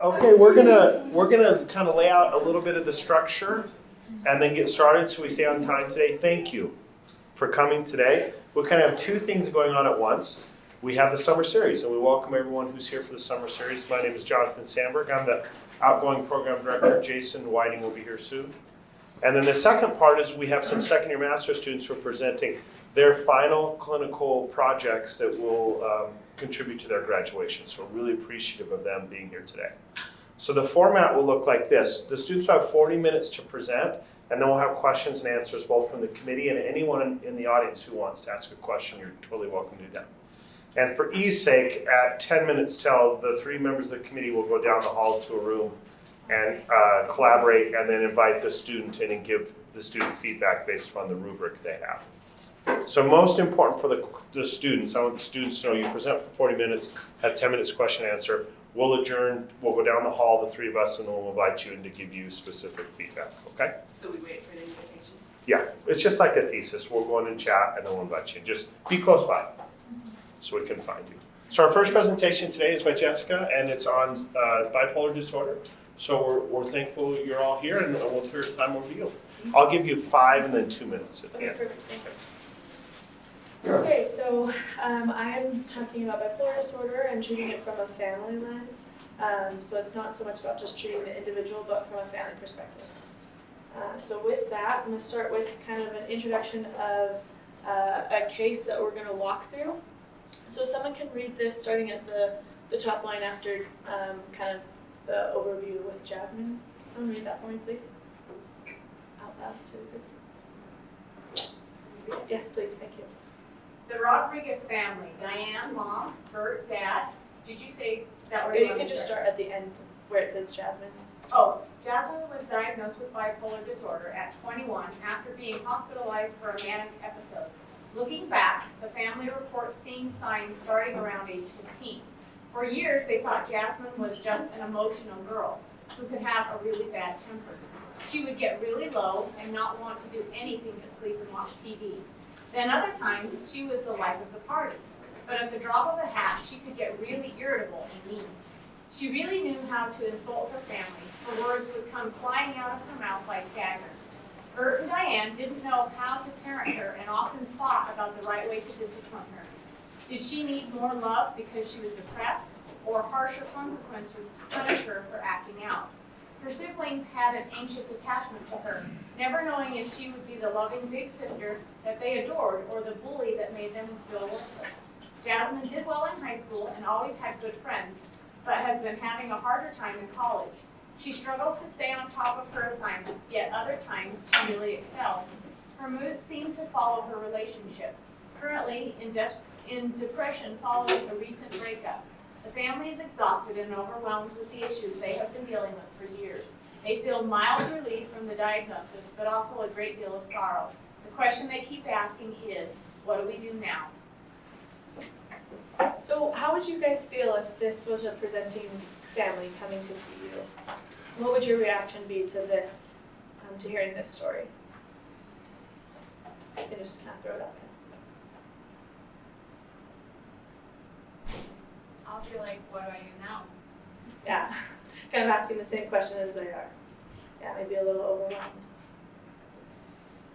Okay, we're gonna kind of lay out a little bit of the structure and then get started so we stay on time today. Thank you for coming today. We kind of have two things going on at once. We have the summer series, and we welcome everyone who's here for the summer series. My name is Jonathan Sandberg. I'm the outgoing program director. Jason Whiting will be here soon. And then the second part is we have some second-year master's students who are presenting their final clinical projects that will contribute to their graduation. So we're really appreciative of them being here today. So the format will look like this. The students have 40 minutes to present, and then we'll have questions and answers both from the committee and anyone in the audience who wants to ask a question. You're totally welcome to do that. And for ease sake, at 10 minutes till, the three members of the committee will go down the hall to a room and collaborate and then invite the student in and give the student feedback based on the rubric they have. So most important for the students, I want the students to know you present for 40 minutes, have 10 minutes question answer. We'll adjourn, we'll go down the hall, the three of us, and then we'll invite you in to give you specific feedback, okay? So we wait for the invitation? Yeah, it's just like a thesis. We'll go in and chat and then we'll invite you. Just be close by so we can find you. So our first presentation today is by Jessica, and it's on bipolar disorder. So we're thankful you're all here, and we'll turn time over to you. I'll give you 5 and then 2 minutes at the Okay, end. perfect, thank you. Okay, so I'm talking about bipolar disorder and treating it from a family lens. So it's not so much about just treating the individual, but from a family perspective. So with that, I'm going to start with kind of an introduction of a case that we're going to walk through. So someone can read this starting at the top line after kind of the overview with Jasmine. Someone read that for me, please. Out loud to the group. Yes, please, thank you. The Rodriguez family, Diane, mom, Bert, dad. Did you say that? Or you could just start at the end where it says Jasmine. Oh, Jasmine was diagnosed with bipolar disorder at 21 after being hospitalized for a manic episode. Looking back, the family reports seeing signs starting around age 15. For years, they thought Jasmine was just an emotional girl who could have a really bad temper. She would get really low and not want to do anything but sleep and watch TV. Then other times, she was the life of the party. But at the drop of a hat, she could get really irritable and mean. She really knew how to insult her family. Her words would come flying out of her mouth like daggers. Bert and Diane didn't know how to parent her and often fought about the right way to discipline her. Did she need more love because she was depressed, or harsher consequences to punish her for acting out? Her siblings had an anxious attachment to her, never knowing if she would be the loving big sister that they adored or the bully that made them feel worthless. Jasmine did well in high school and always had good friends, but has been having a harder time in college. She struggles to stay on top of her assignments, yet other times she really excels. Her moods seem to follow her relationships. Currently in depression following a recent breakup. The family is exhausted and overwhelmed with the issues they have been dealing with for years. They feel mild relief from the diagnosis, but also a great deal of sorrow. The question they keep asking is, what do we do now? So how would you guys feel if this was a presenting family coming to see you? What would your reaction be to this, to hearing this story? You can just kind of throw it out there. I'll be like, what do I do now? Yeah, kind of asking the same question as they are. Yeah, maybe a little overwhelmed.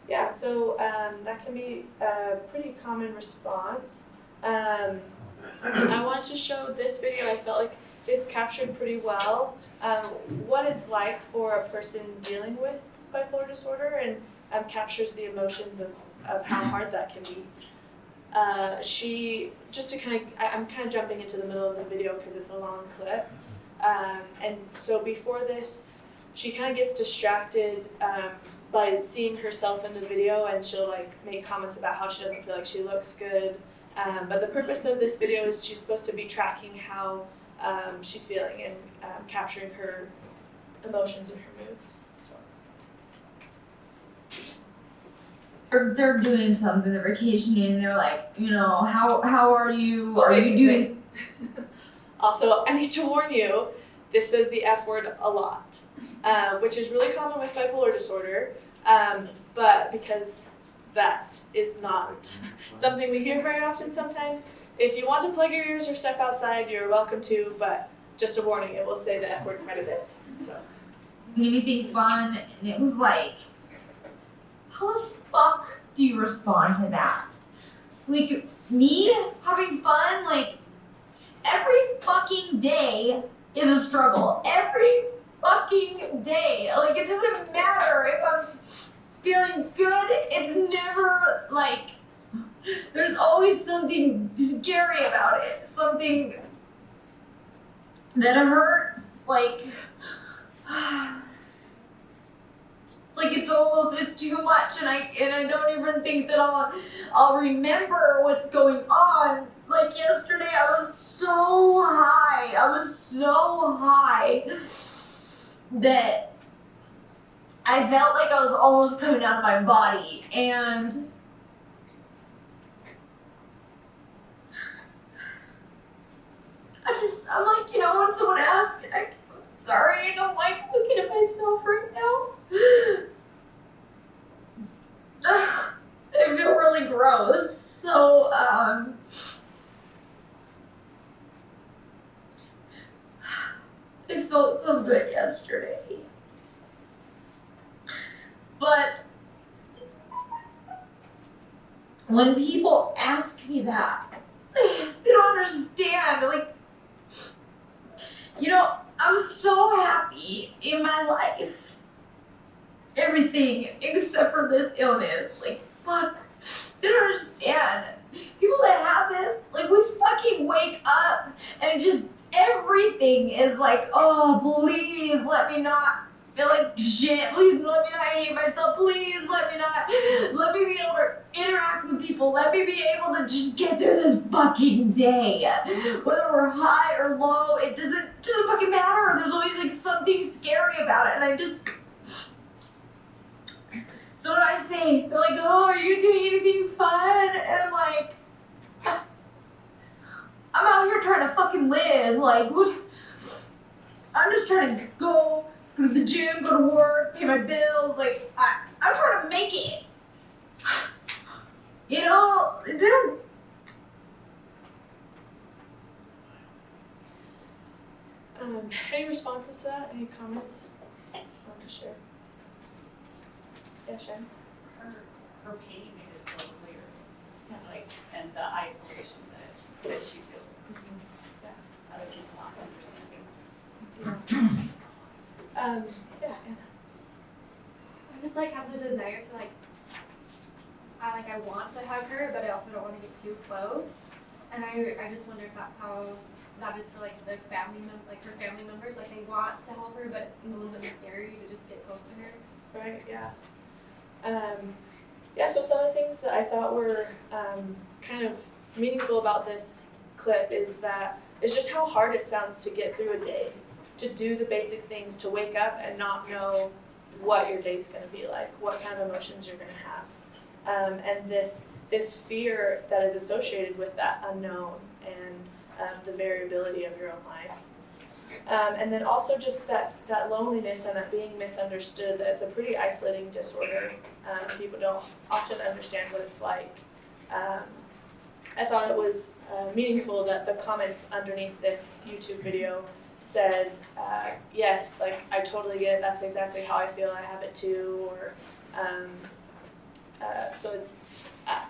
Yeah, so that can be a pretty common response. I wanted to show this video. I felt like this captured pretty well what it's like for a person dealing with bipolar disorder, and captures the emotions of how hard that can be. I'm kind of jumping into the middle of the video because it's a long clip. And so before this, she kind of gets distracted by seeing herself in the video, and she'll like make comments about how she doesn't feel like she looks good. But the purpose of this video is she's supposed to be tracking how she's feeling and capturing her emotions and her moods. So. Or they're doing something, they're vacationing, they're like, how are you? Are you doing? Also, I need to warn you, this says the F word a lot, which is really common with bipolar disorder, but because that is not something we hear very often sometimes. If you want to plug your ears or step outside, you're welcome to, but just a warning, it will say the F word quite a bit. So anything fun, and it was like, how the fuck do you respond to that? Like, me having fun, like, every fucking day is a struggle. Every fucking day. Like, it doesn't matter if I'm feeling good, it's never, like, there's always something scary about it. Something that hurts, like it's too much, and I don't even think that I'll remember what's going on. Like yesterday, I was so high that I felt like I was almost coming out of my body, and I'm like, you know, when someone asks, I'm sorry, I don't like looking at myself right now. I feel really gross. So, it felt so good yesterday. But when people ask me that, they don't understand. Like, you know, I'm so happy in my life. Everything except for this illness. Like, fuck. They don't understand. People that have this, like, we fucking wake up and just everything is like, oh, please let me not feel like shit. Please let me not hate myself. Please let me be able to interact with people. Let me be able to just get through this fucking day. Whether we're high or low, it doesn't fucking matter. There's always like something scary about it, and I just. So when I say, they're like, oh, are you doing anything fun? And I'm like, I'm out here trying to fucking live. Like, what? I'm just trying to go to the gym, go to work, pay my bills. Like, I'm trying to make it. You know, they don't. Any responses to that? Any comments you want to share? Yeah, Shan. Her pain is so clear, like, and the isolation that she feels. Yeah, other people not understanding. Yeah, Anna. I just like have the desire to I want to hug her, but I also don't want to get too close. And I just wonder if that's how that is for like the family her family members. Like they want to help her, but it's a little bit scary to just get close to her. Right, yeah. So some of the things that I thought were kind of meaningful about this clip is just how hard it sounds to get through a day, to do the basic things, to wake up and not know what your day's going to be like, what kind of emotions you're going to have, and this fear that is associated with that unknown and the variability of your own life. And then also just that loneliness and that being misunderstood, that it's a pretty isolating disorder. People don't often understand what it's like. I thought it was meaningful that the comments underneath this YouTube video said, yes, like I totally get it, that's exactly how I feel, I have it too, or so it's,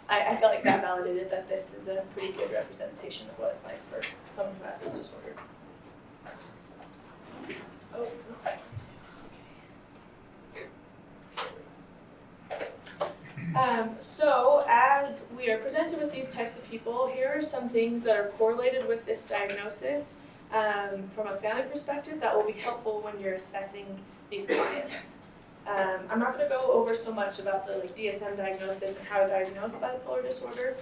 I felt like that validated that this is a pretty good representation of what it's like for someone who has this disorder. Oh, okay. So as we are presented with these types of people, here are some things that are correlated with this diagnosis from a family perspective that will be helpful when you're assessing these clients. I'm not going to go over so much about the DSM diagnosis and how to diagnose bipolar disorder.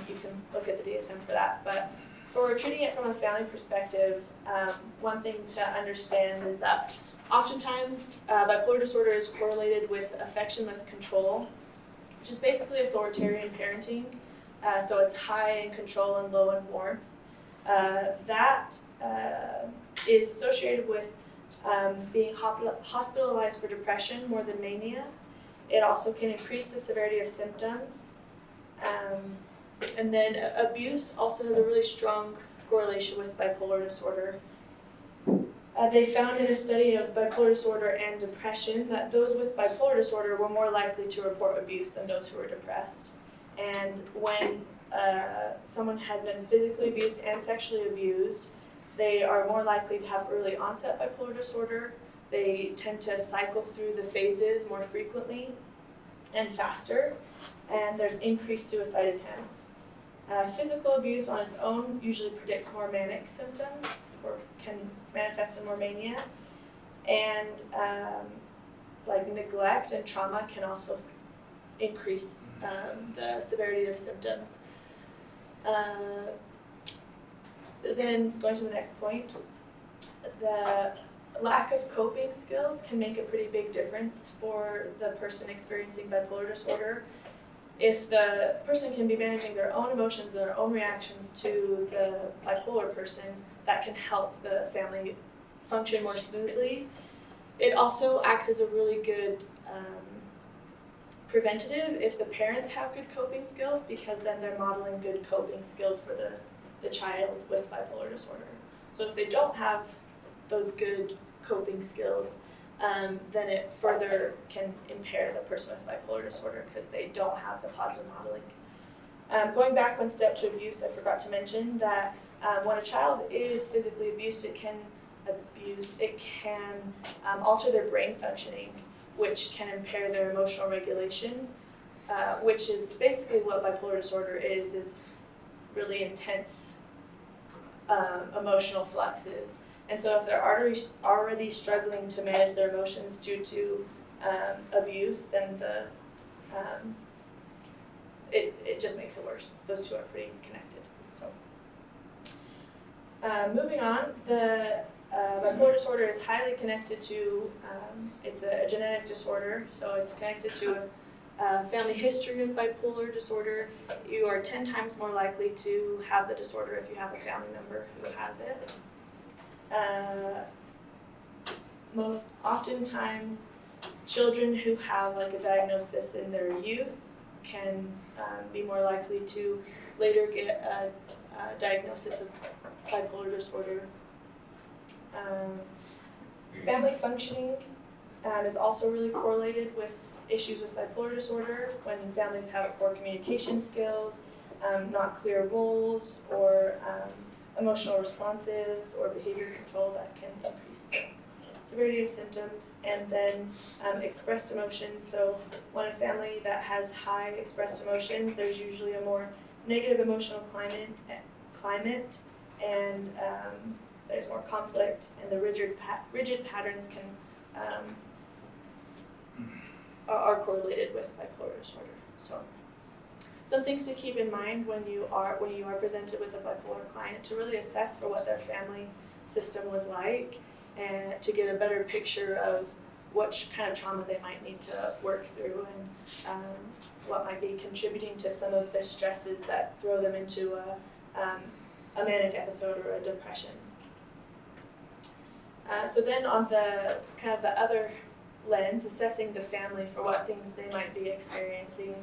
You can look at the DSM for that. But for treating it from a family perspective, one thing to understand is that oftentimes bipolar disorder is correlated with affectionless control, which is basically authoritarian parenting. So it's high in control and low in warmth. That is associated with being hospitalized for depression more than mania. It also can increase the severity of symptoms. And then abuse also has a really strong correlation with bipolar disorder. They found in a study of bipolar disorder and depression that those with bipolar disorder were more likely to report abuse than those who were depressed. And when someone has been physically abused and sexually abused, they are more likely to have early onset bipolar disorder. They tend to cycle through the phases more frequently and faster, and there's increased suicide attempts. Physical abuse on its own usually predicts more manic symptoms or can manifest in more mania, and like neglect and trauma can also increase the severity of symptoms. Then going to the next point, the lack of coping skills can make a pretty big difference for the person experiencing bipolar disorder. If the person can be managing their own emotions, their own reactions to the bipolar person, that can help the family function more smoothly. It also acts as a really good preventative if the parents have good coping skills, because then they're modeling good coping skills for the child with bipolar disorder. So if they don't have those good coping skills, then it further can impair the person with bipolar disorder because they don't have the positive modeling. Going back one step to abuse, I forgot to mention that when a child is physically abused, it can alter their brain functioning, which can impair their emotional regulation, which is basically what bipolar disorder is really intense emotional fluxes. And so if they're already struggling to manage their emotions due to abuse, then it just makes it worse. Those two are pretty connected. So moving on, the bipolar disorder is highly connected to, it's a genetic disorder, so it's connected to a family history of bipolar disorder. You are 10 times more likely to have the disorder if you have a family member who has it. Most oftentimes, children who have like a diagnosis in their youth can be more likely to later get a diagnosis of bipolar disorder. Family functioning is also really correlated with issues with bipolar disorder. When families have poor communication skills, not clear roles, or emotional responses or behavior control, that can increase the severity of symptoms. And then expressed emotions. So when a family that has high expressed emotions, there's usually a more negative emotional climate, and there's more conflict, and the rigid patterns can are correlated with bipolar disorder. So some things to keep in mind when you are presented with a bipolar client, to really assess for what their family system was like, and to get a better picture of what kind of trauma they might need to work through, and what might be contributing to some of the stresses that throw them into a manic episode or a depression. So then on the kind of the other lens, assessing the family for what things they might be experiencing.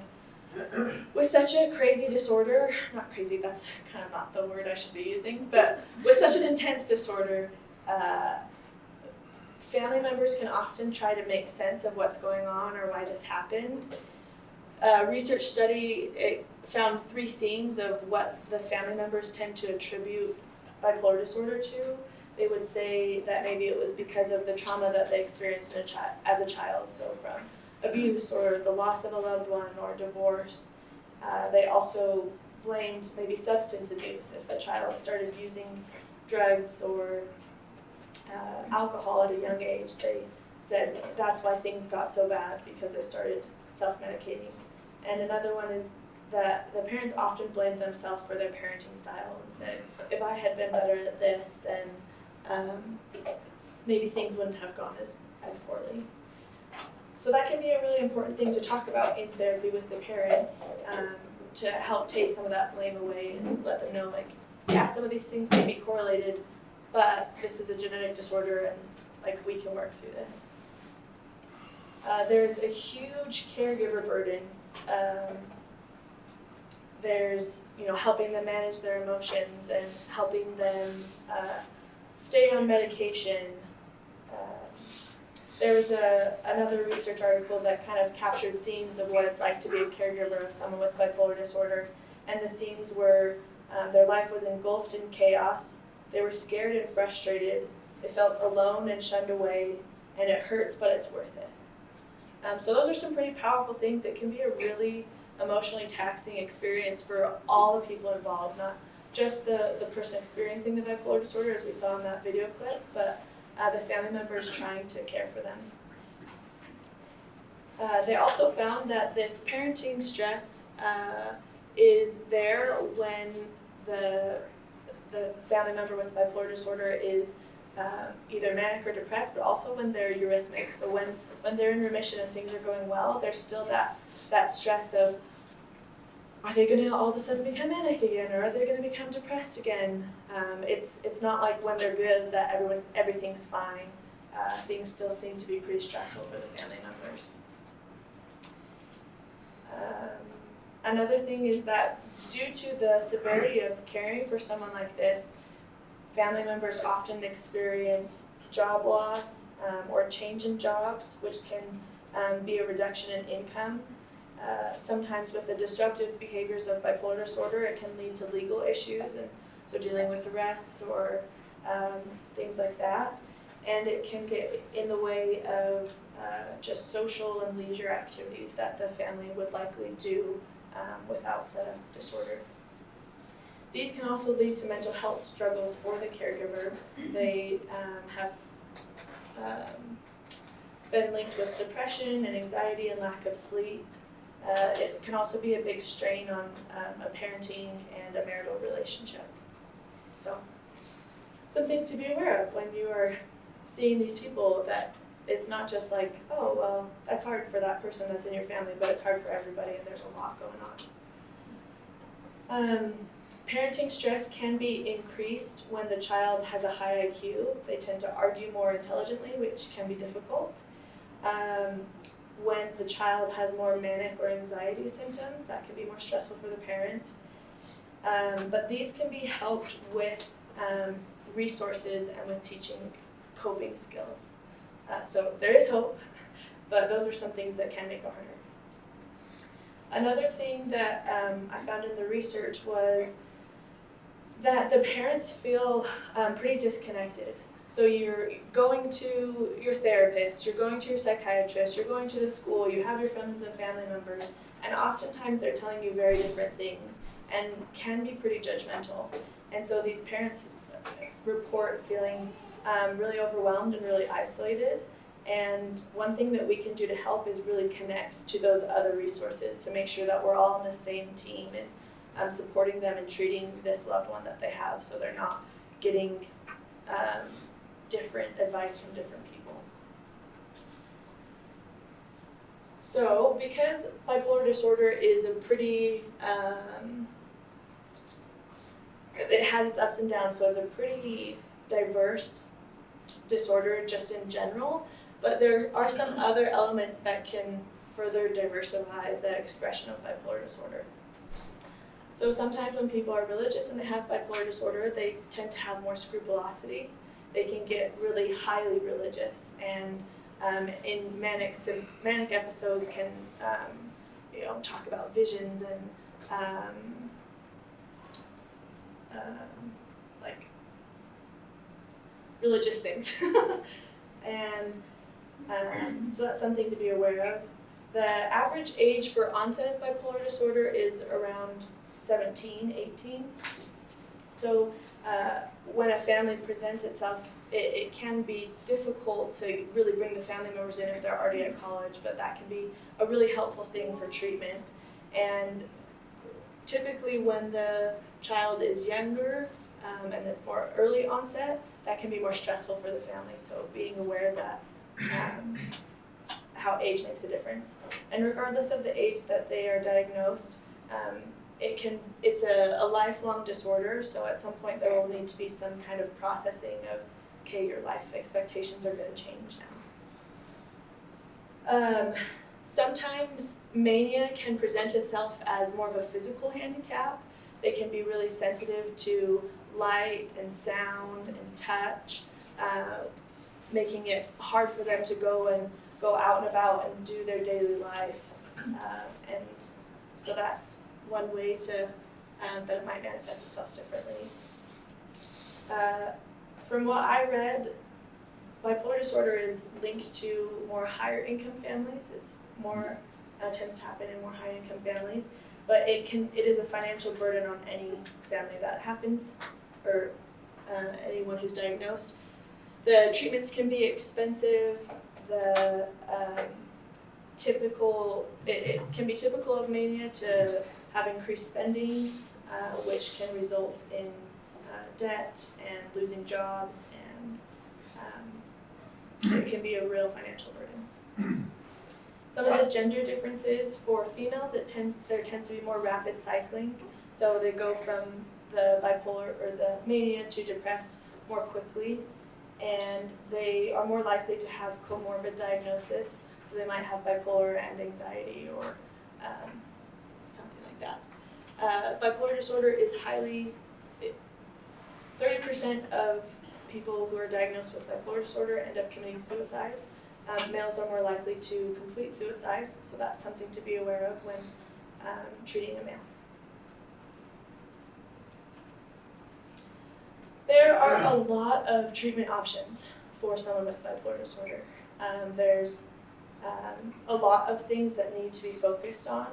With such a crazy disorder, not crazy, that's kind of not the word I should be using, but with such an intense disorder, family members can often try to make sense of what's going on or why this happened. A research study found 3 things of what the family members tend to attribute bipolar disorder to. They would say that maybe it was because of the trauma that they experienced as a child, so from abuse or the loss of a loved one or divorce. They also blamed maybe substance abuse. If a child started using drugs or alcohol at a young age, they said that's why things got so bad, because they started self-medicating. And another one is that the parents often blamed themselves for their parenting style and said, if I had been better at this, then maybe things wouldn't have gone as poorly. So that can be a really important thing to talk about in therapy with the parents, to help take some of that blame away and let them know, like, yeah, some of these things may be correlated, but this is a genetic disorder and like we can work through this. There's a huge caregiver burden. There's, helping them manage their emotions and helping them stay on medication, there was another research article that kind of captured themes of what it's like to be a caregiver of someone with bipolar disorder. And the themes were their life was engulfed in chaos, they were scared and frustrated, they felt alone and shunned away, and it hurts, but it's worth it. So those are some pretty powerful things. It can be a really emotionally taxing experience for all the people involved, not just the person experiencing the bipolar disorder, as we saw in that video clip, but the family members trying to care for them. They also found that this parenting stress is there when the family member with bipolar disorder is either manic or depressed, but also when they're eurythmic. So when they're in remission and things are going well, there's still that stress of, are they going to all of a sudden become manic again, or are they going to become depressed again? It's not like when they're good that everything's fine. Things still seem to be pretty stressful for the family members. Another thing is that due to the severity of caring for someone like this, family members often experience job loss or change in jobs, which can be a reduction in income. Sometimes with the disruptive behaviors of bipolar disorder, it can lead to legal issues, and so dealing with arrests or things like that. And it can get in the way of just social and leisure activities that the family would likely do without the disorder. These can also lead to mental health struggles for the caregiver. They have been linked with depression and anxiety and lack of sleep. It can also be a big strain on a parenting and a marital relationship. So, something to be aware of when you are seeing these people, that it's not just like, oh, well, that's hard for that person that's in your family, but it's hard for everybody, and there's a lot going on. Parenting stress can be increased when the child has a high IQ. They tend to argue more intelligently, which can be difficult. When the child has more manic or anxiety symptoms, that can be more stressful for the parent. But these can be helped with resources and with teaching coping skills. So there is hope, but those are some things that can make it harder. Another thing that I found in the research was that the parents feel pretty disconnected. So you're going to your therapist, you're going to your psychiatrist, you're going to the school, you have your friends and family members, and oftentimes they're telling you very different things and can be pretty judgmental. And so these parents report feeling really overwhelmed and really isolated. And one thing that we can do to help is really connect to those other resources to make sure that we're all on the same team and supporting them and treating this loved one that they have, so they're not getting different advice from different people. So because bipolar disorder is a pretty, it has its ups and downs, so it's a pretty diverse disorder just in general, but there are some other elements that can further diversify the expression of bipolar disorder. So sometimes when people are religious and they have bipolar disorder, they tend to have more scrupulosity. They can get really highly religious, and in manic episodes can talk about visions and like religious things. And so that's something to be aware of. The average age for onset of bipolar disorder is around 17, 18. So when a family presents itself, it can be difficult to really bring the family members in if they're already at college, but that can be a really helpful thing for treatment. And typically when the child is younger and it's more early onset, that can be more stressful for the family. So being aware that how age makes a difference. And regardless of the age that they are diagnosed, it's a lifelong disorder, so at some point there will need to be some kind of processing of, okay, your life expectations are going to change now. Sometimes mania can present itself as more of a physical handicap. They can be really sensitive to light and sound and touch. making it hard for them to go out and about and do their daily life. And so that's one way to that it might manifest itself differently. From what I read, bipolar disorder is linked to more higher income families. It's more tends to happen in more high income families, but it is a financial burden on any family that happens, or anyone who's diagnosed. The treatments can be expensive. The it can be typical of mania to have increased spending, which can result in debt and losing jobs, and it can be a real financial burden. Some of the gender differences for females, there tends to be more rapid cycling, so they go from the bipolar or the mania to depressed more quickly, and they are more likely to have comorbid diagnosis, so they might have bipolar and anxiety or something like that. Bipolar disorder is 30% of people who are diagnosed with bipolar disorder end up committing suicide. Males are more likely to complete suicide, so that's something to be aware of when treating a male. There are a lot of treatment options for someone with bipolar disorder. There's a lot of things that need to be focused on.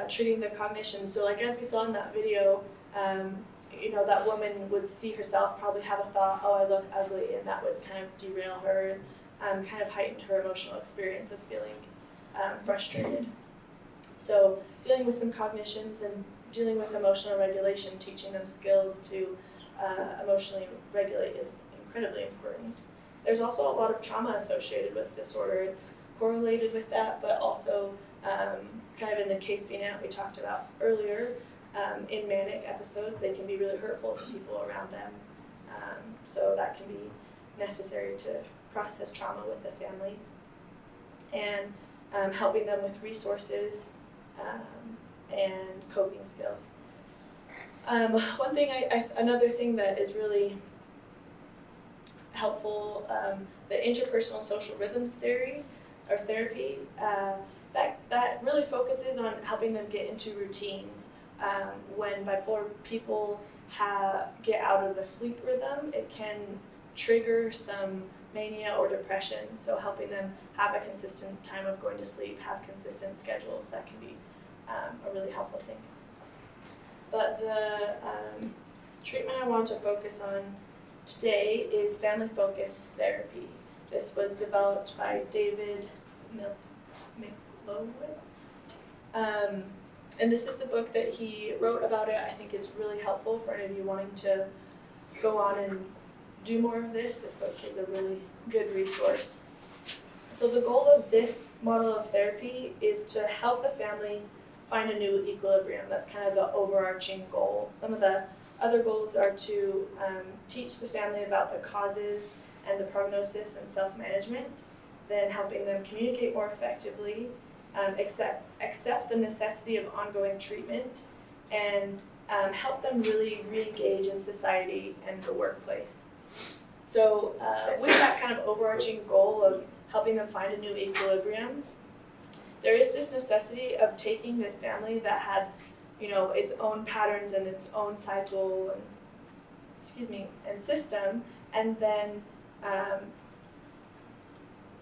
Treating the cognition. So like as we saw in that video, that woman would see herself probably have a thought, oh, I look ugly, and that would kind of derail her and kind of heighten her emotional experience of feeling frustrated. So dealing with some cognitions and dealing with emotional regulation, teaching them skills to emotionally regulate is incredibly important. There's also a lot of trauma associated with disorder. It's correlated with that, but also kind of in the case VNAT we talked about earlier, in manic episodes, they can be really hurtful to people around them. So that can be necessary to process trauma with the family. And helping them with resources and coping skills. Another thing that is really helpful, the interpersonal social rhythms theory or therapy, that really focuses on helping them get into routines. When bipolar people get out of a sleep rhythm, it can trigger some mania or depression. So helping them have a consistent time of going to sleep, have consistent schedules, that can be a really helpful thing. But the treatment I want to focus on today is family-focused therapy. This was developed by David Milowitz. And this is the book that he wrote about it. I think it's really helpful for any of you wanting to go on and do more of this. This book is a really good resource. So the goal of this model of therapy is to help the family find a new equilibrium. That's kind of the overarching goal. Some of the other goals are to teach the family about the causes and the prognosis and self-management, then helping them communicate more effectively, accept the necessity of ongoing treatment, and help them really re-engage in society and the workplace. So with that kind of overarching goal of helping them find a new equilibrium, there is this necessity of taking this family that had, its own patterns and its own cycle and system, and then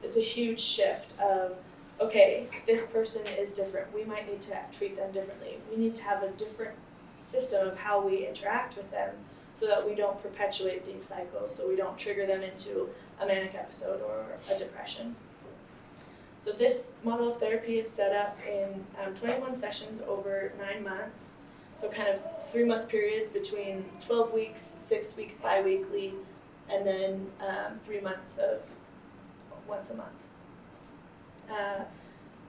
it's a huge shift of, okay, this person is different. We might need to treat them differently. We need to have a different system of how we interact with them so that we don't perpetuate these cycles, so we don't trigger them into a manic episode or a depression. So this model of therapy is set up in 21 sessions over 9 months. So kind of 3-month periods between 12 weeks, 6 weeks bi-weekly, and then 3 months of once a month.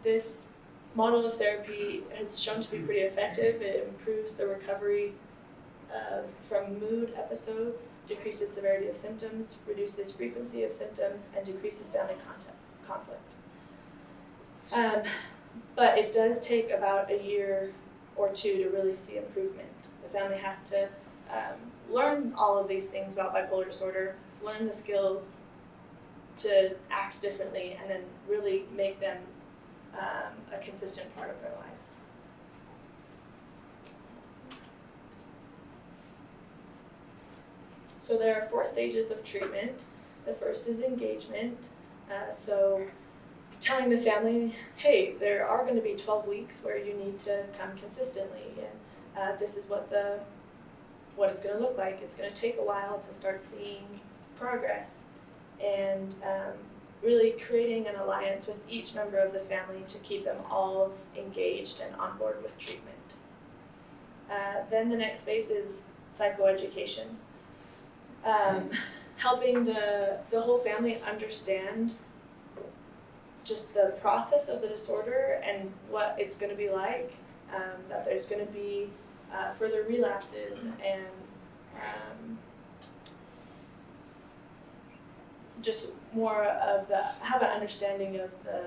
This model of therapy has shown to be pretty effective. It improves the recovery from mood episodes, decreases severity of symptoms, reduces frequency of symptoms, and decreases family conflict. But it does take about a year or 2 to really see improvement. The family has to learn all of these things about bipolar disorder, learn the skills, to act differently and then really make them a consistent part of their lives. So there are 4 stages of treatment. The first is engagement. So telling the family, hey, there are going to be 12 weeks where you need to come consistently, and this is what it's going to look like. It's going to take a while to start seeing progress, and really creating an alliance with each member of the family to keep them all engaged and on board with treatment. Then the next phase is psychoeducation. Helping the whole family understand just the process of the disorder and what it's going to be like, that there's going to be further relapses, and just more of have an understanding of the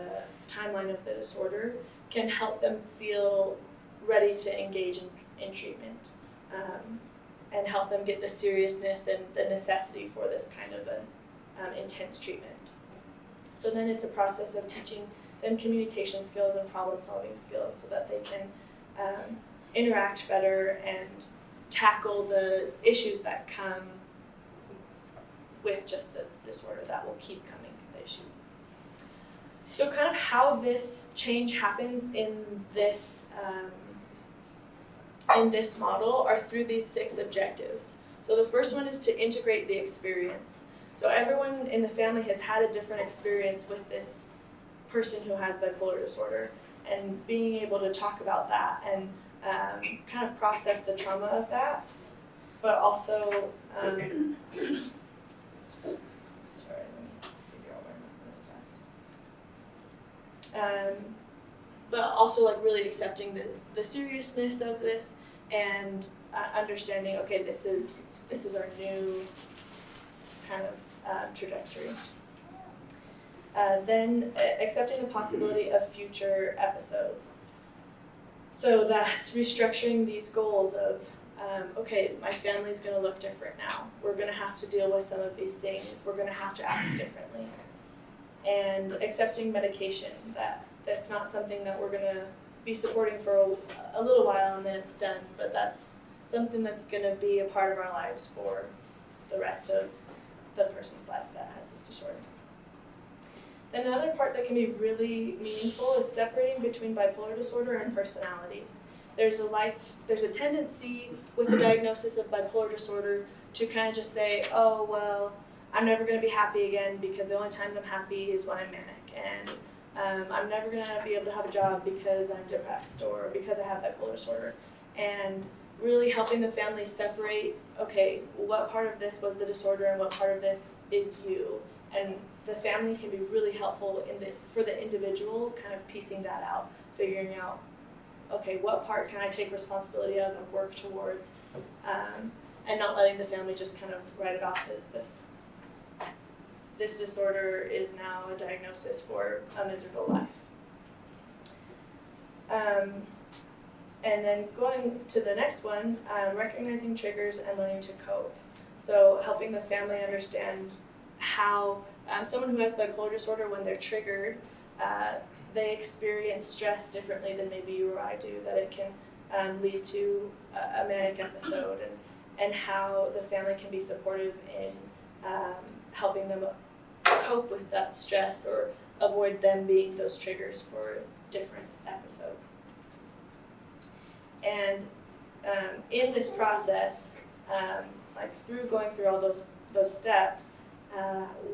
timeline of the disorder can help them feel ready to engage in treatment, and help them get the seriousness and the necessity for this kind of intense treatment. So then it's a process of teaching them communication skills and problem-solving skills so that they can interact better and tackle the issues that come with just the disorder that will keep coming, the issues. So kind of how this change happens in this model are through these 6 objectives. So the first one is to integrate the experience. So everyone in the family has had a different experience with this person who has bipolar disorder, and being able to talk about that and kind of process the trauma of that, but also, sorry, let me figure out where I'm going fast. But also like really accepting the seriousness of this, and understanding, okay, this is our new kind of trajectory. Then accepting the possibility of future episodes. So that's restructuring these goals of, okay, my family's going to look different now. We're going to have to deal with some of these things. We're going to have to act differently. And accepting medication, that's not something that we're going to be supporting for a little while and then it's done, but that's something that's going to be a part of our lives for the rest of the person's life that has this disorder. Then another part that can be really meaningful is separating between bipolar disorder and personality. There's a tendency with the diagnosis of bipolar disorder to kind of just say, oh, well, I'm never going to be happy again because the only times I'm happy is when I'm manic, and I'm never going to be able to have a job because I'm depressed or because I have bipolar disorder. And really helping the family separate, okay, what part of this was the disorder and what part of this is you. And the family can be really helpful for the individual, kind of piecing that out, figuring out, okay, what part can I take responsibility of and work towards, and not letting the family just kind of write it off as this disorder is now a diagnosis for a miserable life. And then going to the next one, recognizing triggers and learning to cope. So helping the family understand how someone who has bipolar disorder, when they're triggered, they experience stress differently than maybe you or I do, that it can lead to a manic episode, and how the family can be supportive in helping them cope with that stress or avoid them being those triggers for different episodes. And in this process, like going through all those steps,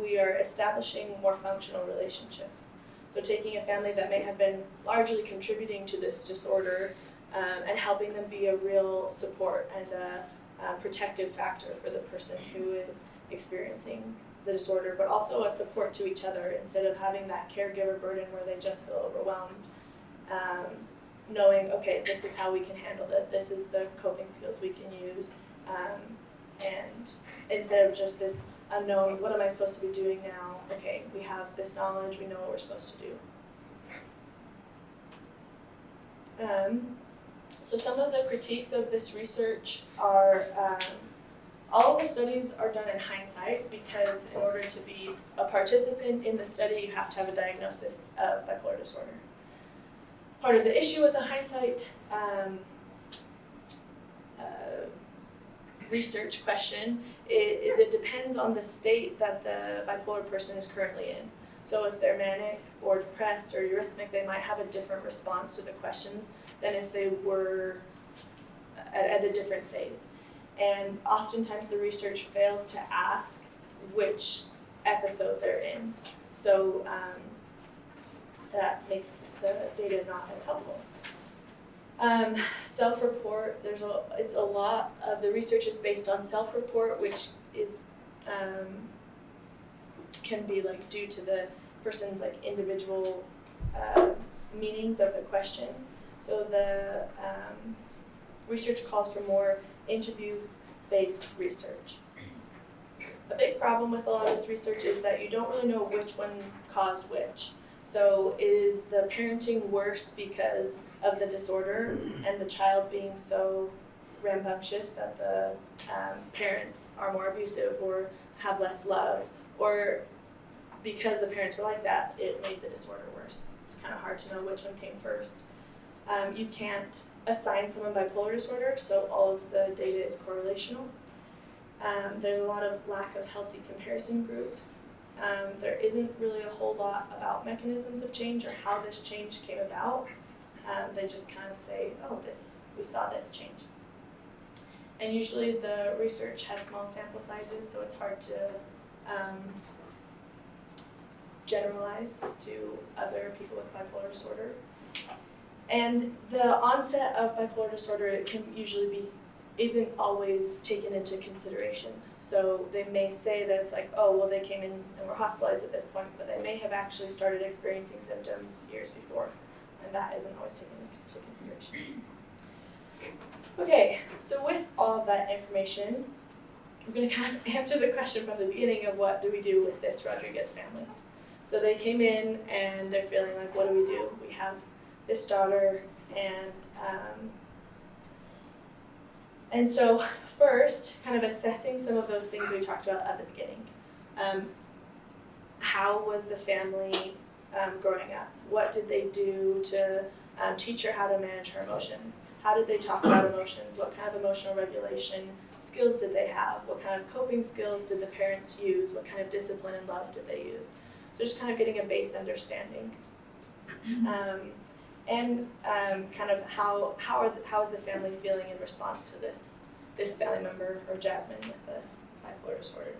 we are establishing more functional relationships. So taking a family that may have been largely contributing to this disorder, and helping them be a real support and a protective factor for the person who is experiencing the disorder, but also a support to each other instead of having that caregiver burden where they just feel overwhelmed. Knowing, okay, this is how we can handle it, this is the coping skills we can use, and instead of just this unknown, what am I supposed to be doing now? Okay, we have this knowledge, we know what we're supposed to do. So some of the critiques of this research are All of the studies are done in hindsight because in order to be a participant in the study, you have to have a diagnosis of bipolar disorder. Part of the issue with the hindsight research question is it depends on the state that the bipolar person is currently in. So if they're manic or depressed or eurythmic, they might have a different response to the questions than if they were at a different phase. And oftentimes the research fails to ask which episode they're in. So that makes the data not as helpful. Self-report, it's a lot of the research is based on self-report, which is can be like due to the person's like individual meanings of the question. So the research calls for more interview-based research. A big problem with a lot of this research is that you don't really know which one caused which. So is the parenting worse because of the disorder and the child being so rambunctious that the parents are more abusive or have less love, or because the parents were like that, it made the disorder worse? It's kind of hard to know which one came first. You can't assign someone bipolar disorder, so all of the data is correlational. There's a lot of lack of healthy comparison groups. There isn't really a whole lot about mechanisms of change or how this change came about. They just kind of say, oh, we saw this change. And usually the research has small sample sizes, so it's hard to generalize to other people with bipolar disorder. And the onset of bipolar disorder isn't always taken into consideration. So they may say that it's like, oh, well, they came in and were hospitalized at this point, but they may have actually started experiencing symptoms years before, and that isn't always taken into consideration. Okay, so with all of that information, we're going to kind of answer the question from the beginning of what do we do with this Rodriguez family. So they came in and they're feeling like, what do we do? We have this daughter, and so first, kind of assessing some of those things we talked about at the beginning. How was the family growing up? What did they do to teach her how to manage her emotions? How did they talk about emotions? What kind of emotional regulation skills did they have? What kind of coping skills did the parents use? What kind of discipline and love did they use? So just kind of getting a base understanding. And kind of how is the family feeling in response to this family member, or Jasmine, with the bipolar disorder.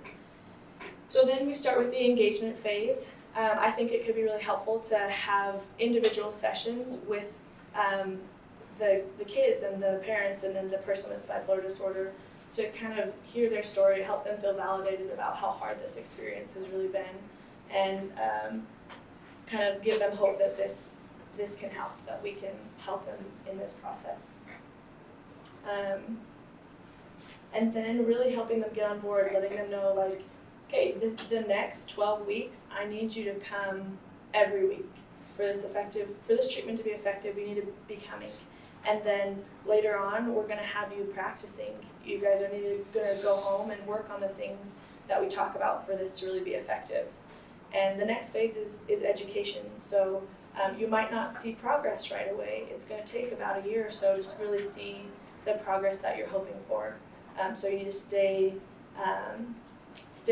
So then we start with the engagement phase. I think it could be really helpful to have individual sessions with the kids and the parents and then the person with bipolar disorder to kind of hear their story, help them feel validated about how hard this experience has really been, and kind of give them hope that this can help, that we can help them in this process. And then really helping them get on board, letting them know, like, okay, the next 12 weeks, I need you to come every week. For this treatment to be effective, you need to be coming. And then later on, we're gonna have you practicing. You guys are gonna go home and work on the things that we talk about for this to really be effective. And the next phase is education. So you might not see progress right away. It's going to take about a year or so to really see the progress that you're hoping for. So you need to stay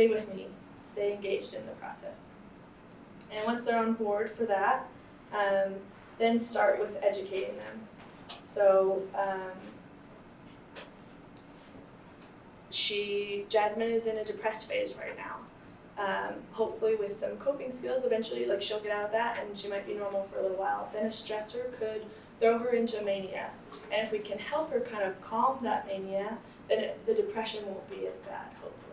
with me, stay engaged in the process. And once they're on board for that, then start with educating them. So Jasmine is in a depressed phase right now. Hopefully with some coping skills, eventually like she'll get out of that and she might be normal for a little while. Then a stressor could throw her into a mania. And if we can help her kind of calm that mania, then the depression won't be as bad, hopefully.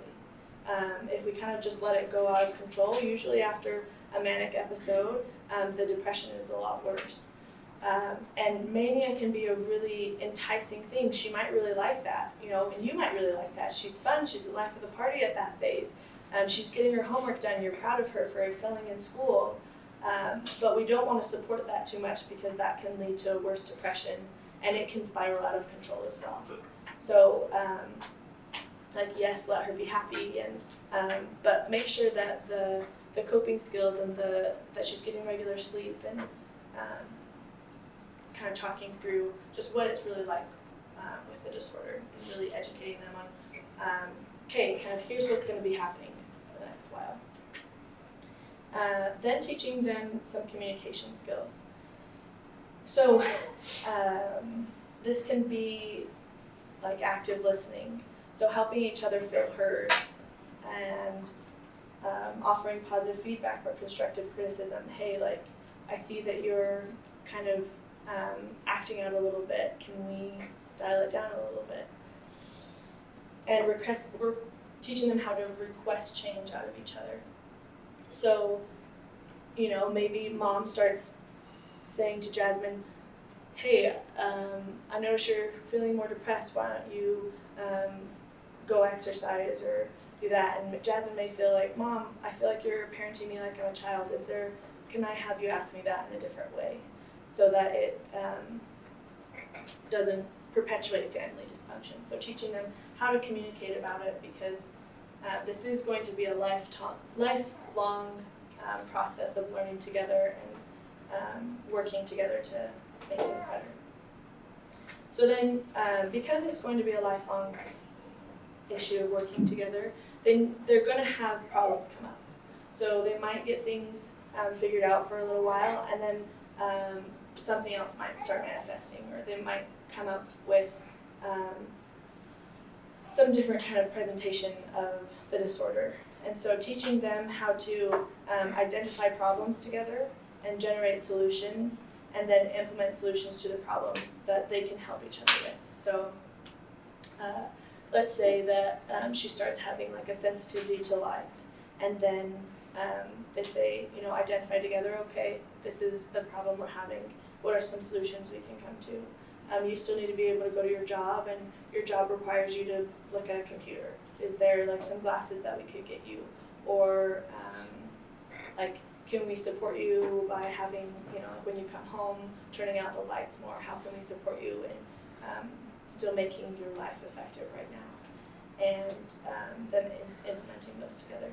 If we kind of just let it go out of control, usually after a manic episode, the depression is a lot worse. And mania can be a really enticing thing. She might really like that, and you might really like that. She's fun, she's the life of the party at that phase. She's getting her homework done, you're proud of her for excelling in school. But we don't want to support that too much because that can lead to worse depression and it can spiral out of control as well. So like, yes, let her be happy, and but make sure that the coping skills and that she's getting regular sleep, and kind of talking through just what it's really like with the disorder, and really educating them on, okay, kind of here's what's going to be happening for the next while. Then teaching them some communication skills. So this can be like active listening, so helping each other feel heard, and offering positive feedback or constructive criticism. Hey, like, I see that you're kind of acting out a little bit. Can we dial it down a little bit? And we're teaching them how to request change out of each other. So, you know, maybe mom starts saying to Jasmine, hey, I notice you're feeling more depressed. Why don't you go exercise or do that? And Jasmine may feel like, Mom, I feel like you're parenting me like I'm a child. Can I have you ask me that in a different way, so that it doesn't perpetuate family dysfunction? So teaching them how to communicate about it, because this is going to be a lifelong process of learning together and working together to make things better. So then, because it's going to be a lifelong issue of working together, then they're going to have problems come up. So they might get things figured out for a little while, and then something else might start manifesting, or they might come up with some different kind of presentation of the disorder. And so teaching them how to identify problems together and generate solutions, and then implement solutions to the problems that they can help each other with. So let's say that she starts having like a sensitivity to light, and then they say, you know, identify together, okay, this is the problem we're having. What are some solutions we can come to? You still need to be able to go to your job, and your job requires you to look at a computer. Is there like some glasses that we could get you? Or like, can we support you by having, you know, when you come home, turning out the lights more? How can we support you in still making your life effective right now? And then implementing those together.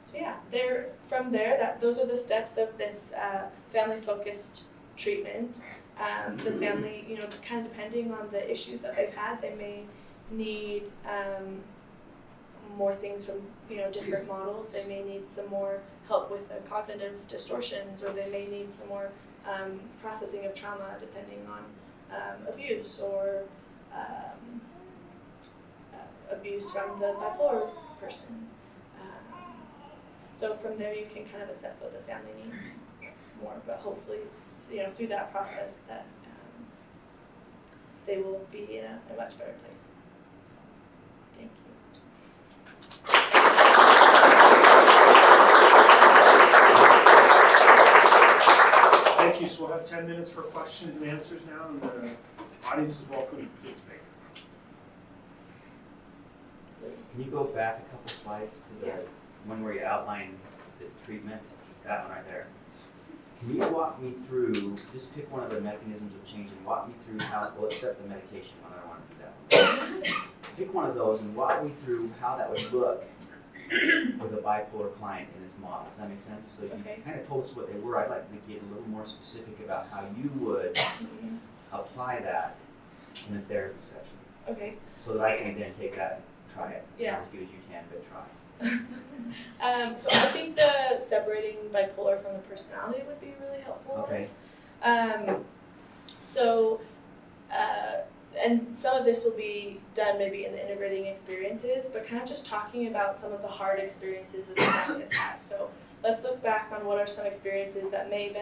So yeah, those are the steps of this family-focused treatment. The family, you know, kind of depending on the issues that they've had, they may need more things from, you know, different models. They may need some more help with the cognitive distortions, or they may need some more processing of trauma depending on abuse, or abuse from the bipolar person. So from there you can kind of assess what the family needs more, but hopefully, you know, through that process that they will be in a much better place. So, thank you. Thank you. So we'll have 10 minutes for questions and answers now, and the audience is welcome to participate. Can you go back a couple slides to the one where you outline the treatment? That one right there. Can you walk me through, just pick one of the mechanisms of change and walk me through how, well, except the medication one, I don't want to do that one. Pick one of those and walk me through how that would look with a bipolar client in this model. Does that make sense? So you kind of told us what they were. I'd like to get a little more specific about how you would apply that in a therapy session. Okay. So that I can then take that and try it. Yeah. Not as good as you can, but try. So I think the separating bipolar from the personality would be really helpful. Okay. And some of this will be done maybe in the integrating experiences, but kind of just talking about some of the hard experiences that the family has had. So let's look back on what are some experiences that may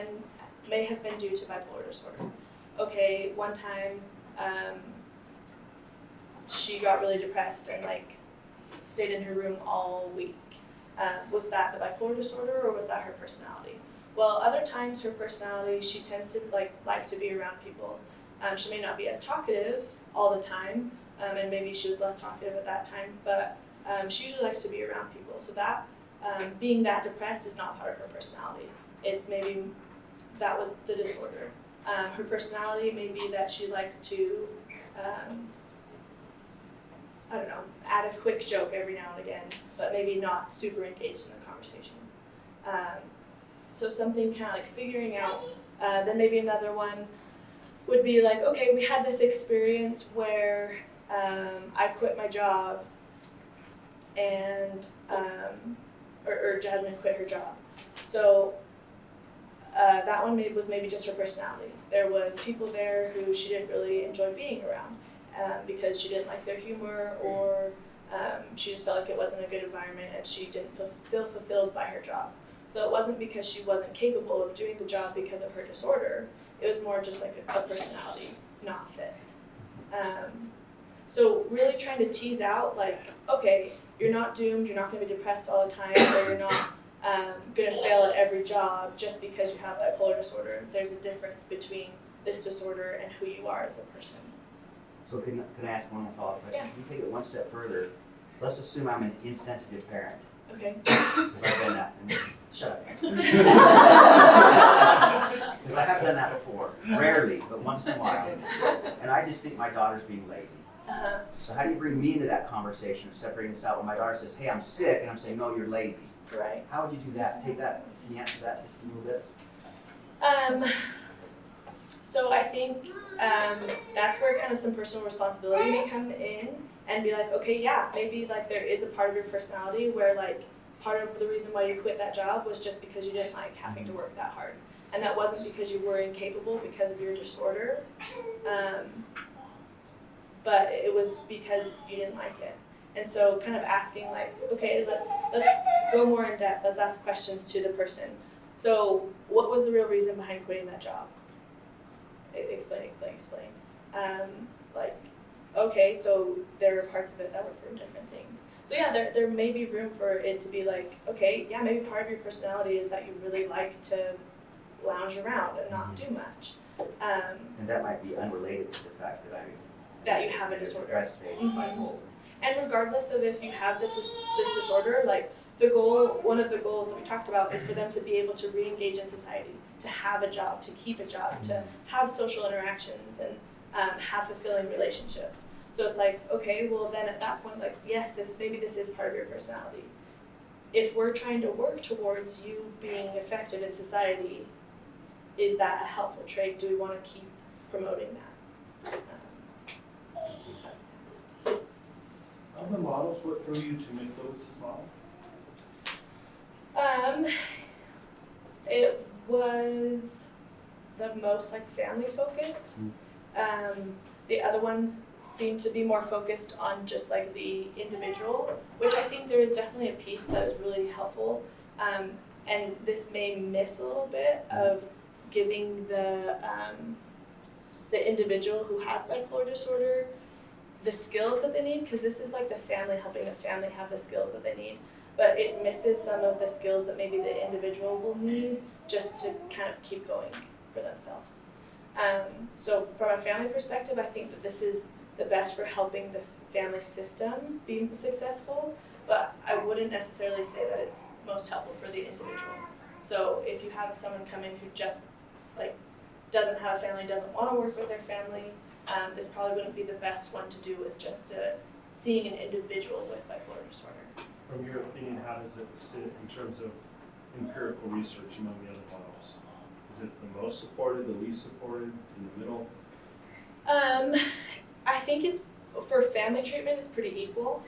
have been due to bipolar disorder. Okay, one time she got really depressed and like stayed in her room all week. Was that the bipolar disorder, or was that her personality? Well, other times her personality, she tends to like to be around people. She may not be as talkative all the time, and maybe she was less talkative at that time, but she usually likes to be around people. So that being that depressed is not part of her personality. It's maybe that was the disorder. Her personality may be that she likes to, I don't know, add a quick joke every now and again, but maybe not super engaged in the conversation. So something kind of like figuring out, then maybe another one would be like, okay, we had this experience where I quit my job and, or Jasmine quit her job. So that one was maybe just her personality. There was people there who she didn't really enjoy being around because she didn't like their humor, or she just felt like it wasn't a good environment and she didn't feel fulfilled by her job. So it wasn't because she wasn't capable of doing the job because of her disorder. It was more just like a personality not fit. So really trying to tease out like, okay, you're not doomed, you're not going to be depressed all the time, or you're not going to fail at every job just because you have bipolar disorder. There's a difference between this disorder and who you are as a person. So can I ask one more follow-up question? Yeah. Can you take it one step further? Let's assume I'm an insensitive parent, Okay. because I've done that. Shut up, Aaron. Because I have done that before. Rarely, but once in a while. And I just think my daughter's being lazy. So how do you bring me into that conversation of separating this out when my daughter says, hey, I'm sick, and I'm saying, no, you're lazy? Right. How would you do that? Take that. Can you answer that just a little bit? So I think that's where kind of some personal responsibility may come in, and be like, okay, yeah, maybe like there is a part of your personality where like part of the reason why you quit that job was just because you didn't like having to work that hard, and that wasn't because you were incapable because of your disorder, but it was because you didn't like it. And so kind of asking like, okay, let's go more in depth. Let's ask questions to the person. So what was the real reason behind quitting that job? Explain. Like, okay, so there are parts of it that were for different things. So yeah, there may be room for it to be like, okay, yeah, maybe part of your personality is that you really like to lounge around and not do much. And that might be unrelated to the fact that That you have a disorder. Stress phase of bipolar. And regardless of if you have this disorder, like one of the goals that we talked about is for them to be able to re-engage in society, to have a job, to keep a job, to have social interactions, and have fulfilling relationships. So it's like, okay, well then at that point, like, yes, maybe this is part of your personality. If we're trying to work towards you being effective in society, is that a helpful trait? Do we want to keep promoting that? Of the models, what drew you to make Lewis's model? It was the most like family focused. The other ones seem to be more focused on just like the individual, which I think there is definitely a piece that is really helpful. And this may miss a little bit of giving the individual who has bipolar disorder the skills that they need, because this is like the family helping the family have the skills that they need, but it misses some of the skills that maybe the individual will need just to kind of keep going for themselves. So from a family perspective, I think that this is the best for helping the family system be successful, but I wouldn't necessarily say that it's most helpful for the individual. So if you have someone come in who just like doesn't have a family, doesn't want to work with their family, this probably wouldn't be the best one to do with just seeing an individual with bipolar disorder. From your opinion, how does it sit in terms of empirical research among the other models? Is it the most supported, the least supported, in the middle? I think it's, for family treatment, it's pretty equal.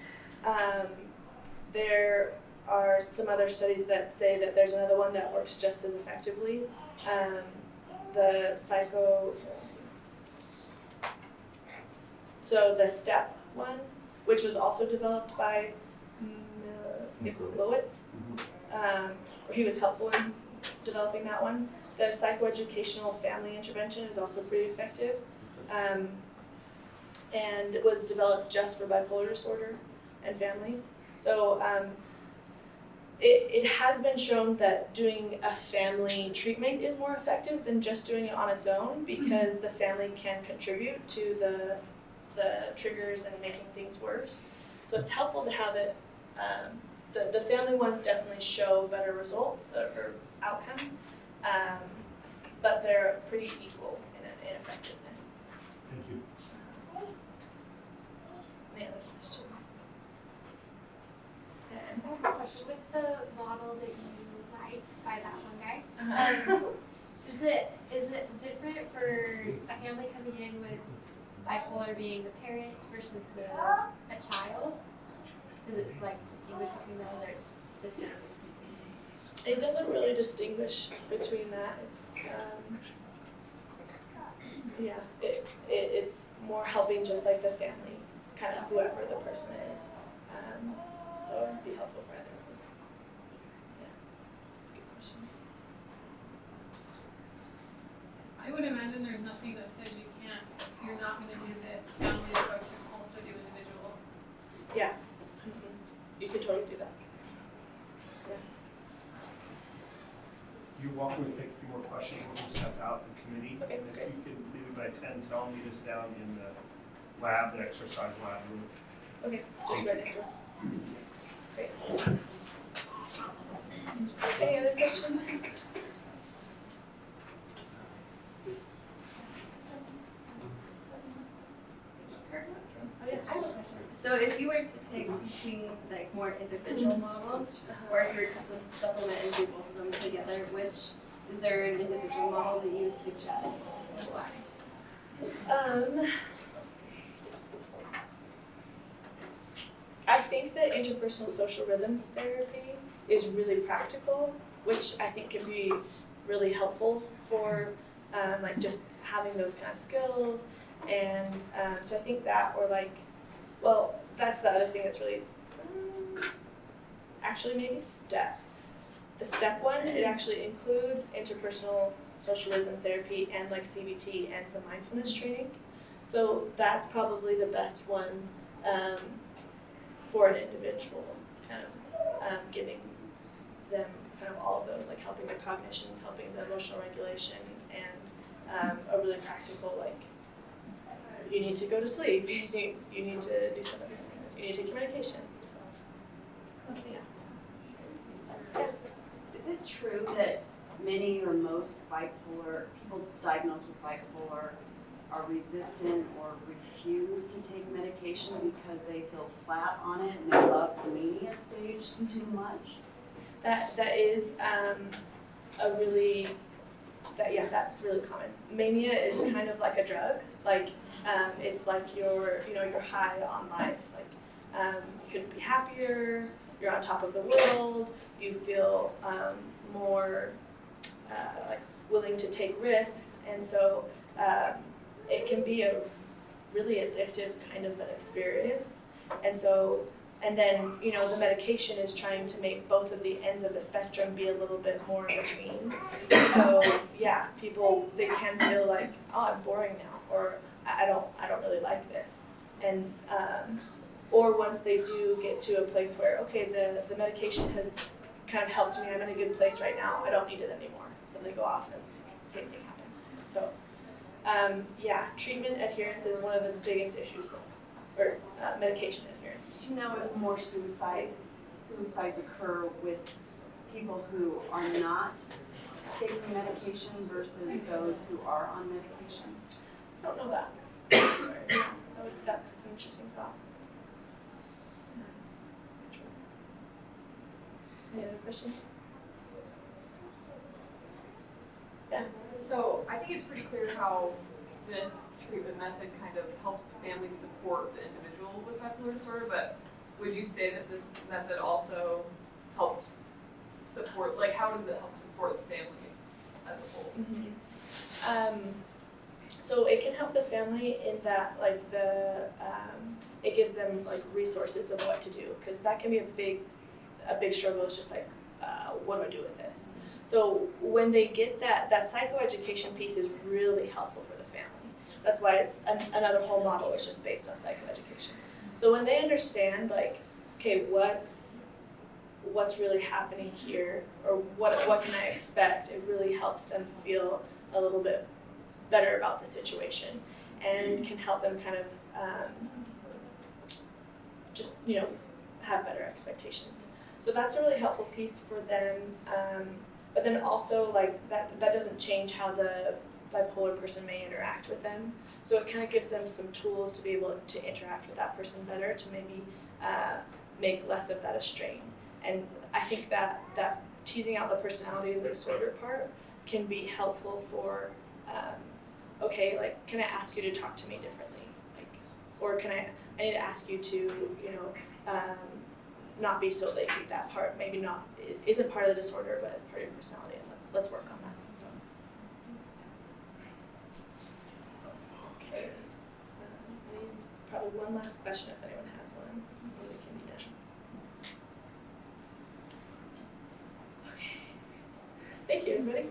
There are some other studies that say that there's another one that works just as effectively. The STEP one, which was also developed by Lowitz, where he was helpful in developing that one. The psychoeducational family intervention is also pretty effective, and it was developed just for bipolar disorder and families. So it has been shown that doing a family treatment is more effective than just doing it on its own, because the family can contribute to the triggers and making things worse. So it's helpful to have it. The family ones definitely show better results or outcomes, but they're pretty equal in effectiveness. Thank you. Any other questions? I have a question. With the model that you like by that one guy, is it different for a family coming in with bipolar being the parent versus a child? Does it like distinguish between them? There's just kind of It doesn't really distinguish between that. It's it's more helping just like the family, kind of whoever the person is. So it'd be helpful for everyone. Yeah, that's a good question. I would imagine there's nothing that says you're not gonna do this family approach and also do individual. Yeah, you could totally do that. You're welcome to take a few more questions. We're going to step out the committee. Okay, And if great. you could maybe by 10, tell them, meet us down in the lab, the exercise lab room. Okay, just right next door. Great. Any other questions? Oh, yeah. I have a question. So if you were to pick between like more individual models, or if you were to supplement and do both of them together, is there an individual model that you would suggest? Why? I think that interpersonal social rhythms therapy is really practical, which I think can be really helpful for like just having those kind of skills. And so I think that, or like, well, that's the other thing that's really, actually maybe STEP. The STEP one, it actually includes interpersonal social rhythm therapy and like CBT and some mindfulness training. So that's probably the best one for an individual, kind of giving them kind of all of those, like helping their cognitions, helping the emotional regulation, and a really practical, like, you need to go to sleep, you need to do some of these things, you need to take your medication, so. Yeah. Is it true that many or most bipolar, people diagnosed with bipolar are resistant or refuse to take medication because they feel flat on it and they love the mania stage too much? That is a really, that's really common. Mania is kind of like a drug, like it's like you're high on life, like you couldn't be happier, you're on top of the world, you feel more like willing to take risks, and so it can be a really addictive kind of an experience. And then, the medication is trying to make both of the ends of the spectrum be a little bit more in between. So yeah, people, they can feel like, oh, I'm boring now, or I don't really like this. And or once they do get to a place where, okay, the medication has kind of helped me, I'm in a good place right now, I don't need it anymore. So they go off and the same thing happens. So treatment adherence is one of the biggest issues, or medication adherence. Do you know if more suicides occur with people who are not taking medication versus those who are on medication? I don't know that. Sorry. That's an interesting thought. Any other questions? Yeah. So I think it's pretty clear how this treatment method kind of helps the family support the individual with bipolar disorder, but would you say that this method also helps support, like how does it help support the family as a whole? Mm-hmm. So it can help the family in that, like, it gives them like resources of what to do, because that can be a big struggle. It's just like, what do I do with this? So when they get that psychoeducation piece is really helpful for the family. That's why it's another whole model is just based on psychoeducation. So when they understand, like, okay, what's really happening here, or what can I expect, it really helps them feel a little bit better about the situation, and can help them kind of just have better expectations. So that's a really helpful piece for them. but then also like that doesn't change how the bipolar person may interact with them. So it kind of gives them some tools to be able to interact with that person better, to maybe make less of that a strain. And I think that teasing out the personality disorder part can be helpful for, okay, like, can I ask you to talk to me differently? Like, or I need to ask you to, you know, not be so lazy. That part maybe not isn't part of the disorder, but is part of your personality, and let's work on that. So. Okay. I need probably one last question if anyone has one, or we can be done. Okay. Thank you, everybody.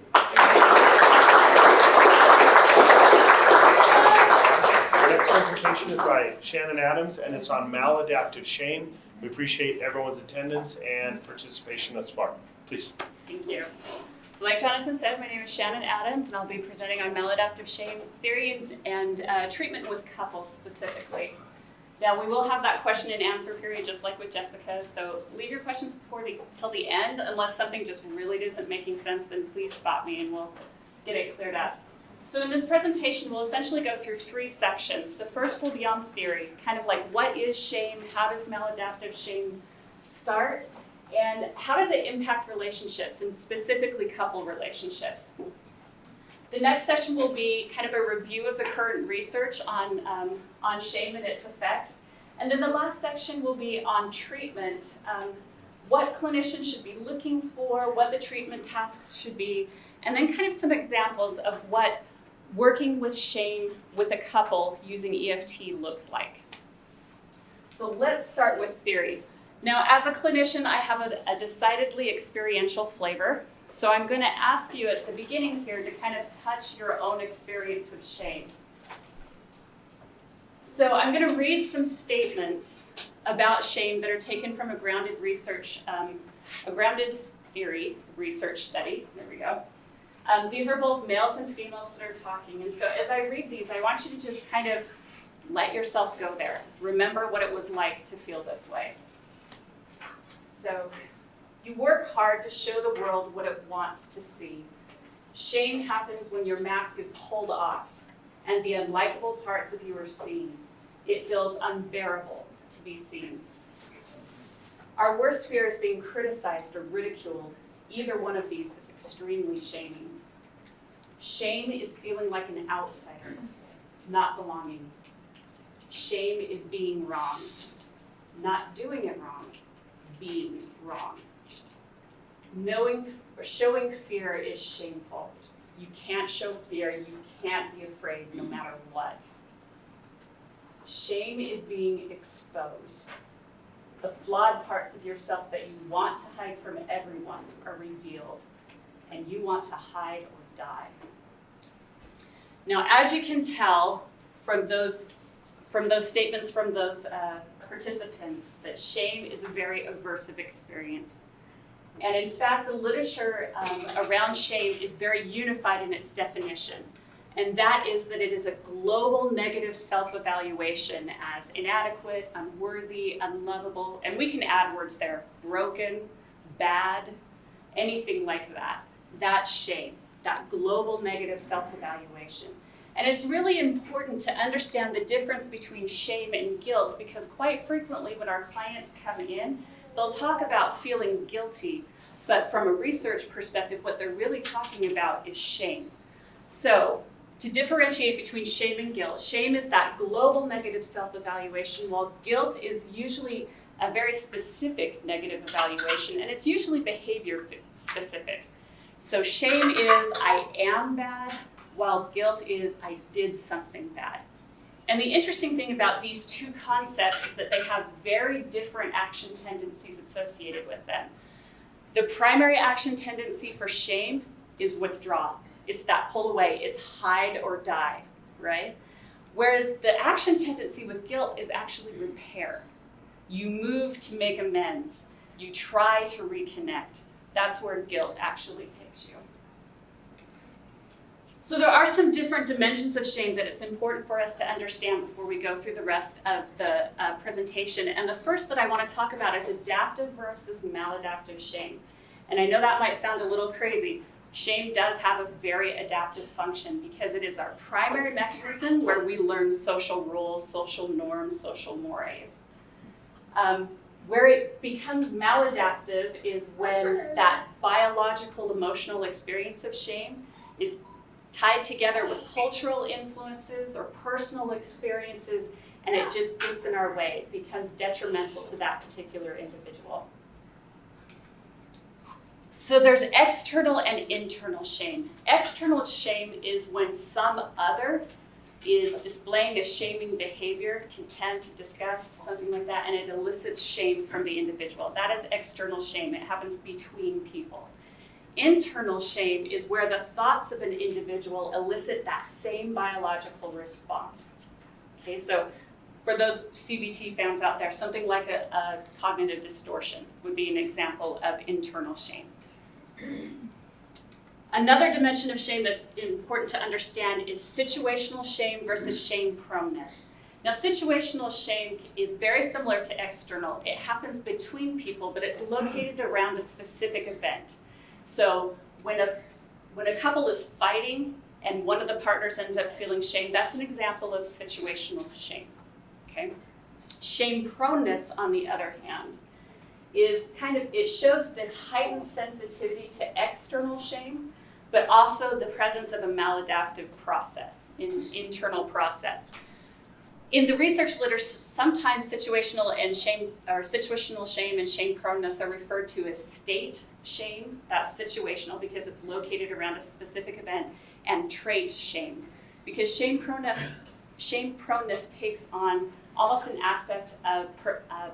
The next presentation is by Shannon Adams, and it's on maladaptive shame. We appreciate everyone's attendance and participation thus far. Please. Thank you. So like Jonathan said, my name is Shannon Adams, and I'll be presenting on maladaptive shame theory and treatment with couples specifically. Now, we will have that question and answer period just like with Jessica, so leave your questions till the end. Unless something just really isn't making sense, then please stop me and we'll get it cleared up. So in this presentation, we'll essentially go through 3 sections. The first will be on theory, kind of like what is shame, how does maladaptive shame start, and how does it impact relationships, and specifically couple relationships. The next session will be kind of a review of the current research on shame and its effects. And then the last section will be on treatment, what clinicians should be looking for, what the treatment tasks should be, and then kind of some examples of what working with shame with a couple using EFT looks like. So let's start with theory. Now, as a clinician, I have a decidedly experiential flavor. So I'm going to ask you at the beginning here to kind of touch your own experience of shame. So I'm going to read some statements about shame that are taken from a grounded theory research study. There we go. These are both males and females that are talking. And so as I read these, I want you to just kind of let yourself go there. Remember what it was like to feel this way. So, you work hard to show the world what it wants to see. Shame happens when your mask is pulled off and the unlikable parts of you are seen. It feels unbearable to be seen. Our worst fear is being criticized or ridiculed. Either one of these is extremely shaming. Shame is feeling like an outsider, not belonging. Shame is being wrong, not doing it wrong, being wrong. Knowing or showing fear is shameful. You can't show fear, you can't be afraid no matter what. Shame is being exposed. The flawed parts of yourself that you want to hide from everyone are revealed, and you want to hide or die. Now, as you can tell from those statements from those participants, that shame is a very aversive experience. And in fact, the literature around shame is very unified in its definition. And that is that it is a global negative self-evaluation as inadequate, unworthy, unlovable, and we can add words there, broken, bad, anything like that. That's shame, that global negative self-evaluation. And it's really important to understand the difference between shame and guilt, because quite frequently when our clients come in, they'll talk about feeling guilty, but from a research perspective, what they're really talking about is shame. So, to differentiate between shame and guilt, shame is that global negative self-evaluation, while guilt is usually a very specific negative evaluation, and it's usually behavior specific. So shame is I am bad, while guilt is I did something bad. And the interesting thing about these two concepts is that they have very different action tendencies associated with them. The primary action tendency for shame is withdraw. It's that pull away, it's hide or die, right? Whereas the action tendency with guilt is actually repair. You move to make amends. You try to reconnect. That's where guilt actually takes you. So there are some different dimensions of shame that it's important for us to understand before we go through the rest of the presentation. And the first that I want to talk about is adaptive versus maladaptive shame. And I know that might sound a little crazy. Shame does have a very adaptive function because it is our primary mechanism where we learn social rules, social norms, social mores. Where it becomes maladaptive is when that biological emotional experience of shame is tied together with cultural influences or personal experiences, and it just gets in our way. It becomes detrimental to that particular individual. So there's external and internal shame. External shame is when some other is displaying a shaming behavior, contempt, disgust, something like that, and it elicits shame from the individual. That is external shame. It happens between people. Internal shame is where the thoughts of an individual elicit that same biological response. Okay, so for those CBT fans out there, something like a cognitive distortion would be an example of internal shame. Another dimension of shame that's important to understand is situational shame versus shame proneness. Now, situational shame is very similar to external. It happens between people, but it's located around a specific event. So when a couple is fighting and one of the partners ends up feeling shame, that's an example of situational shame. Okay? Shame proneness, on the other hand, is it shows this heightened sensitivity to external shame, but also the presence of a maladaptive process, an internal process. In the research literature, sometimes situational shame and shame proneness are referred to as state shame. That's situational because it's located around a specific event, and trait shame, because shame proneness takes on almost an aspect of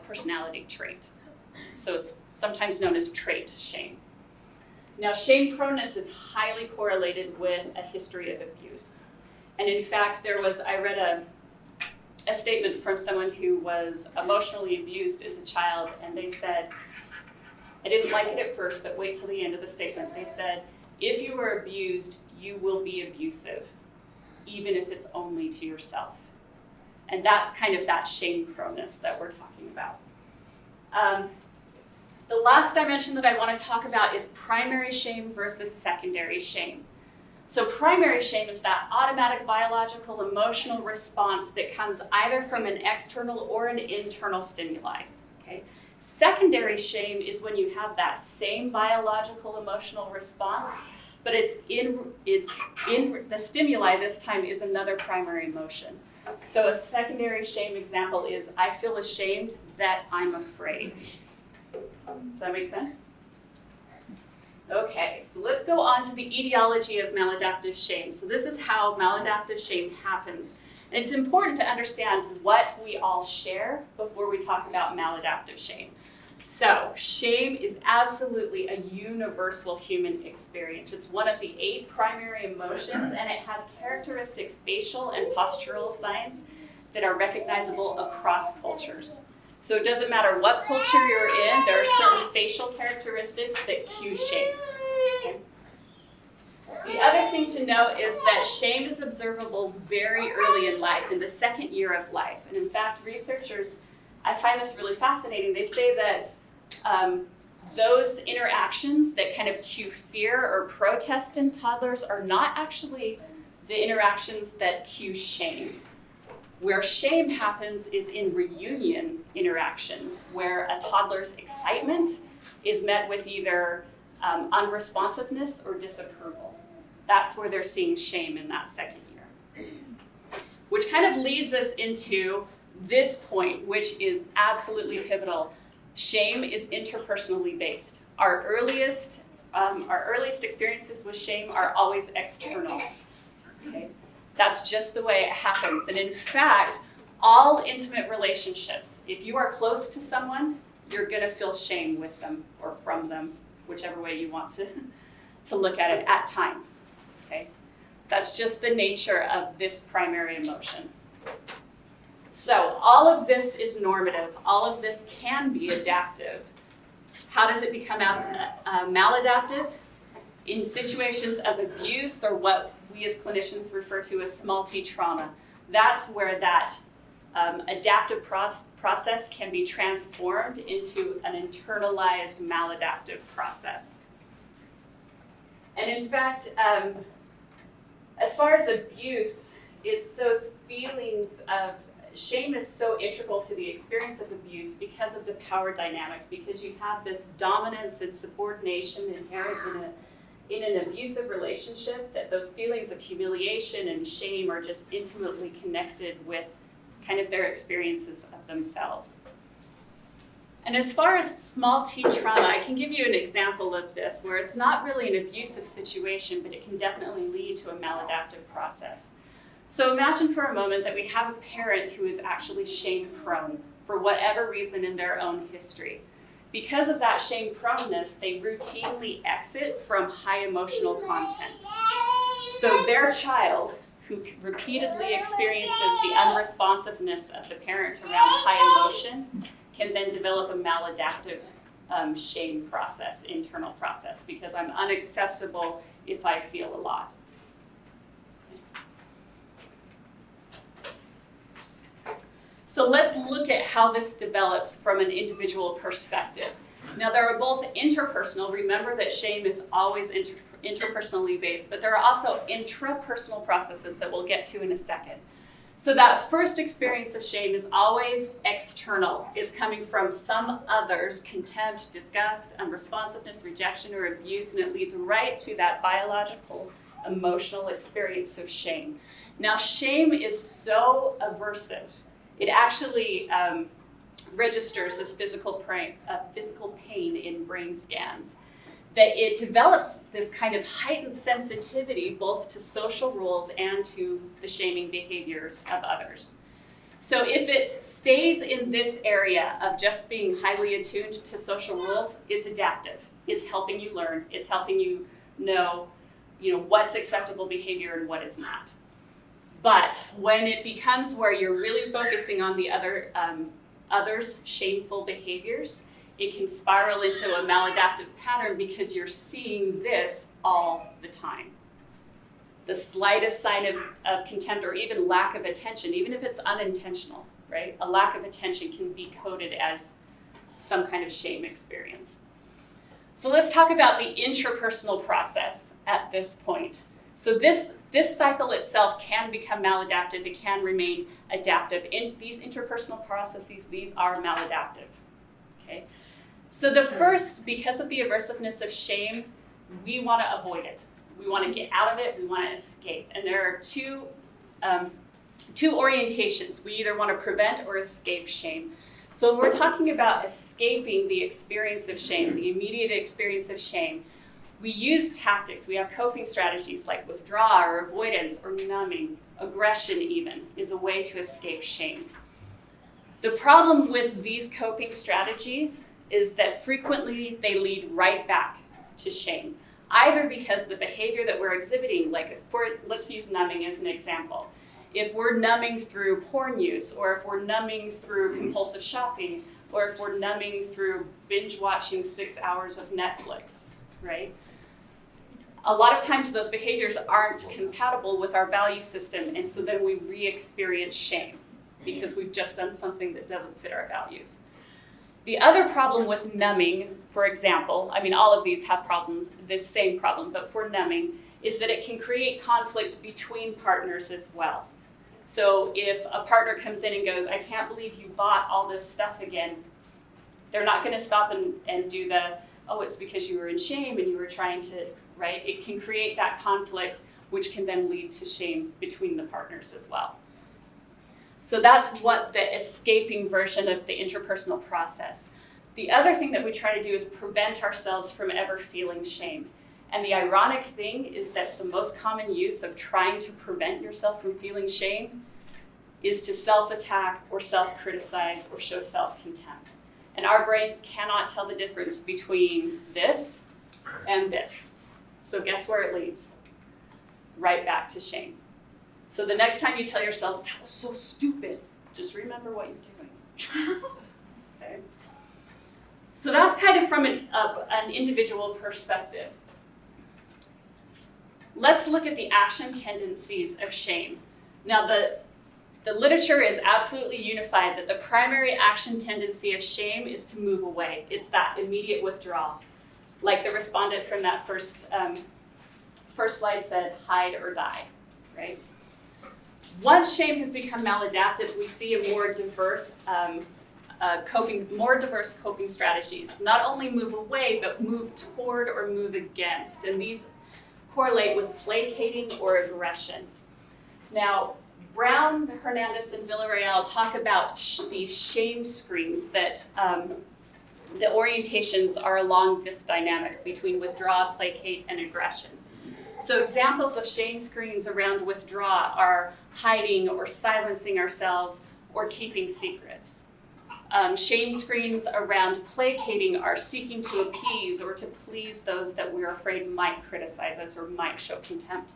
personality trait. So it's sometimes known as trait shame. Now, shame proneness is highly correlated with a history of abuse. And in fact, I read a statement from someone who was emotionally abused as a child, and they said, I didn't like it at first, but wait till the end of the statement. They said, if you were abused, you will be abusive, even if it's only to yourself. And that's kind of that shame proneness that we're talking about. The last dimension that I want to talk about is primary shame versus secondary shame. So primary shame is that automatic biological emotional response that comes either from an external or an internal stimuli. Okay? Secondary shame is when you have that same biological emotional response, but it's in the stimuli this time is another primary emotion. So a secondary shame example is, I feel ashamed that I'm afraid. Does that make sense? Okay, so let's go on to the etiology of maladaptive shame. So this is how maladaptive shame happens. And it's important to understand what we all share before we talk about maladaptive shame. So shame is absolutely a universal human experience. It's one of the 8 primary emotions, and it has characteristic facial and postural signs that are recognizable across cultures. So it doesn't matter what culture you're in, there are certain facial characteristics that cue shame. Okay? The other thing to note is that shame is observable very early in life, in the 2nd year of life. And in fact, researchers, I find this really fascinating. They say that those interactions that kind of cue fear or protest in toddlers are not actually the interactions that cue shame. Where shame happens is in reunion interactions, where a toddler's excitement is met with either unresponsiveness or disapproval. That's where they're seeing shame in that 2nd year. Which kind of leads us into this point, which is absolutely pivotal. Shame is interpersonally based. Our earliest experiences with shame are always external. Okay? That's just the way it happens. And in fact, all intimate relationships, if you are close to someone, you're going to feel shame with them or from them, whichever way you want to look at it at times. Okay? That's just the nature of this primary emotion. So all of this is normative. All of this can be adaptive. How does it become maladaptive? In situations of abuse, or what we as clinicians refer to as small t trauma. That's where that adaptive process can be transformed into an internalized maladaptive process. And in fact, as far as abuse, it's those feelings of shame is so integral to the experience of abuse because of the power dynamic, because you have this dominance and subordination inherent in an abusive relationship, that those feelings of humiliation and shame are just intimately connected with kind of their experiences of themselves. And as far as small t trauma, I can give you an example of this where it's not really an abusive situation, but it can definitely lead to a maladaptive process. So imagine for a moment that we have a parent who is actually shame prone for whatever reason in their own history. Because of that shame proneness, they routinely exit from high emotional content. So their child, who repeatedly experiences the unresponsiveness of the parent around high emotion, can then develop a maladaptive shame process, internal process, because I'm unacceptable if I feel a lot. So let's look at how this develops from an individual perspective. Now there are both interpersonal, remember that shame is always interpersonally based, but there are also intrapersonal processes that we'll get to in a second. So that first experience of shame is always external. It's coming from some other's contempt, disgust, unresponsiveness, rejection, or abuse, and it leads right to that biological, emotional experience of shame. Now, shame is so aversive. It actually registers as physical pain in brain scans, that it develops this kind of heightened sensitivity both to social rules and to the shaming behaviors of others. So if it stays in this area of just being highly attuned to social rules, it's adaptive. It's helping you learn. It's helping you know what's acceptable behavior and what is not. But when it becomes where you're really focusing on the others' shameful behaviors, it can spiral into a maladaptive pattern because you're seeing this all the time. The slightest sign of contempt or even lack of attention, even if it's unintentional, right? A lack of attention can be coded as some kind of shame experience. So let's talk about the intrapersonal process at this point. So this cycle itself can become maladaptive. It can remain adaptive. In these interpersonal processes, these are maladaptive. Okay. So the first, because of the aversiveness of shame, we want to avoid it. We want to get out of it. We want to escape. And there are two orientations. We either want to prevent or escape shame. So when we're talking about escaping the experience of shame, the immediate experience of shame, we use tactics. We have coping strategies like withdrawal or avoidance or numbing. Aggression even is a way to escape shame. The problem with these coping strategies is that frequently they lead right back to shame, either because the behavior that we're exhibiting, let's use numbing as an example. If we're numbing through porn use, or if we're numbing through compulsive shopping, or if we're numbing through binge watching 6 hours of Netflix, right? A lot of times those behaviors aren't compatible with our value system, and so then we re-experience shame because we've just done something that doesn't fit our values. The other problem with numbing, for example, all of these have this same problem, but for numbing, is that it can create conflict between partners as well. So if a partner comes in and goes, I can't believe you bought all this stuff again, they're not going to stop and do it's because you were in shame and you were trying to, right? It can create that conflict, which can then lead to shame between the partners as well. So that's what the escaping version of the interpersonal process. The other thing that we try to do is prevent ourselves from ever feeling shame. And the ironic thing is that the most common use of trying to prevent yourself from feeling shame is to self-attack or self-criticize or show self-contempt. And our brains cannot tell the difference between this and this. So guess where it leads? Right back to shame. So the next time you tell yourself, that was so stupid, just remember what you're doing. Okay? So that's kind of from an individual perspective. Let's look at the action tendencies of shame. Now the literature is absolutely unified that the primary action tendency of shame is to move away. It's that immediate withdrawal, like the respondent from that first first slide said hide or die, right? Once shame has become maladaptive, we see a more diverse coping strategies. Not only move away, but move toward or move against. And these correlate with placating or aggression. Now, Brown, Hernandez, and Villarreal talk about these shame screens that the orientations are along this dynamic between withdraw, placate, and aggression. So examples of shame screens around withdraw are hiding or silencing ourselves or keeping secrets. Shame screens around placating are seeking to appease or to please those that we're afraid might criticize us or might show contempt.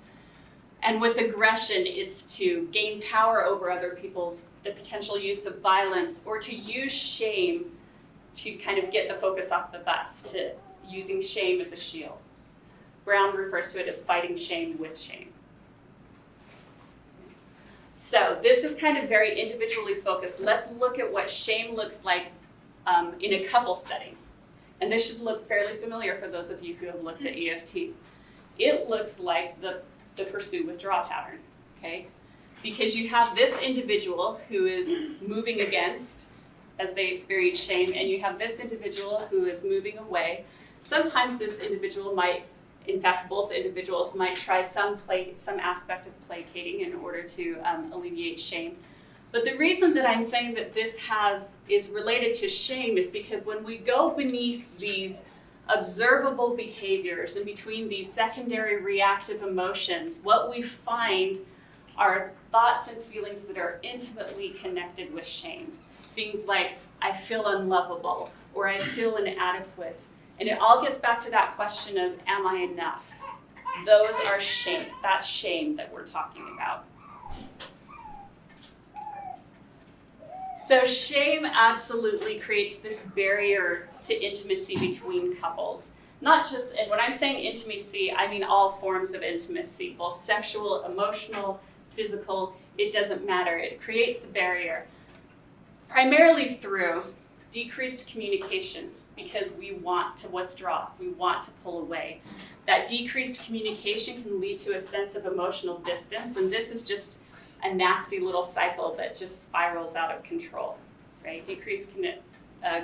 And with aggression, it's to gain power over other people's, the potential use of violence, or to use shame to kind of get the focus off the bus, to using shame as a shield. Brown refers to it as fighting shame with shame. So this is kind of very individually focused. Let's look at what shame looks like in a couple setting. And this should look fairly familiar for those of you who have looked at EFT. It looks like the pursue withdraw pattern, okay? Because you have this individual who is moving against as they experience shame, and you have this individual who is moving away. Sometimes this individual might, in fact, both individuals might try some aspect of placating in order to alleviate shame. But the reason that I'm saying that this is related to shame is because when we go beneath these observable behaviors and between these secondary reactive emotions, what we find are thoughts and feelings that are intimately connected with shame. Things like, I feel unlovable, or I feel inadequate. And it all gets back to that question of, am I enough? Those are shame. That's shame that we're talking about. So shame absolutely creates this barrier to intimacy between couples. Not just, and when I'm saying intimacy, I mean all forms of intimacy, both sexual, emotional, physical, it doesn't matter. It creates a barrier, primarily through decreased communication, because we want to withdraw, we want to pull away. That decreased communication can lead to a sense of emotional distance, and this is just a nasty little cycle that just spirals out of control, right? Decreased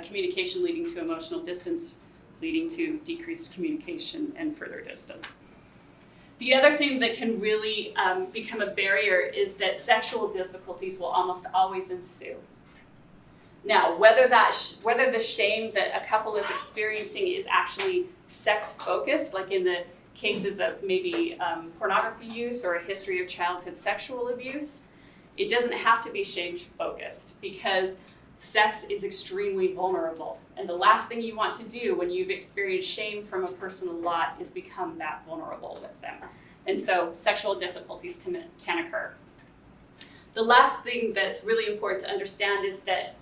communication leading to emotional distance, leading to decreased communication and further distance. The other thing that can really become a barrier is that sexual difficulties will almost always ensue. Now, whether the shame that a couple is experiencing is actually sex-focused, like in the cases of maybe pornography use or a history of childhood sexual abuse, it doesn't have to be shame-focused because sex is extremely vulnerable. And the last thing you want to do when you've experienced shame from a person a lot is become that vulnerable with them. And so sexual difficulties can occur. The last thing that's really important to understand is that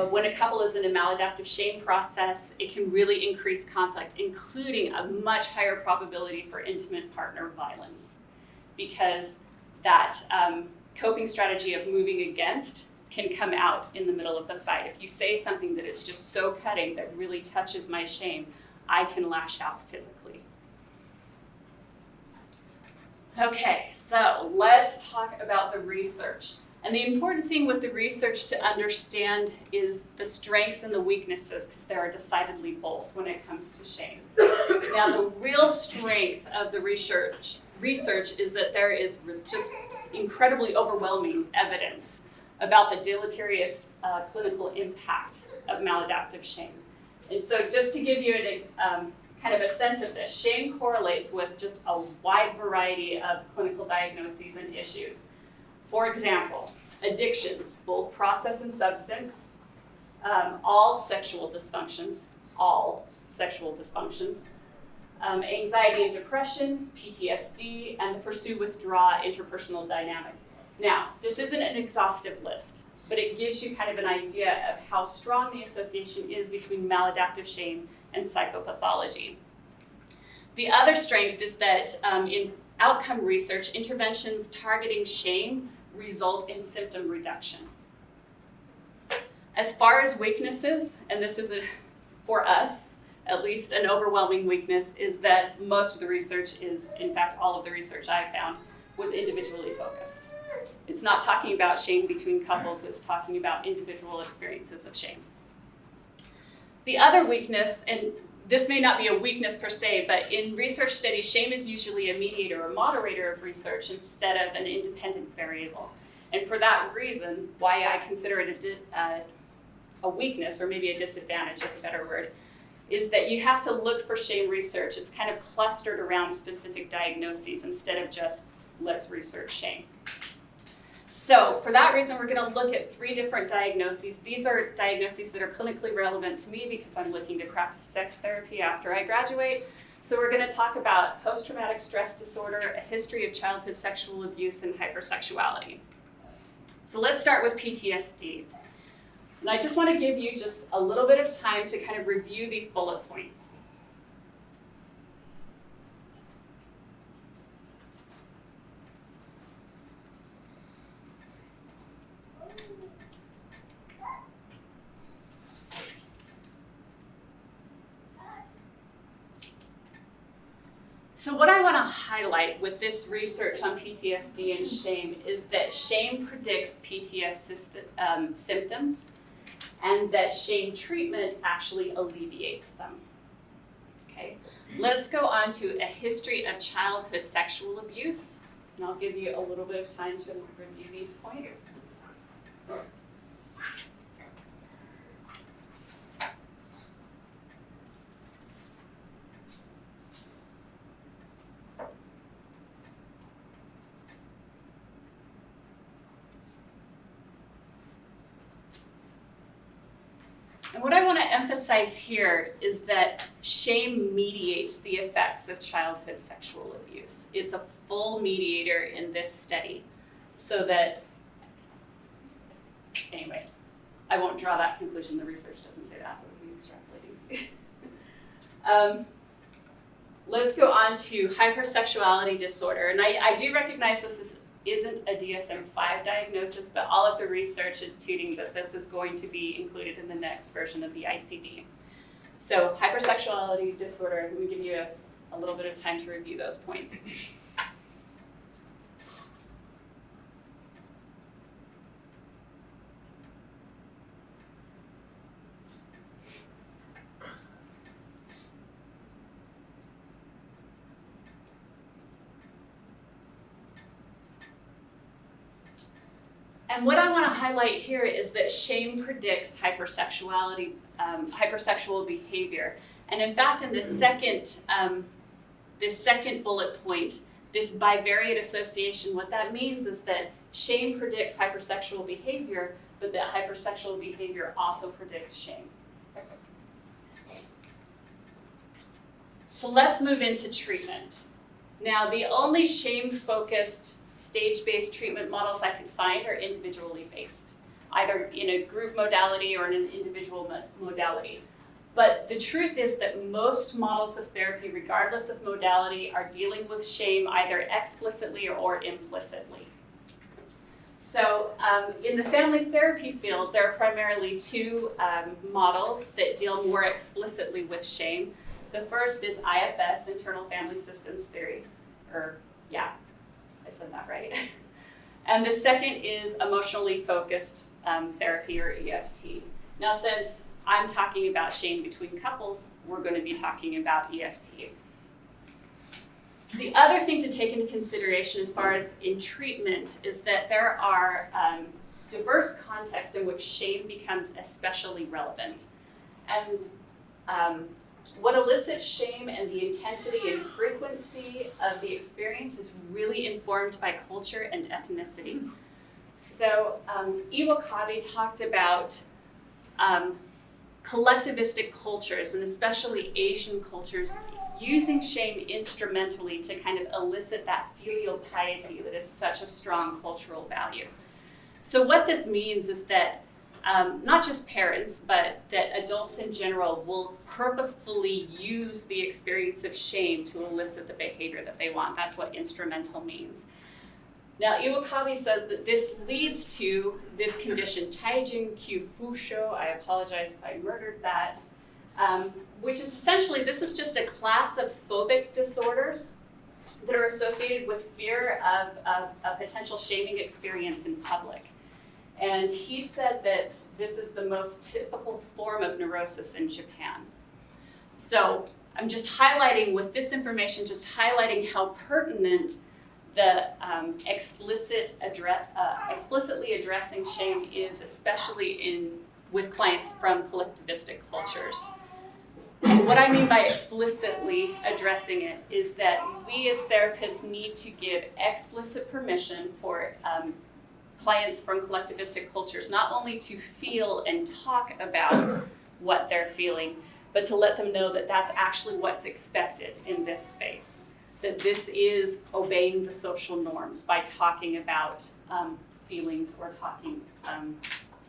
when a couple is in a maladaptive shame process, it can really increase conflict, including a much higher probability for intimate partner violence, because that coping strategy of moving against can come out in the middle of the fight. If you say something that is just so cutting that really touches my shame, I can lash out physically. Okay, so let's talk about the research. And the important thing with the research to understand is the strengths and the weaknesses, because there are decidedly both when it comes to shame. Now, the real strength of the research is that there is just incredibly overwhelming evidence about the deleterious clinical impact of maladaptive shame. And so just to give you kind of a sense of this, shame correlates with just a wide variety of clinical diagnoses and issues. For example, addictions, both process and substance, all sexual dysfunctions, anxiety and depression, PTSD, and the pursue-withdraw interpersonal dynamic. Now, this isn't an exhaustive list, but it gives you kind of an idea of how strong the association is between maladaptive shame and psychopathology. The other strength is that in outcome research, interventions targeting shame result in symptom reduction. As far as weaknesses, and this is for us, at least an overwhelming weakness, is that most of the research is, in fact, all of the research I found was individually focused. It's not talking about shame between couples, it's talking about individual experiences of shame. The other weakness, and this may not be a weakness per se, but in research studies, shame is usually a mediator or moderator of research instead of an independent variable. And for that reason, why I consider it a weakness, or maybe a disadvantage is a better word, is that you have to look for shame research. It's kind of clustered around specific diagnoses instead of just, let's research shame. So for that reason, we're going to look at 3 different diagnoses. These are diagnoses that are clinically relevant to me because I'm looking to practice sex therapy after I graduate. So we're going to talk about post-traumatic stress disorder, a history of childhood sexual abuse, and hypersexuality. So let's start with PTSD. And I just want to give you just a little bit of time to kind of review these bullet points. So what I want to highlight with this research on PTSD and shame is that shame predicts PTSD symptoms, and that shame treatment actually alleviates them. Okay, let's go on to a history of childhood sexual abuse, and I'll give you a little bit of time to review these points. And what I want to emphasize here is that shame mediates the effects of childhood sexual abuse. It's a full mediator in this study. So that, anyway, I won't draw that conclusion. The research doesn't say that, but we'll be extrapolating. Let's go on to hypersexuality disorder. And I do recognize this isn't a DSM-5 diagnosis, but all of the research is tooting that this is going to be included in the next version of the ICD. So hypersexuality disorder, let me give you a little bit of time to review those points. And what I want to highlight here is that shame predicts hypersexuality, hypersexual behavior. And in fact, in this second bullet point, this bivariate association, what that means is that shame predicts hypersexual behavior, but that hypersexual behavior also predicts shame. So let's move into treatment. Now, the only shame-focused stage-based treatment models I could find are individually based, either in a group modality or in an individual modality. But the truth is that most models of therapy, regardless of modality, are dealing with shame either explicitly or implicitly. So in the family therapy field, there are primarily 2 models that deal more explicitly with shame. The first is IFS, Internal Family Systems Theory, I said that right. And the second is emotionally focused therapy, or EFT. Now, since I'm talking about shame between couples, we're going to be talking about EFT. The other thing to take into consideration as far as in treatment is that there are diverse contexts in which shame becomes especially relevant. And what elicits shame and the intensity and frequency of the experience is really informed by culture and ethnicity. So Iwakabe talked about collectivistic cultures, and especially Asian cultures, using shame instrumentally to kind of elicit that filial piety that is such a strong cultural value. So what this means is that not just parents, but that adults in general will purposefully use the experience of shame to elicit the behavior that they want. That's what instrumental means. Now, Iwakabe says that this leads to this condition, Taijin Kyufusho. I apologize if I murdered that. which is essentially, this is just a class of phobic disorders that are associated with fear of a potential shaming experience in public. And he said that this is the most typical form of neurosis in Japan. So I'm just highlighting, with this information, just highlighting how pertinent the explicitly addressing shame is, especially with clients from collectivistic cultures. And what I mean by explicitly addressing it is that we as therapists need to give explicit permission for clients from collectivistic cultures not only to feel and talk about what they're feeling, but to let them know that that's actually what's expected in this space. That this is obeying the social norms by talking about feelings or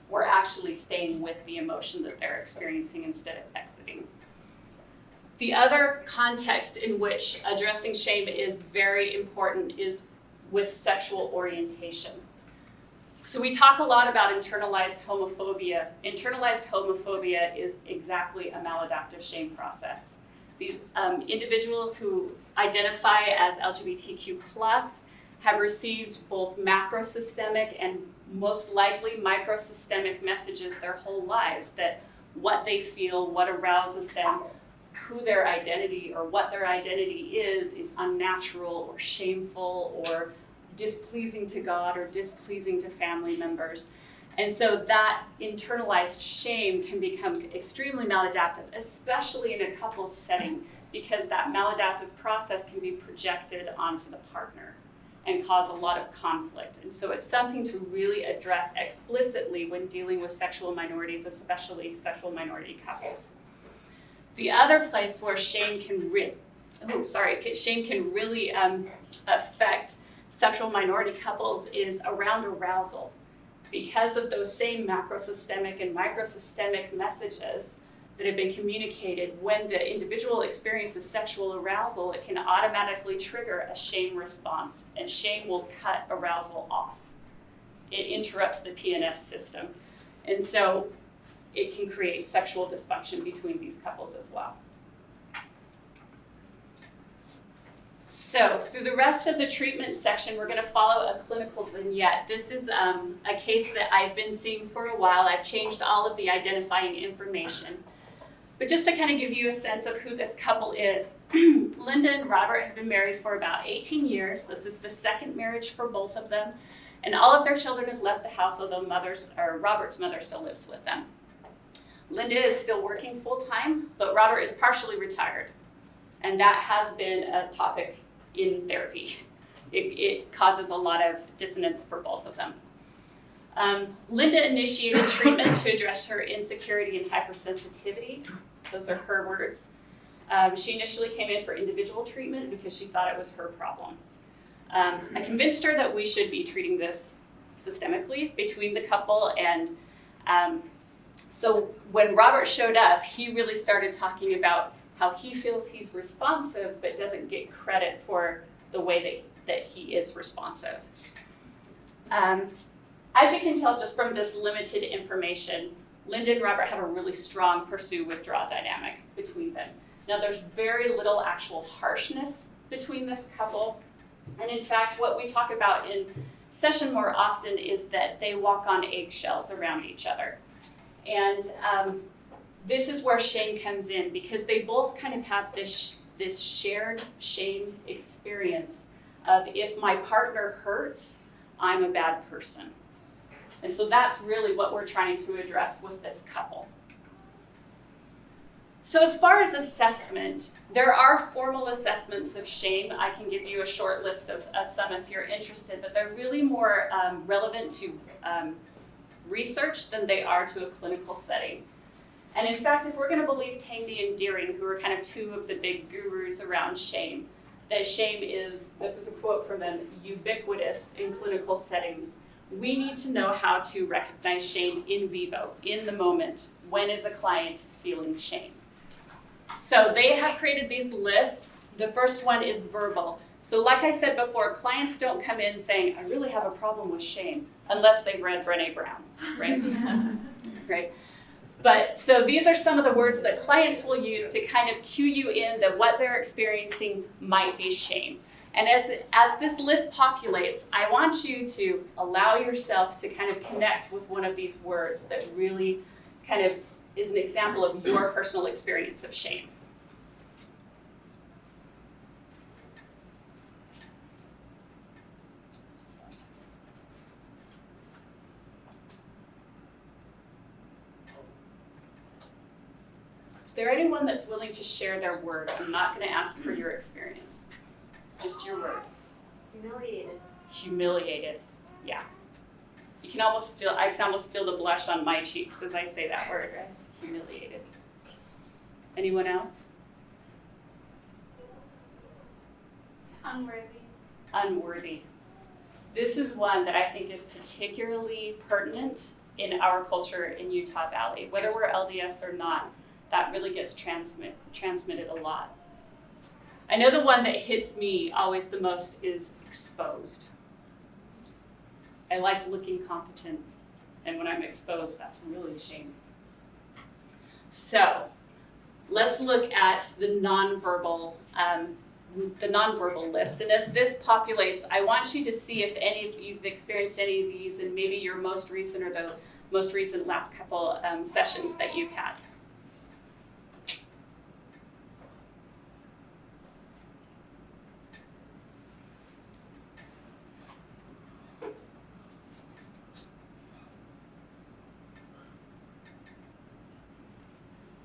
or actually staying with the emotion that they're experiencing instead of exiting. The other context in which addressing shame is very important is with sexual orientation. So we talk a lot about internalized homophobia. Internalized homophobia is exactly a maladaptive shame process. These individuals who identify as LGBTQ+ have received both macrosystemic and most likely microsystemic messages their whole lives that what they feel, what arouses them, who their identity or what their identity is unnatural or shameful or displeasing to God or displeasing to family members. And so that internalized shame can become extremely maladaptive, especially in a couples setting, because that maladaptive process can be projected onto the partner and cause a lot of conflict. And so it's something to really address explicitly when dealing with sexual minorities, especially sexual minority couples. The other place where shame can really affect sexual minority couples is around arousal. Because of those same macrosystemic and microsystemic messages that have been communicated, when the individual experiences sexual arousal, it can automatically trigger a shame response, and shame will cut arousal off. It interrupts the PNS system. And so it can create sexual dysfunction between these couples as well. So through the rest of the treatment section, we're going to follow a clinical vignette. This is a case that I've been seeing for a while. I've changed all of the identifying information. But just to kind of give you a sense of who this couple is, Linda and Robert have been married for about 18 years. This is the second marriage for both of them. And all of their children have left the house, although Robert's mother still lives with them. Linda is still working full-time, but Robert is partially retired. And that has been a topic in therapy. It causes a lot of dissonance for both of them. Linda initiated treatment to address her insecurity and hypersensitivity. Those are her words. She initially came in for individual treatment because she thought it was her problem. I convinced her that we should be treating this systemically between the couple, and so when Robert showed up, he really started talking about how he feels he's responsive but doesn't get credit for the way that he is responsive. As you can tell just from this limited information, Linda and Robert have a really strong pursue-withdraw dynamic between them. Now there's very little actual harshness between this couple, and in fact what we talk about in session more often is that they walk on eggshells around each other. And this is where shame comes in, because they both kind of have this shared shame experience of, if my partner hurts, I'm a bad person. And so that's really what we're trying to address with this couple. So as far as assessment, there are formal assessments of shame. I can give you a short list of some if you're interested, but they're really more relevant to research than they are to a clinical setting. And in fact, if we're going to believe Tandy and Deering, who are kind of two of the big gurus around shame, that shame is, this is a quote from them, ubiquitous in clinical settings. We need to know how to recognize shame in vivo, in the moment. When is a client feeling shame? So they have created these lists. The first one is verbal. So like I said before, clients don't come in saying, I really have a problem with shame, unless they've read Brené Brown, right? Right. But so these are some of the words that clients will use to kind of cue you in that what they're experiencing might be shame. And as this list populates, I want you to allow yourself to kind of connect with one of these words that really kind of is an example of your personal experience of shame. Is there anyone that's willing to share their word? I'm not going to ask for your experience. Just your word. Humiliated. Humiliated. Yeah. I can almost feel the blush on my cheeks as I say that word, right? Humiliated. Anyone else? Unworthy. Unworthy. This is one that I think is particularly pertinent in our culture in Utah Valley. Whether we're LDS or not, that really gets transmitted a lot. I know the one that hits me always the most is exposed. I like looking competent, and when I'm exposed, that's really shame. So, let's look at the nonverbal list. And as this populates, I want you to see if any of you've experienced any of these in maybe your most recent or the most recent last couple sessions that you've had.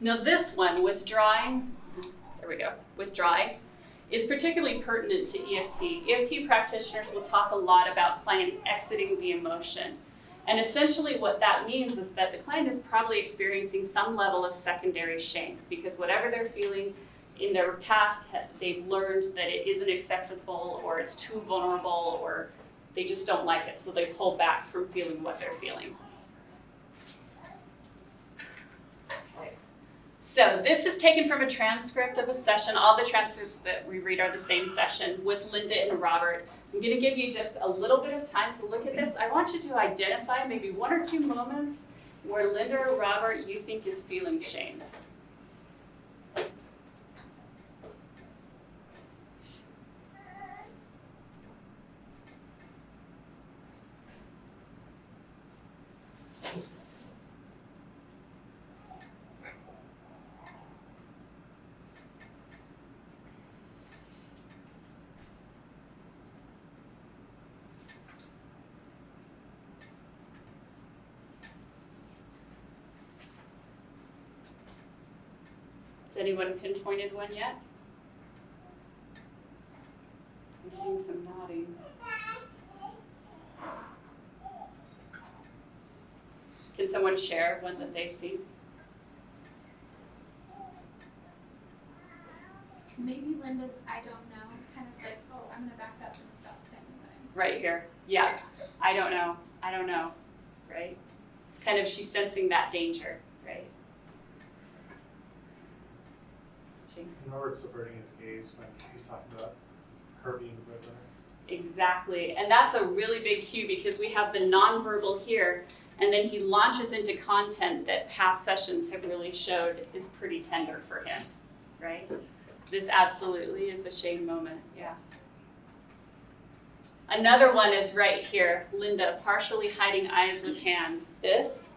Now this one, withdrawing, is particularly pertinent to EFT. EFT practitioners will talk a lot about clients exiting the emotion. And essentially what that means is that the client is probably experiencing some level of secondary shame because whatever they're feeling in their past, they've learned that it isn't acceptable or it's too vulnerable or they just don't like it, so they pull back from feeling what they're feeling. So this is taken from a transcript of a session. All the transcripts that we read are the same session with Linda and Robert. I'm going to give you just a little bit of time to look at this. I want you to identify maybe one or two moments where Linda or Robert you think is feeling shame. Has anyone pinpointed one yet? I'm seeing some nodding. Can someone share one that they've seen? Maybe Linda's I don't know, kind of like, oh, I'm gonna back up and stop saying things. Right here. Yeah. I don't know. I don't know. Right? It's kind of she's sensing that danger, right? Robert's averting his gaze when he's talking about her being the breadwinner. Exactly. And that's a really big cue because we have the nonverbal here, and then he launches into content that past sessions have really showed is pretty tender for him, right? This absolutely is a shame moment, yeah. Another one is right here, Linda partially hiding eyes with hand. This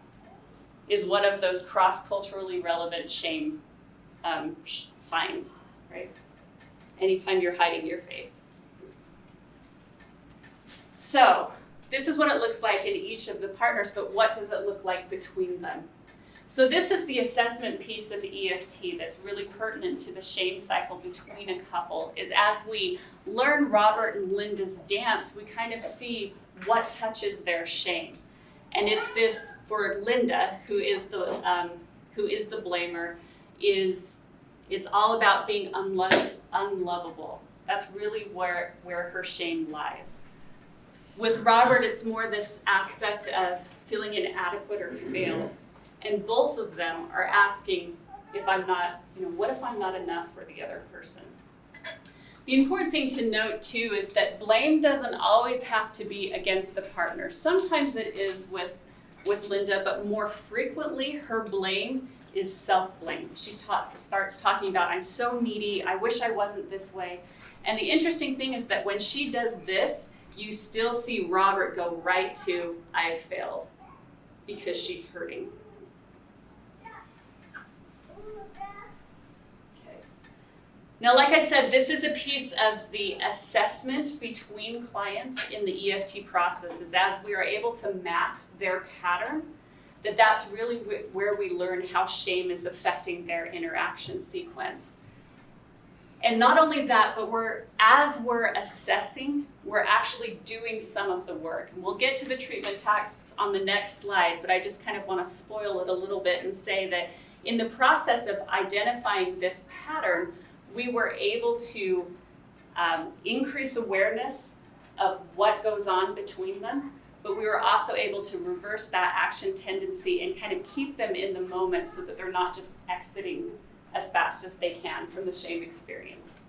is one of those cross-culturally relevant shame signs, right? Anytime you're hiding your face. So, this is what it looks like in each of the partners, but what does it look like between them? So this is the assessment piece of EFT that's really pertinent to the shame cycle between a couple, is as we learn Robert and Linda's dance, we kind of see what touches their shame. And it's this, for Linda, who is the blamer, it's all about being unlovable. That's really where her shame lies. With Robert, it's more this aspect of feeling inadequate or failed. And both of them are asking if I'm not, what if I'm not enough for the other person? The important thing to note too is that blame doesn't always have to be against the partner. Sometimes it is with with Linda, but more frequently her blame is self-blame. She starts talking about, I'm so needy, I wish I wasn't this way. And the interesting thing is that when she does this, you still see Robert go right to, I have failed, because she's hurting. Okay. Now, like I said, this is a piece of the assessment between clients in the EFT process, is as we are able to map their pattern, that's really where we learn how shame is affecting their interaction sequence. And not only that, but as we're assessing, we're actually doing some of the work. And we'll get to the treatment tasks on the next slide, but I just kind of want to spoil it a little bit and say that in the process of identifying this pattern, we were able to increase awareness of what goes on between them, but we were also able to reverse that action tendency and kind of keep them in the moment so that they're not just exiting as fast as they can from the shame experience.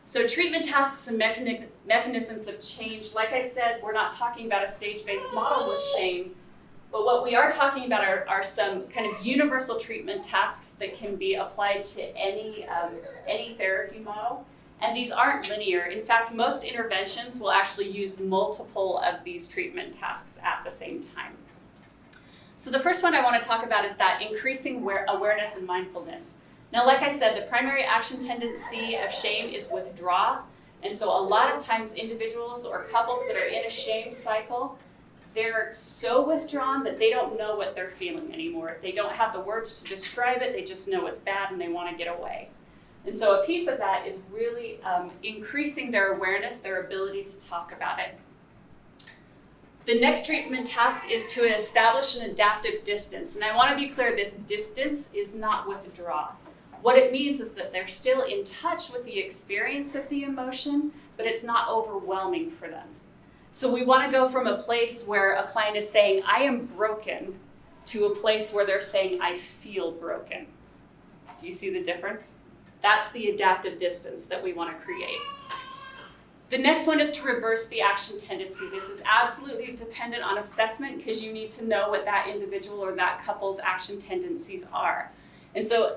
So treatment tasks and mechanisms of change, like I said, we're not talking about a stage-based model with shame, but what we are talking about are some kind of universal treatment tasks that can be applied to any therapy model. And these aren't linear. In fact, most interventions will actually use multiple of these treatment tasks at the same time. So the first one I want to talk about is that increasing awareness and mindfulness. Now, like I said, the primary action tendency of shame is withdraw. And so a lot of times individuals or couples that are in a shame cycle, they're so withdrawn that they don't know what they're feeling anymore. They don't have the words to describe it. They just know it's bad and they want to get away. And so a piece of that is really increasing their awareness, their ability to talk about it. The next treatment task is to establish an adaptive distance. And I want to be clear, this distance is not withdraw. What it means is that they're still in touch with the experience of the emotion, but it's not overwhelming for them. So we want to go from a place where a client is saying, I am broken, to a place where they're saying, I feel broken. Do you see the difference? That's the adaptive distance that we want to create. The next one is to reverse the action tendency. This is absolutely dependent on assessment because you need to know what that individual or that couple's action tendencies are. And so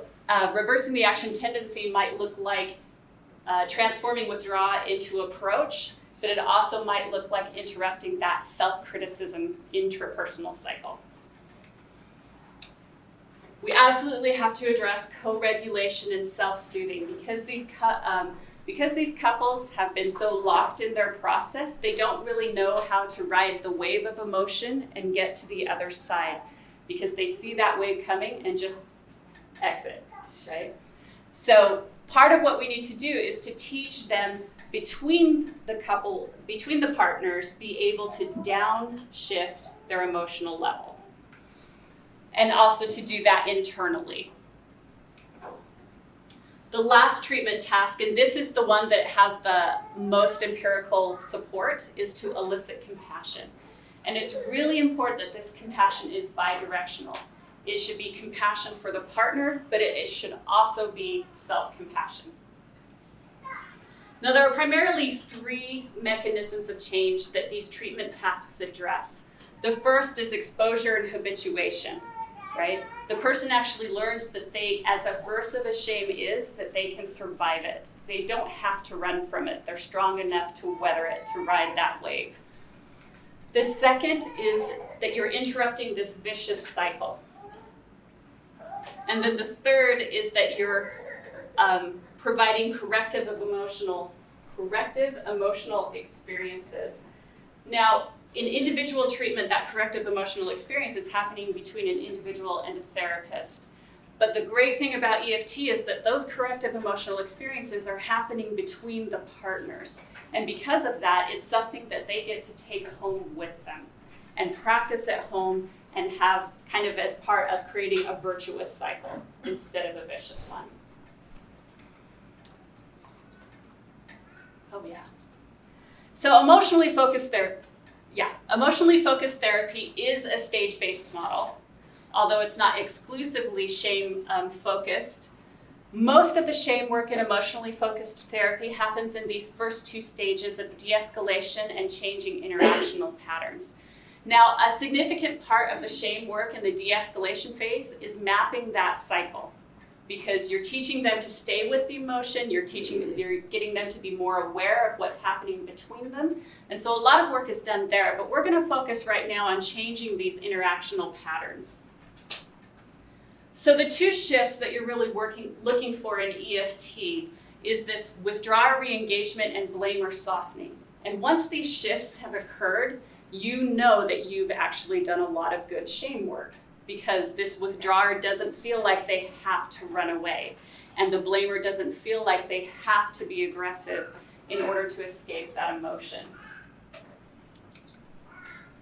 reversing the action tendency might look like transforming withdraw into approach, but it also might look like interrupting that self-criticism intrapersonal cycle. We absolutely have to address co-regulation and self-soothing because these couples have been so locked in their process, they don't really know how to ride the wave of emotion and get to the other side because they see that wave coming and just exit, right? So part of what we need to do is to teach them between the partners, be able to downshift their emotional level. And also to do that internally. The last treatment task, and this is the one that has the most empirical support, is to elicit compassion. And it's really important that this compassion is bidirectional. It should be compassion for the partner, but it should also be self-compassion. Now, there are primarily 3 mechanisms of change that these treatment tasks address. The first is exposure and habituation. Right? The person actually learns that they, as aversive as shame is, that they can survive it. They don't have to run from it. They're strong enough to weather it, to ride that wave. The second is that you're interrupting this vicious cycle. And then the third is that you're providing corrective emotional experiences. Now, in individual treatment, that corrective emotional experience is happening between an individual and a therapist. But the great thing about EFT is that those corrective emotional experiences are happening between the partners. And because of that, it's something that they get to take home with them and practice at home and have kind of as part of creating a virtuous cycle instead of a vicious one. Oh yeah. So emotionally focused therapy is a stage-based model, although it's not exclusively shame-focused. Most of the shame work in emotionally focused therapy happens in these first 2 stages of de-escalation and changing interactional patterns. Now, a significant part of the shame work in the de-escalation phase is mapping that cycle, because you're teaching them to stay with the emotion, you're getting them to be more aware of what's happening between them. And so a lot of work is done there, but we're gonna focus right now on changing these interactional patterns. So the two shifts that you're really looking for in EFT is this withdrawal, re-engagement, and blame or softening. And once these shifts have occurred, you know that you've actually done a lot of good shame work, because this withdrawer doesn't feel like they have to run away, and the blamer doesn't feel like they have to be aggressive in order to escape that emotion.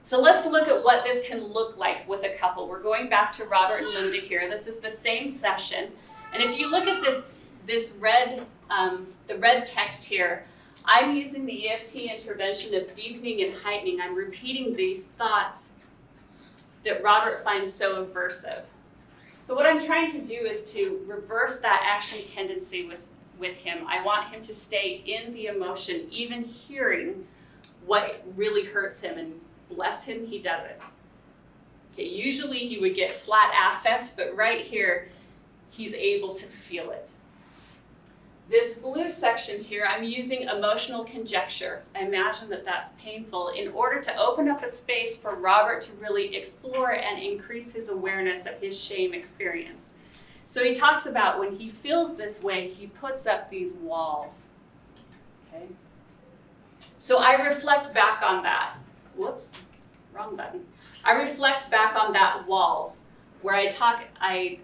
So let's look at what this can look like with a couple. We're going back to Robert and Linda here. This is the same session, and if you look at this red, the red text here, I'm using the EFT intervention of deepening and heightening. I'm repeating these thoughts that Robert finds so aversive. So what I'm trying to do is to reverse that action tendency with him. I want him to stay in the emotion, even hearing what really hurts him, and bless him, he doesn't. Okay, usually he would get flat affect, but right here, he's able to feel it. This blue section here, I'm using emotional conjecture. I imagine that that's painful in order to open up a space for Robert to really explore and increase his awareness of his shame experience. So he talks about when he feels this way, he puts up these walls. Okay? So I reflect back on that. Whoops, wrong button. I reflect back on that walls where I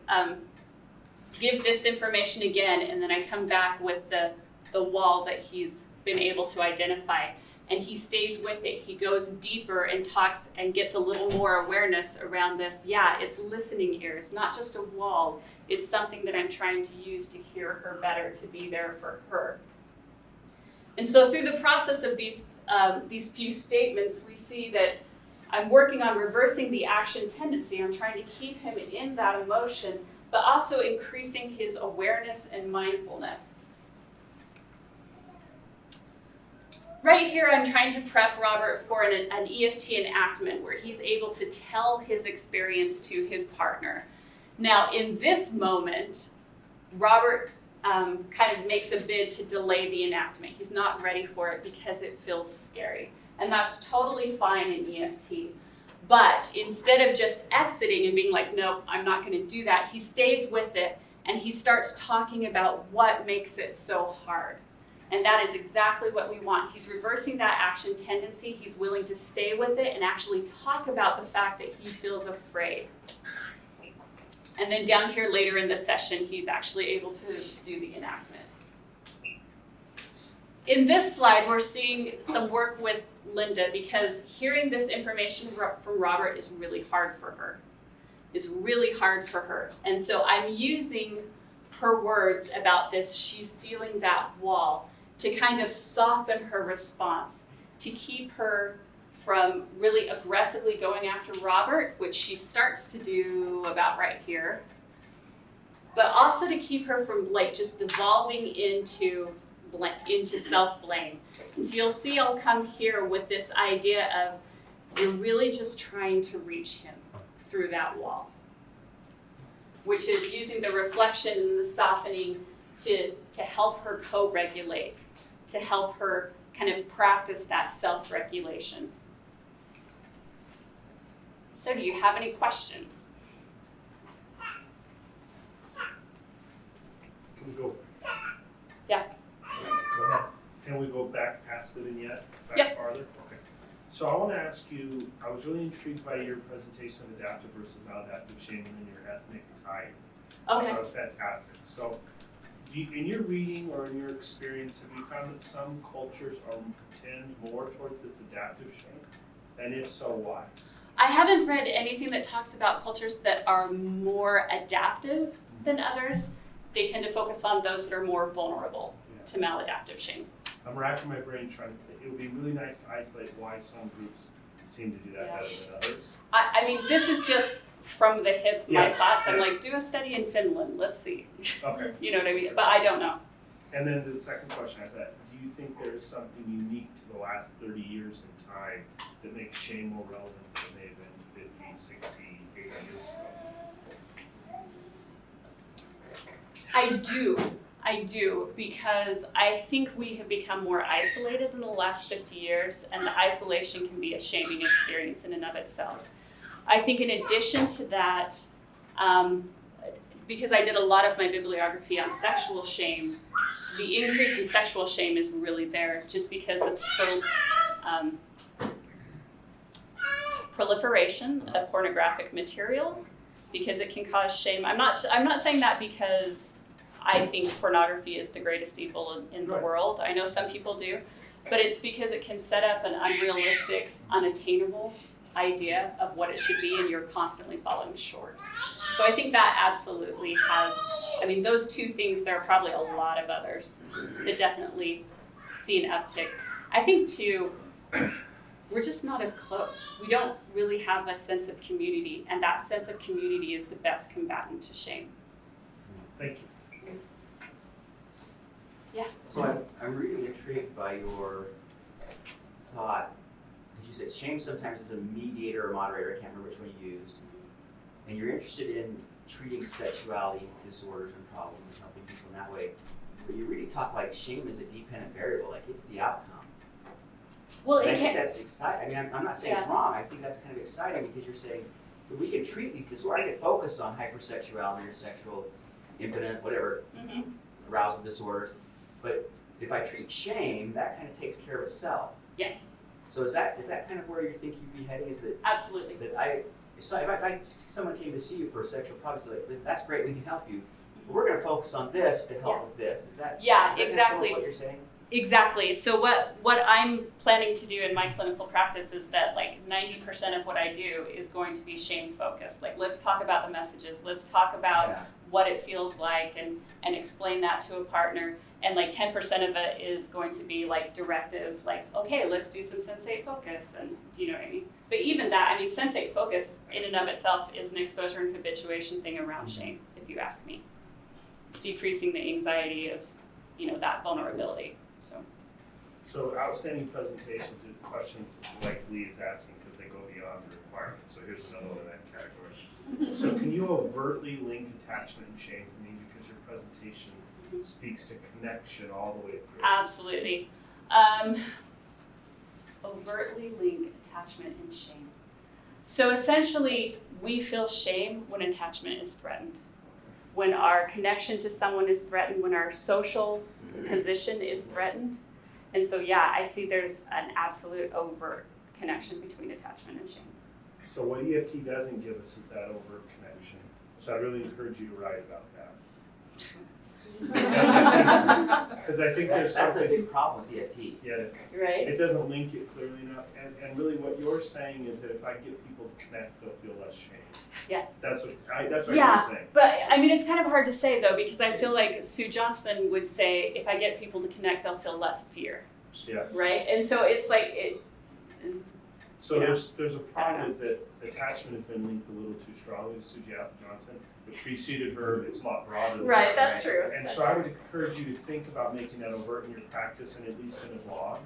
give this information again, and then I come back with the wall that he's been able to identify, and he stays with it. He goes deeper and talks and gets a little more awareness around this. Yeah, it's listening ears, not just a wall. It's something that I'm trying to use to hear her better, to be there for her. And so through the process of these few statements, we see that I'm working on reversing the action tendency. I'm trying to keep him in that emotion, but also increasing his awareness and mindfulness. Right here, I'm trying to prep Robert for an EFT enactment where he's able to tell his experience to his partner. Now, in this moment, Robert kind of makes a bid to delay the enactment. He's not ready for it because it feels scary. And that's totally fine in EFT. But instead of just exiting and being like, no, I'm not going to do that, he stays with it and he starts talking about what makes it so hard. And that is exactly what we want. He's reversing that action tendency. He's willing to stay with it and actually talk about the fact that he feels afraid. And then down here later in the session, he's actually able to do the enactment. In this slide, we're seeing some work with Linda, because hearing this information from Robert is really hard for her. It's really hard for her. And so I'm using her words about this, she's feeling that wall, to kind of soften her response, to keep her from really aggressively going after Robert, which she starts to do about right here, but also to keep her from like just devolving into self-blame. And so you'll see I'll come here with this idea of you're really just trying to reach him through that wall, which is using the reflection and the softening to help her co-regulate, to help her kind of practice that self-regulation. So do you have any questions? Can we go? Yeah. Go ahead. Can we go back past the vignette? Yep. Farther? Okay. So I want to ask you, I was really intrigued by your presentation of adaptive versus maladaptive shaming and your ethnic type. Okay. That was fantastic. So in your reading or in your experience, have you found that some cultures tend more towards this adaptive shame? And if so, why? I haven't read anything that talks about cultures that are more adaptive than others. They tend to focus on those that are more vulnerable to maladaptive shame. I'm racking my brain trying to think. It would be really nice to isolate why some groups seem to do that better than others. I mean, this is just from the hip, my thoughts. I'm Yeah. like, do a study in Finland, let's see. Okay. You know what I mean? But I don't know. And then the second question I had, do you think there's something unique to the last 30 years in time that makes shame more relevant than it may have been 50, 60, 80 years ago? I do, because I think we have become more isolated in the last 50 years, and the isolation can be a shaming experience in and of itself. I think in addition to that, because I did a lot of my bibliography on sexual shame, the increase in sexual shame is really there just because of proliferation of pornographic material, because it can cause shame. I'm not saying that because I think pornography is the greatest evil in the world. I know some people do, but it's because it can set up an unrealistic, unattainable idea of what it should be, and you're constantly falling short. So I think that absolutely has, those two things, there are probably a lot of others that definitely see an uptick. I think too, we're just not as close. We don't really have a sense of community, and that sense of community is the best combatant to shame. Thank you. Yeah. So I'm really intrigued by your thought, as you said, shame sometimes is a mediator or moderator, I can't remember which one you used, and you're interested in treating sexuality disorders and problems and helping people in that way, but you really talk like shame is a dependent variable, like it's the outcome. Well, and I think that's exciting. I'm not saying it's Yeah. wrong, I think that's kind of exciting because you're saying that we can treat these disorders. I could focus on hypersexuality or sexual impotent, whatever, arousal disorders, but if I treat shame, that kind of takes care of itself. Yes. So is that kind of where you think you'd be heading? Is that absolutely? That if someone came to see you for a sexual problem, it's like, that's great, we can help you. But we're going to focus on this to help with this. Is that exactly what you're saying? Exactly. So what I'm planning to do in my clinical practice is that like 90% of what I do is going to be shame focused. Like, let's talk about the messages. Let's talk about what it feels like and explain that to a partner. And like 10% of it is going to be like directive, like, okay, let's do some sensate focus. And do you know what I mean? But even that, sensate focus in and of itself is an exposure and habituation thing around shame, if you ask me. It's decreasing the anxiety of, that vulnerability. So outstanding presentations and questions like Lee is asking because they go beyond the requirements. So here's another one in that category. So can you overtly link attachment and shame for me, because your presentation speaks to connection all the way through? Absolutely. Overtly link attachment and shame. So essentially, we feel shame when attachment is threatened. When our connection to someone is threatened, when our social position is threatened. And so, I see there's an absolute overt connection between attachment and shame. So what EFT doesn't give us is that overt connection. So I really encourage you to write about that. Because I think there's that's something. a big problem with EFT. Yeah, it is. Right. It doesn't link it clearly enough. And really what you're saying is that if I get people to connect, they'll feel less shame. Yes. That's what you're saying. But it's kind of hard to say though, because I feel like Sue Johnston would say, if I get people to connect, they'll feel less fear. Yeah. Right? And so it's like So there's a problem is that attachment has been linked a little too strongly to Sue Johnston. It preceded her, it's a lot broader than right, that. that's true. And so I would encourage you to think about making that overt in your practice and at least in a blog.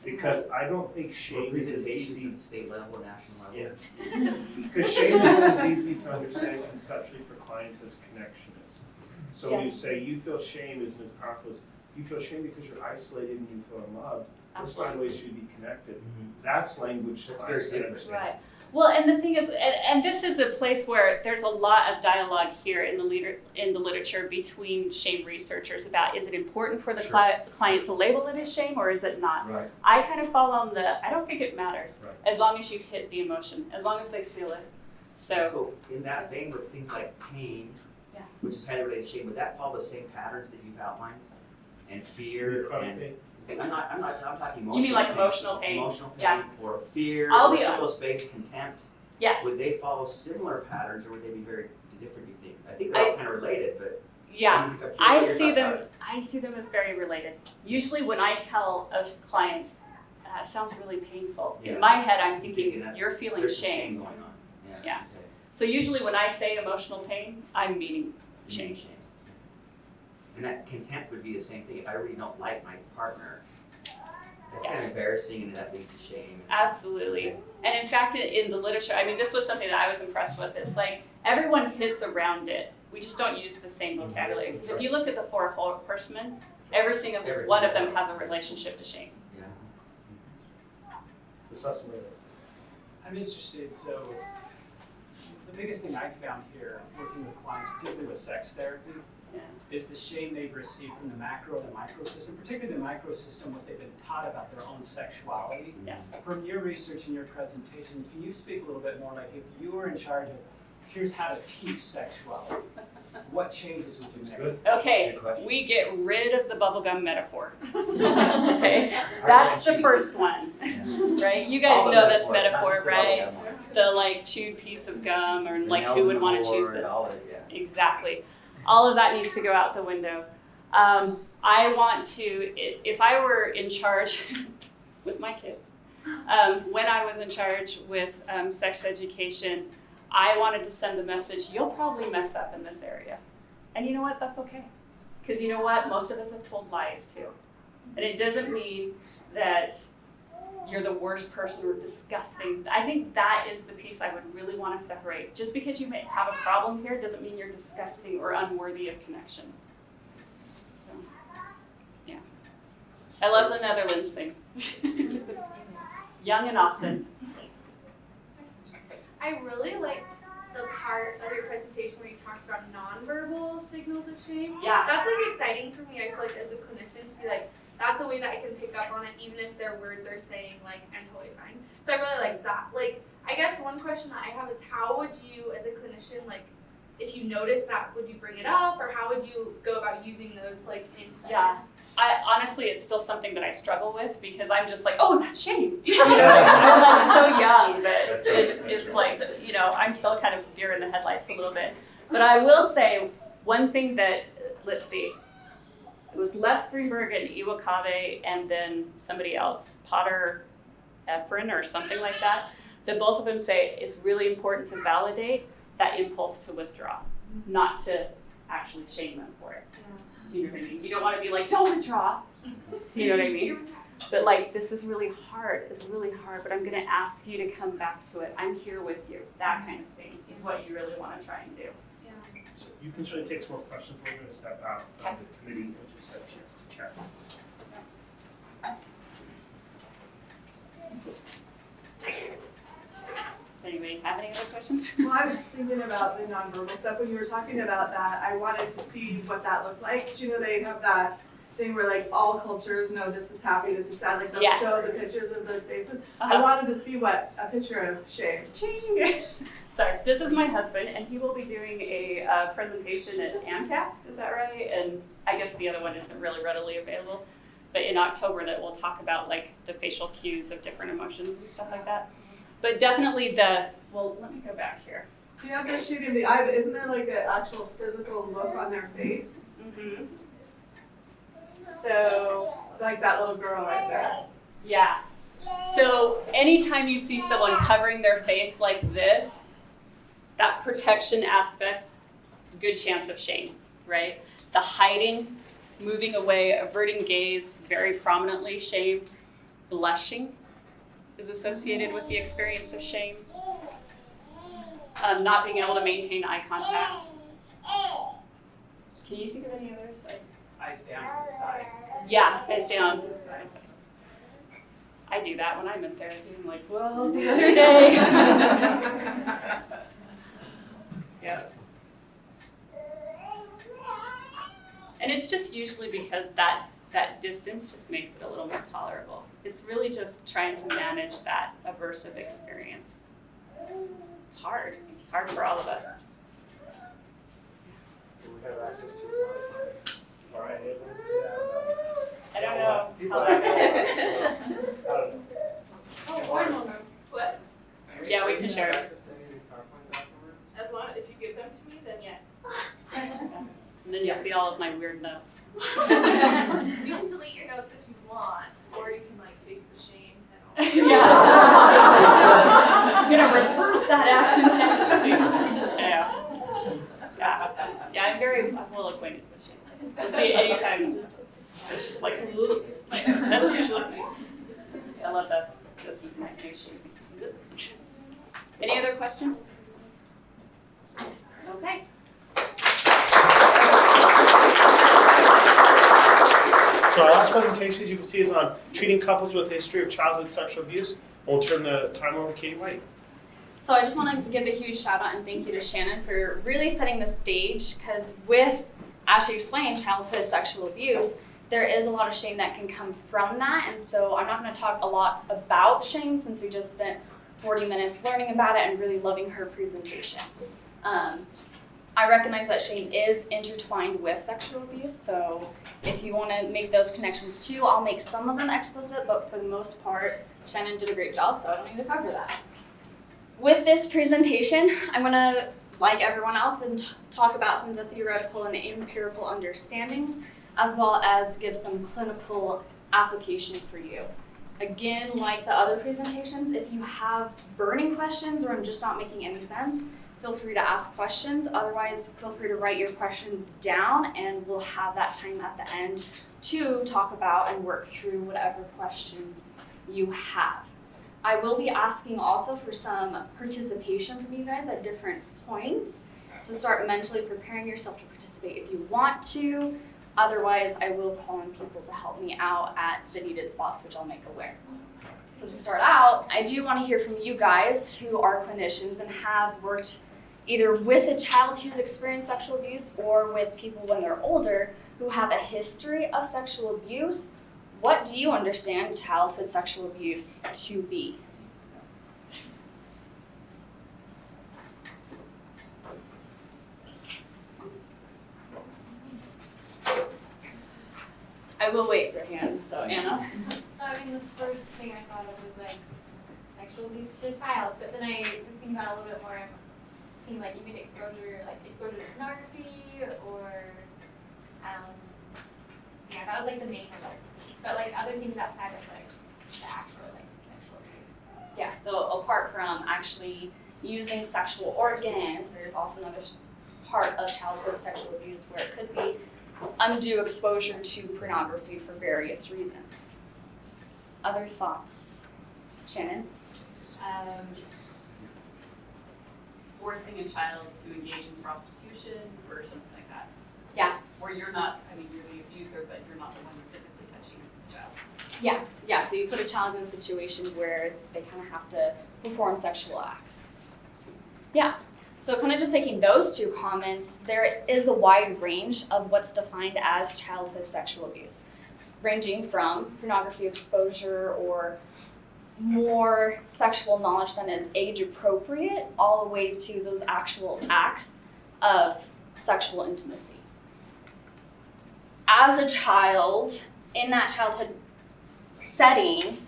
Because I don't think shame is as easy at the state level or national level. Yeah. Because shame isn't as easy to understand conceptually for clients as connection is. So when you say you feel shame isn't as powerful as you feel shame because you're isolated and you feel unloved, let's find ways for you to be connected. That's language that clients can understand. Right. Well, and the thing is, and this is a place where there's a lot of dialogue here in the literature between shame researchers about, is it important for the client to label it as shame or is it not? Right. I kind of fall on I don't think it matters, as long as you hit the emotion, as long as they feel it. So in that vein with things like pain, which is highly related to shame, would that follow the same patterns that you've outlined? And fear and I'm talking emotional pain. You mean like emotional pain? Emotional pain or fear or syllabus-based contempt. Yes. Would they follow similar patterns or would they be very different, you think? I think they're all kind of related, but I see them as very related. Usually when I tell a client, it sounds really painful. In my head I'm thinking you're feeling there's shame. Some shame going on. Yeah. Okay. So usually when I say emotional pain, I'm meaning shame. And that contempt would be the same thing. If I really don't like my partner, that's kind Yes. of embarrassing, and that leads to shame. Absolutely. And in fact, in the literature, I mean, this was something that I was impressed with. It's like everyone hits around it. We just don't use the same vocabulary. Because if you look at the four horsemen, every single one of them has a relationship to shame. Yeah. I'm interested, so the biggest thing I found here, working with clients, particularly with sex therapy, is the shame they've received from the macro and the micro system, particularly the micro system, what they've been taught about their own sexuality. Yes. From your research and your presentation, can you speak a little bit more, like if you were in charge of, here's how to teach sexuality, what changes would you make? Okay, we get rid of the bubblegum metaphor. Okay, that's the first one, right? You guys know this metaphor, right? The like chewed piece of gum, or like who would want to choose this? Exactly. All of that needs to go out the window. I want to, if I were in charge with my kids, when I was in charge with sex education, I wanted to send the message, you'll probably mess up in this area. And you know what, that's okay. Because you know what, most of us have told lies too. And it doesn't mean that you're the worst person or disgusting. I think that is the piece I would really want to separate. Just because you may have a problem here doesn't mean you're disgusting or unworthy of connection. So, yeah. I love the Netherlands thing. Young and often. I really liked the part of your presentation where you talked about nonverbal signals of shame. Yeah. That's like exciting for me, I feel like, as a clinician, to be like, that's a way that I can pick up on it, even if their words are saying, like, I'm totally fine. So I really liked that. Like, I guess one question that I have is, how would you, as a clinician, like, if you notice that, would you bring it up, or how would you go about using those, like, in session? Yeah. Honestly, it's still something that I struggle with because I'm just like, oh, that's shame. You know, I'm like so young that it's like, you know, I'm still kind of deer in the headlights a little bit. But I will say one thing that, let's see, it was Les Greenberg and Iwakabe and then somebody else, Potter Efren or something like that both of them say it's really important to validate that impulse to withdraw, not to actually shame them for it. Do you know what I mean? You don't want to be like, don't withdraw. Do you know what I mean? But like, this is really hard. It's really hard, but I'm going to ask you to come back to it. I'm here with you. That kind of thing is what you really want to try and do. So you can certainly take some more questions. We're going to step out of the committee and just have a chance to chat. Anybody have any other questions? Well, I was just thinking about the nonverbal stuff. When you were talking about that, I wanted to see what that looked like. 'Cause you know, they have that thing where like all cultures know this is happy, this is sad. Like they'll show the pictures of those faces. I wanted to see what a picture of shame. Sorry, this is my husband, and he will be doing a presentation at AMCAP, is that right? And I guess the other one isn't really readily available. But in October that we'll talk about like the facial cues of different emotions and stuff like that. But definitely well, let me go back here. So you have the shade in the eye, but isn't there like an actual physical look on their face? Mm-hmm. So, like that little girl right there. Yeah. So anytime you see someone covering their face like this, that protection aspect, good chance of shame, right? The hiding, moving away, averting gaze, very prominently shame. Blushing is associated with the experience of shame. Not being able to maintain eye contact. Can you think of any others? Eyes down to the side. Yeah, eyes down. I do that when I'm in therapy. I'm like, well, the other day. Yeah. And it's just usually because that distance just makes it a little more tolerable. It's really just trying to manage that aversive experience. It's hard. It's hard for all of us. Do we have access to I don't know. People have access to I don't know. Oh, I don't know. What? Yeah, we can share it. Access to any of these PowerPoints afterwards? As long if you give them to me, then yes. And then you'll see all of my weird notes. You can delete your notes if you want, or you can like face the shame and all. Yeah. I'm gonna reverse that action tendency. Yeah. I'm well acquainted with shame. I see it anytime. Just like, that's usually me. I love that. This is my new shape. Any other questions? Okay. So our last presentation, as you can see, is on treating couples with a history of childhood sexual abuse. We'll turn the time over to Katie White. So I just want to give a huge shout out and thank you to Shannon for really setting the stage, because with, as she explained, childhood sexual abuse, there is a lot of shame that can come from that. And so I'm not going to talk a lot about shame since we just spent 40 minutes learning about it and really loving her presentation. I recognize that shame is intertwined with sexual abuse, so if you want to make those connections too, I'll make some of them explicit, but for the most part, Shannon did a great job, so I don't need to cover that. With this presentation, I'm going to, like everyone else, talk about some of the theoretical and empirical understandings, as well as give some clinical application for you. Again, like the other presentations, if you have burning questions or I'm just not making any sense, feel free to ask questions. Otherwise, feel free to write your questions down and we'll have that time at the end to talk about and work through whatever questions you have. I will be asking also for some participation from you guys at different points. So start mentally preparing yourself to participate if you want to. Otherwise, I will call on people to help me out at the needed spots, which I'll make aware. So to start out, I do want to hear from you guys who are clinicians and have worked either with a child who's experienced sexual abuse or with people when they're older who have a history of sexual abuse. What do you understand childhood sexual abuse to be? I will wait for hands, so Anna. So I mean, the first thing I thought of was like sexual abuse to a child, but then I was thinking about it a little bit more. I'm thinking like even exposure to pornography or, yeah, that was like the main one. But like other things outside of like the actual like sexual abuse. Yeah, so apart from actually using sexual organs, there's also another part of childhood sexual abuse where it could be undue exposure to pornography for various reasons. Other thoughts? Shannon? Forcing a child to engage in prostitution or something like that. Yeah. Where you're not, you're the abuser, but you're not the one who's physically touching the child. Yeah, so you put a child in a situation where they kind of have to perform sexual acts. Yeah, so kind of just taking those two comments, there is a wide range of what's defined as childhood sexual abuse, ranging from pornography exposure or more sexual knowledge than is age appropriate, all the way to those actual acts of sexual intimacy. As a child, in that childhood setting,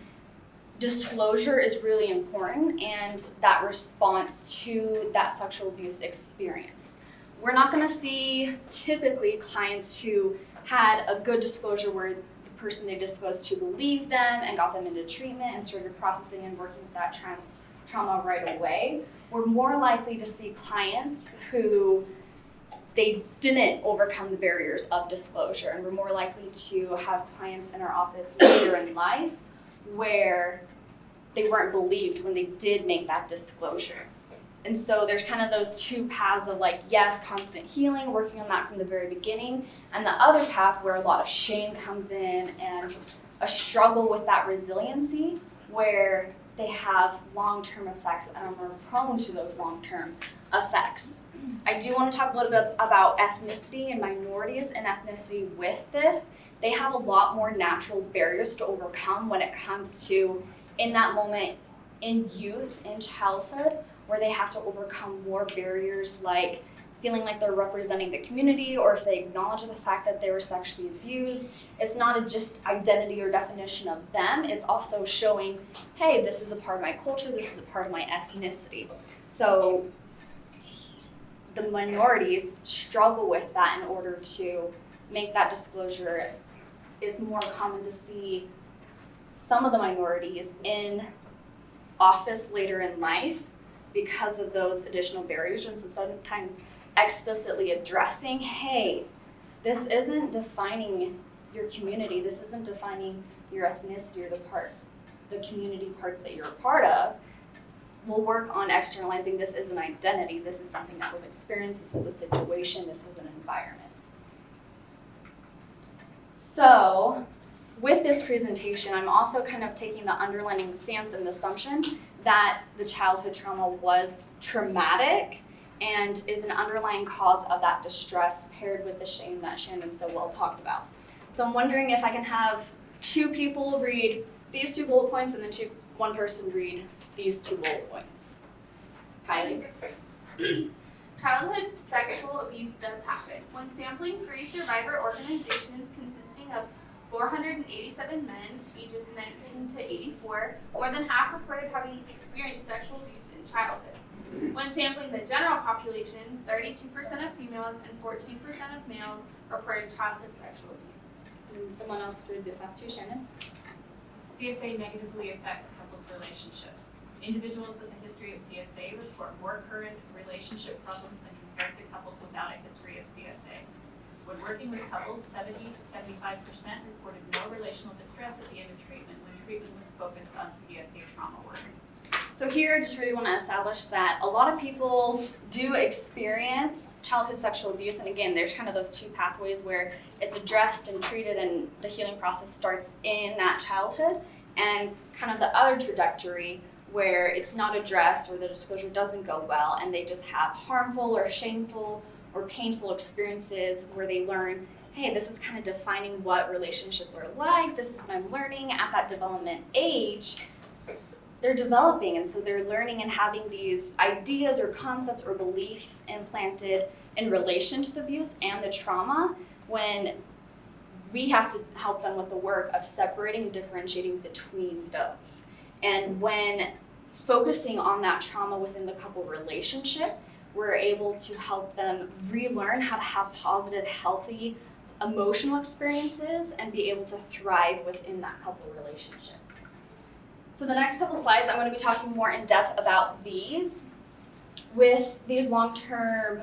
disclosure is really important and that response to that sexual abuse experience. We're not going to see typically clients who had a good disclosure where the person they disclosed to believed them and got them into treatment and started processing and working with that trauma right away. We're more likely to see clients who they didn't overcome the barriers of disclosure, and we're more likely to have clients in our office later in life where they weren't believed when they did make that disclosure. And so there's kind of those two paths of like, yes, constant healing, working on that from the very beginning, and the other path where a lot of shame comes in and a struggle with that resiliency where they have long-term effects and are more prone to those long-term effects. I do want to talk a little bit about ethnicity and minorities and ethnicity with this. They have a lot more natural barriers to overcome when it comes to, in that moment in youth, in childhood, where they have to overcome more barriers like feeling like they're representing the community, or if they acknowledge the fact that they were sexually abused. It's not a just identity or definition of them, it's also showing, hey, this is a part of my culture, this is a part of my ethnicity. So the minorities struggle with that in order to make that disclosure. It's more common to see some of the minorities in office later in life because of those additional barriers, and so sometimes explicitly addressing, hey, this isn't defining your community, this isn't defining your ethnicity or the community parts that you're a part of. We'll work on externalizing this as an identity. This is something that was experienced, this was a situation, this was an environment. So, with this presentation, I'm also kind of taking the underlying stance and the assumption that the childhood trauma was traumatic and is an underlying cause of that distress paired with the shame that Shannon so well talked about. So I'm wondering if I can have 2 people read these 2 bullet points and then one person read these 2 bullet points. Kylie? Childhood sexual abuse does happen. When sampling 3 survivor organizations consisting of 487 men, ages 19 to 84, more than half reported having experienced sexual abuse in childhood. When sampling the general population, 32% of females and 14% of males reported childhood sexual abuse. And someone else read this last 2, Shannon? CSA negatively affects couples' relationships. Individuals with a history of CSA report more current relationship problems than compared to couples without a history of CSA. When working with couples, 70 to 75% reported no relational distress at the end of treatment when treatment was focused on CSA trauma work. So here I just really want to establish that a lot of people do experience childhood sexual abuse, and again, there's kind of those 2 pathways where it's addressed and treated and the healing process starts in that childhood, and kind of the other trajectory where it's not addressed or the disclosure doesn't go well and they just have harmful or shameful or painful experiences where they learn, hey, this is kind of defining what relationships are like, this is what I'm learning at that development age. They're developing, and so they're learning and having these ideas or concepts or beliefs implanted in relation to the abuse and the trauma, when we have to help them with the work of separating and differentiating between those. And when focusing on that trauma within the couple relationship, we're able to help them relearn how to have positive, healthy, emotional experiences and be able to thrive within that couple relationship. So the next couple slides, I'm going to be talking more in depth about these. With these long-term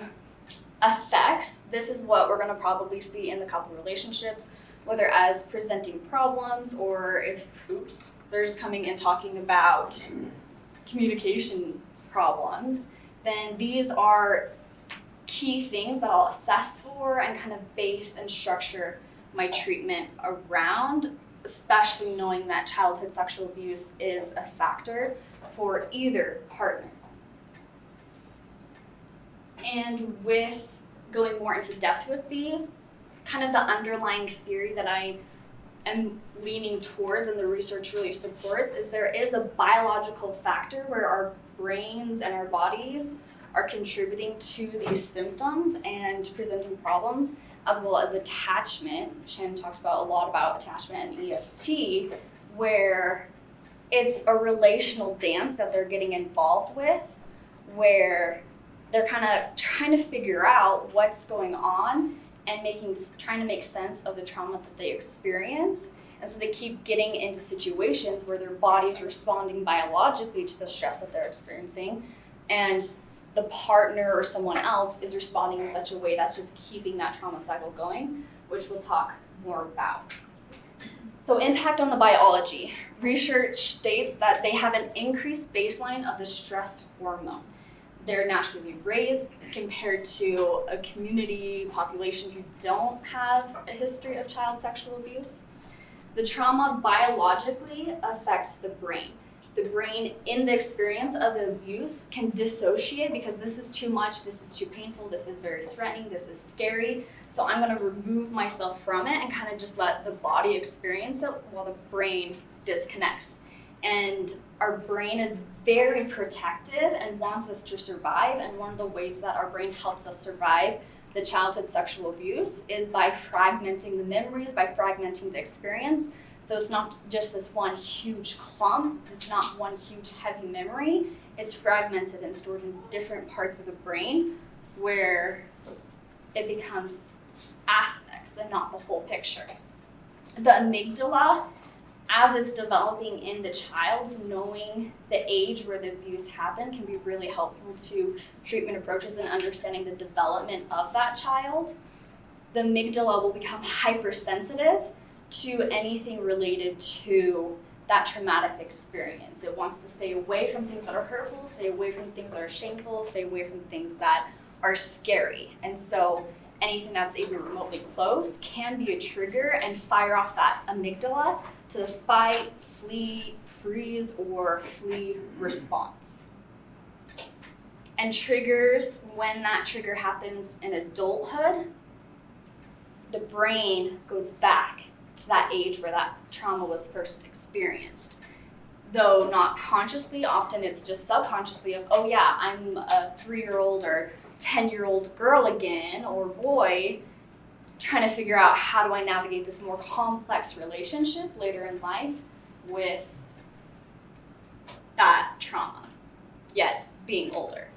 effects, this is what we're going to probably see in the couple relationships, whether as presenting problems or if, they're just coming and talking about communication problems, then these are key things that I'll assess for and kind of base and structure my treatment around, especially knowing that childhood sexual abuse is a factor for either partner. And with going more into depth with these, kind of the underlying theory that I am leaning towards and the research really supports is there is a biological factor where our brains and our bodies are contributing to these symptoms and presenting problems, as well as attachment. Shannon talked about a lot about attachment and EFT, where it's a relational dance that they're getting involved with, where they're kind of trying to figure out what's going on and trying to make sense of the trauma that they experience. And so they keep getting into situations where their body's responding biologically to the stress that they're experiencing, and the partner or someone else is responding in such a way that's just keeping that trauma cycle going, which we'll talk more about. So impact on the biology. Research states that they have an increased baseline of the stress hormone. They're naturally raised compared to a community population who don't have a history of child sexual abuse. The trauma biologically affects the brain. The brain, in the experience of the abuse, can dissociate because this is too much, this is too painful, this is very threatening, this is scary. So I'm going to remove myself from it and kind of just let the body experience it while the brain disconnects. And our brain is very protective and wants us to survive. And one of the ways that our brain helps us survive the childhood sexual abuse is by fragmenting the memories, by fragmenting the experience. So it's not just this one huge clump, it's not one huge heavy memory, it's fragmented and stored in different parts of the brain where it becomes aspects and not the whole picture. The amygdala, as it's developing in the child, knowing the age where the abuse happened can be really helpful to treatment approaches and understanding the development of that child. the amygdala will become hypersensitive to anything related to that traumatic experience. It wants to stay away from things that are hurtful, stay away from things that are shameful, stay away from things that are scary. And so anything that's even remotely close can be a trigger and fire off that amygdala to the fight, flee, freeze, or flee response. And triggers, when that trigger happens in adulthood, the brain goes back to that age where that trauma was first experienced. Though not consciously, often it's just subconsciously of, oh yeah, I'm a 3-year-old or 10-year-old girl again, or boy, trying to figure out how do I navigate this more complex relationship later in life with that trauma, yet being older.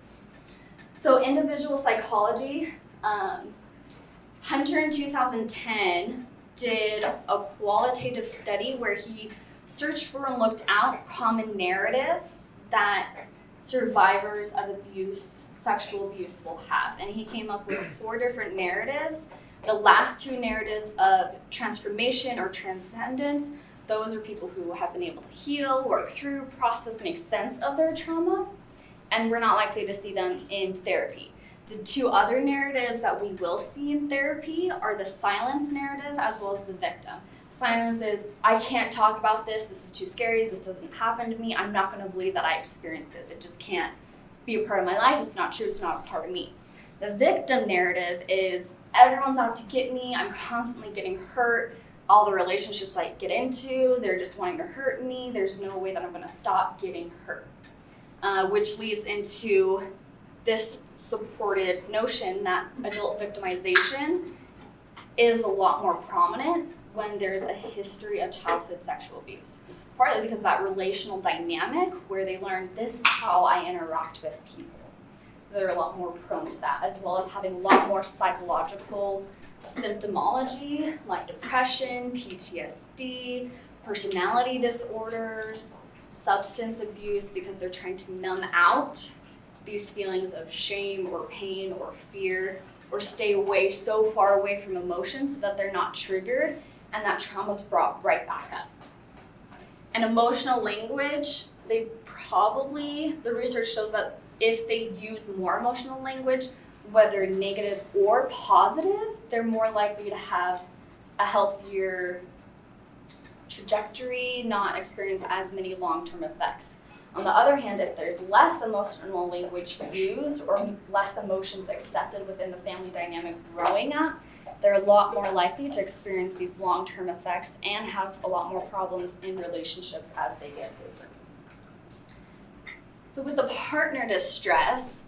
So individual psychology, Hunter in 2010 did a qualitative study where he searched for and looked out common narratives that survivors of abuse, sexual abuse will have. And he came up with 4 different narratives. The last 2 narratives of transformation or transcendence, those are people who have been able to heal, work through, process, make sense of their trauma, and we're not likely to see them in therapy. The 2 other narratives that we will see in therapy are the silence narrative as well as the victim. Silence is, I can't talk about this is too scary, this doesn't happen to me, I'm not going to believe that I experienced this, it just can't be a part of my life, it's not true, it's not a part of me. The victim narrative is, everyone's out to get me, I'm constantly getting hurt, all the relationships I get into, they're just wanting to hurt me, there's no way that I'm going to stop getting hurt. Which leads into this supported notion that adult victimization is a lot more prominent when there's a history of childhood sexual abuse. Partly because that relational dynamic where they learn this is how I interact with people. So they're a lot more prone to that, as well as having a lot more psychological symptomology like depression, PTSD, personality disorders, substance abuse, because they're trying to numb out these feelings of shame or pain or fear, or stay away so far away from emotions so that they're not triggered and that trauma's brought right back up. And emotional language, the research shows that if they use more emotional language, whether negative or positive, they're more likely to have a healthier trajectory, not experience as many long-term effects. On the other hand, if there's less emotional language used or less emotions accepted within the family dynamic growing up, they're a lot more likely to experience these long-term effects and have a lot more problems in relationships as they get older. So with the partner distress,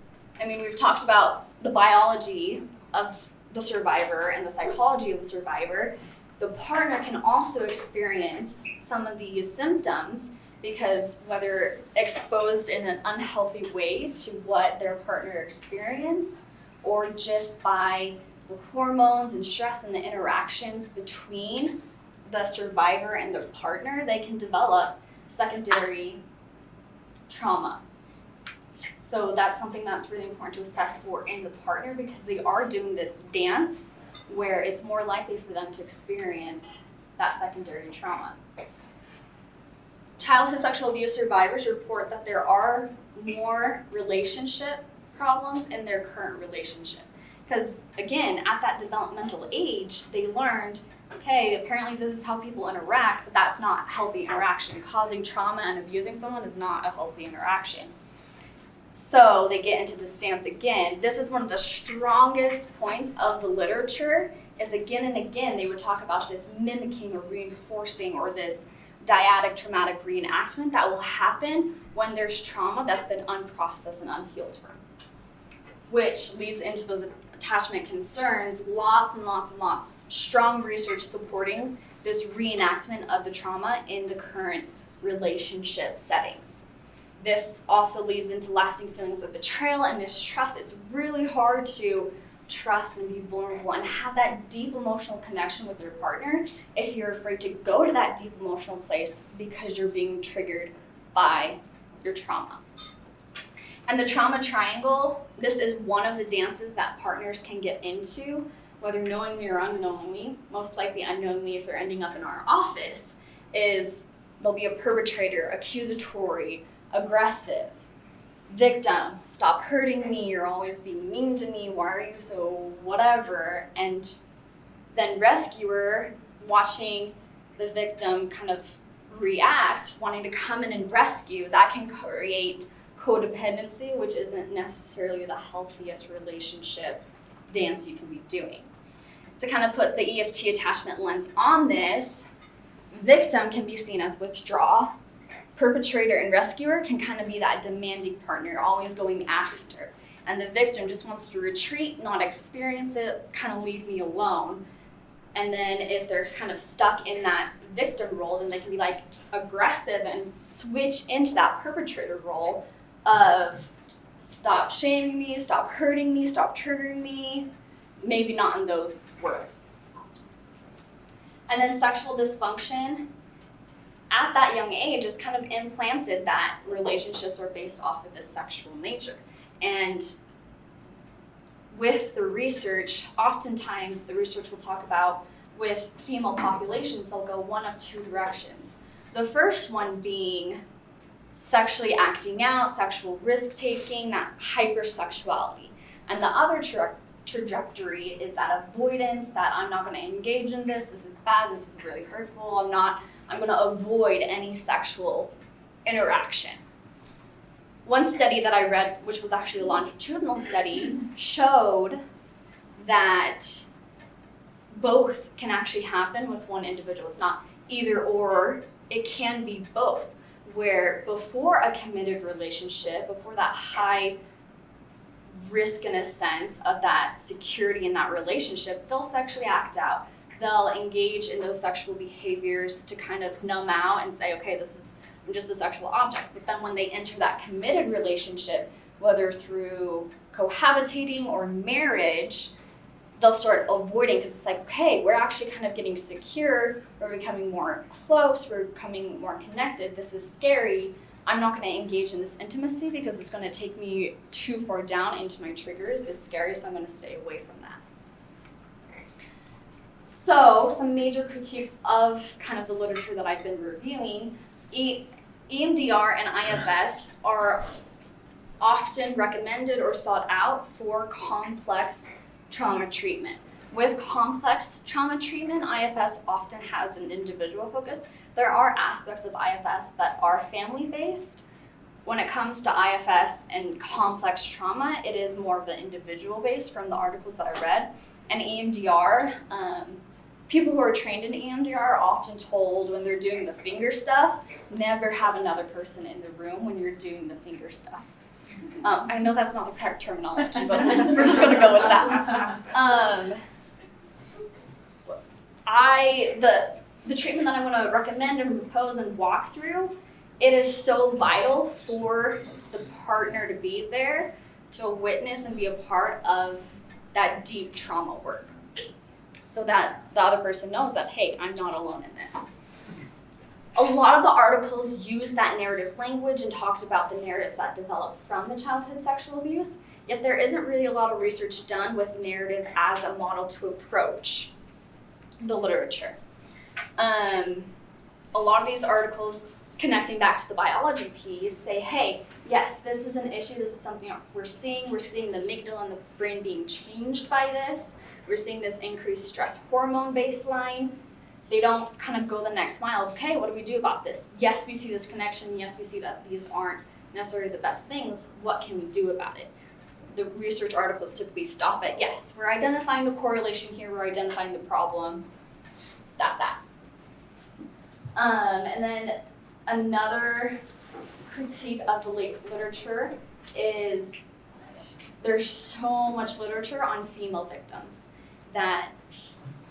we've talked about the biology of the survivor and the psychology of the survivor. The partner can also experience some of these symptoms because whether exposed in an unhealthy way to what their partner experienced or just by the hormones and stress and the interactions between the survivor and their partner, they can develop secondary trauma. So that's something that's really important to assess for in the partner because they are doing this dance where it's more likely for them to experience that secondary trauma. Childhood sexual abuse survivors report that there are more relationship problems in their current relationship. Because again, at that developmental age, they learned, okay, apparently this is how people interact, but that's not healthy interaction. Causing trauma and abusing someone is not a healthy interaction. So they get into this dance again. This is one of the strongest points of the literature, is again and again they would talk about this mimicking or reinforcing or this dyadic traumatic reenactment that will happen when there's trauma that's been unprocessed and unhealed from. Which leads into those attachment concerns, lots and lots and lots, strong research supporting this reenactment of the trauma in the current relationship settings. This also leads into lasting feelings of betrayal and mistrust. It's really hard to trust and be vulnerable and have that deep emotional connection with your partner if you're afraid to go to that deep emotional place because you're being triggered by your trauma. And the trauma triangle, this is one of the dances that partners can get into whether knowingly or unknowingly, most likely unknowingly if they're ending up in our office, is they'll be a perpetrator, accusatory, aggressive, victim, stop hurting me, you're always being mean to me, why are you so whatever, and then rescuer, watching the victim kind of react, wanting to come in and rescue, that can create codependency, which isn't necessarily the healthiest relationship dance you can be doing. To kind of put the EFT attachment lens on this, victim can be seen as withdraw. Perpetrator and rescuer can kind of be that demanding partner, always going after. And the victim just wants to retreat, not experience it, kind of leave me alone. And then if they're kind of stuck in that victim role, then they can be like aggressive and switch into that perpetrator role of stop shaming me, stop hurting me, stop triggering me. Maybe not in those words. And then sexual dysfunction at that young age is kind of implanted that relationships are based off of this sexual nature. And with the research, oftentimes the research will talk about with female populations, they'll go one of two directions. The first one being sexually acting out, sexual risk-taking, that hypersexuality. And the other trajectory is that avoidance, that I'm not going to engage in this is bad, this is really hurtful, I'm going to avoid any sexual interaction. One study that I read, which was actually a longitudinal study, showed that both can actually happen with one individual. It's not either or, it can be both. Where before a committed relationship, before that high risk in a sense of that security in that relationship, they'll sexually act out. They'll engage in those sexual behaviors to kind of numb out and say, okay, I'm just a sexual object. But then when they enter that committed relationship, whether through cohabitating or marriage, they'll start avoiding because it's like, okay, we're actually kind of getting secure, we're becoming more close, we're becoming more connected, this is scary. I'm not going to engage in this intimacy because it's going to take me too far down into my triggers. It's scary, so I'm going to stay away from that. So, some major critiques of kind of the literature that I've been reviewing. EMDR and IFS are often recommended or sought out for complex trauma treatment. With complex trauma treatment, IFS often has an individual focus. There are aspects of IFS that are family-based. When it comes to IFS and complex trauma, it is more of the individual-based from the articles that I read. And EMDR, people who are trained in EMDR are often told when they're doing the finger stuff, never have another person in the room when you're doing the finger stuff. I know that's not the correct terminology, but we're just going to go with that. The treatment that I'm going to recommend and propose and walk through, it is so vital for the partner to be there, to witness and be a part of that deep trauma work, so that the other person knows that, hey, I'm not alone in this. A lot of the articles use that narrative language and talked about the narratives that develop from the childhood sexual abuse, yet there isn't really a lot of research done with narrative as a model to approach the literature. A lot of these articles, connecting back to the biology piece, say, hey, yes, this is an issue, this is something we're seeing the amygdala in the brain being changed by this, we're seeing this increased stress hormone baseline. They don't kind of go the next mile. Okay, what do we do about this? Yes, we see this connection. Yes, we see that these aren't necessarily the best things. What can we do about it? The research articles typically stop at, yes, we're identifying the correlation here, we're identifying the problem, that. And then another critique of the literature is there's so much literature on female victims, that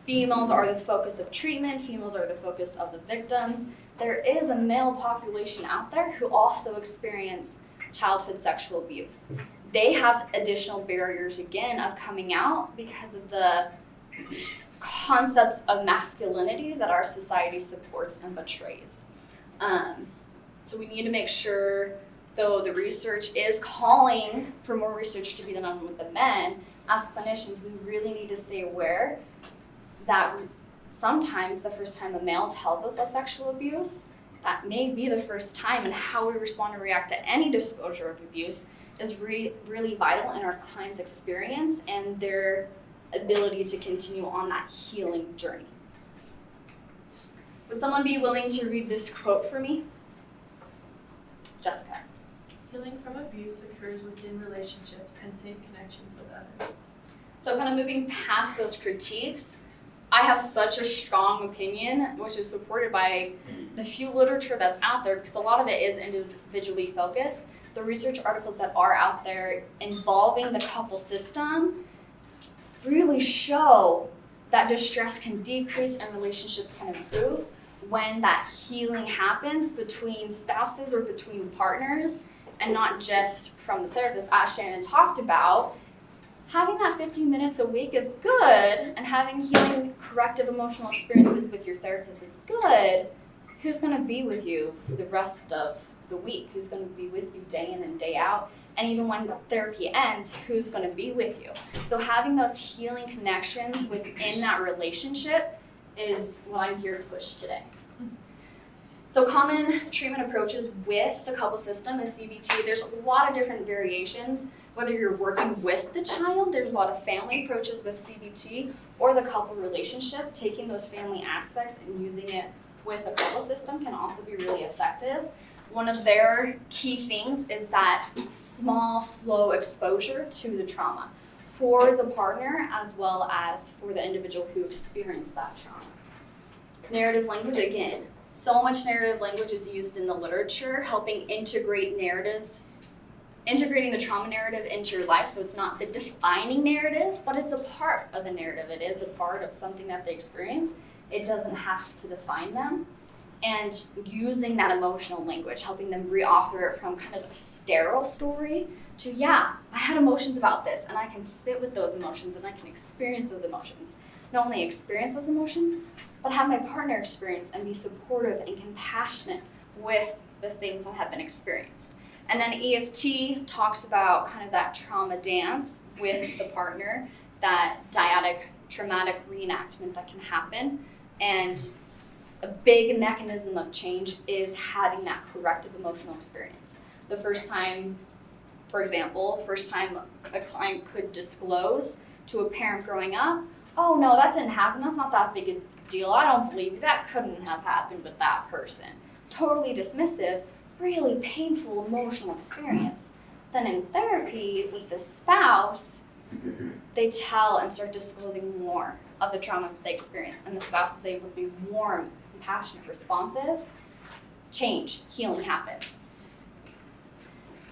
females are the focus of treatment, females are the focus of the victims. There is a male population out there who also experience childhood sexual abuse. They have additional barriers, again, of coming out because of the concepts of masculinity that our society supports and betrays. So we need to make sure, though the research is calling for more research to be done with the men, as clinicians, we really need to stay aware that sometimes the first time a male tells us of sexual abuse, that may be the first time, and how we respond and react to any disclosure of abuse is really vital in our client's experience and their ability to continue on that healing journey. Would someone be willing to read this quote for me? Jessica. Healing from abuse occurs within relationships and safe connections with others. So kind of moving past those critiques, I have such a strong opinion, which is supported by the few literature that's out there, because a lot of it is individually focused. The research articles that are out there involving the couple system really show that distress can decrease and relationships can improve when that healing happens between spouses or between partners, and not just from the therapist. As Shannon talked about, having that 15 minutes a week is good, and having healing corrective emotional experiences with your therapist is good. Who's going to be with you for the rest of the week? Who's going to be with you day in and day out? And even when therapy ends, who's going to be with you? So having those healing connections within that relationship is what I'm here to push today. So common treatment approaches with the couple system is CBT. There's a lot of different variations. Whether you're working with the child, there's a lot of family approaches with CBT, or the couple relationship, taking those family aspects and using it with a couple system can also be really effective. One of their key things is that small, slow exposure to the trauma for the partner as well as for the individual who experienced that trauma. Narrative language, again, so much narrative language is used in the literature, helping integrate narratives, integrating the trauma narrative into your life, so it's not the defining narrative, but it's a part of the narrative. It is a part of something that they experienced. It doesn't have to define them. And using that emotional language, helping them reauthor it from kind of a sterile story to, yeah, I had emotions about this, and I can sit with those emotions and I can experience those emotions. Not only experience those emotions, but have my partner experience and be supportive and compassionate with the things that have been experienced. And then EFT talks about kind of that trauma dance with the partner, that dyadic traumatic reenactment that can happen. And a big mechanism of change is having that corrective emotional experience. The first time, for example, a client could disclose to a parent growing up, oh no, that didn't happen, that's not that big a deal, I don't believe you, that couldn't have happened with that person. Totally dismissive, really painful emotional experience. Then in therapy with the spouse, they tell and start disclosing more of the trauma that they experienced, and the spouse is able to be warm, compassionate, responsive. Change, healing happens.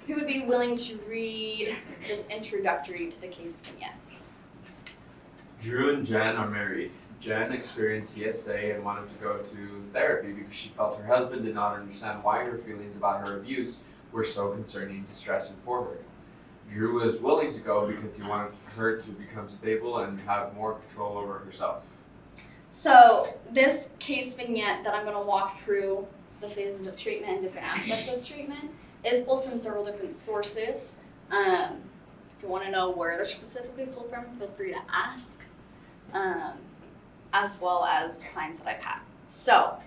Who would be willing to read this introductory to the case vignette? Drew and Jen are married. Jen experienced CSA and wanted to go to therapy because she felt her husband did not understand why her feelings about her abuse were so concerning, distressing for her. Drew was willing to go because he wanted her to become stable and have more control over herself. So this case vignette that I'm going to walk through the phases of treatment and different aspects of treatment is pulled from several different sources. If you want to know where they're specifically pulled from, feel free to ask, as well as clients that I've had. So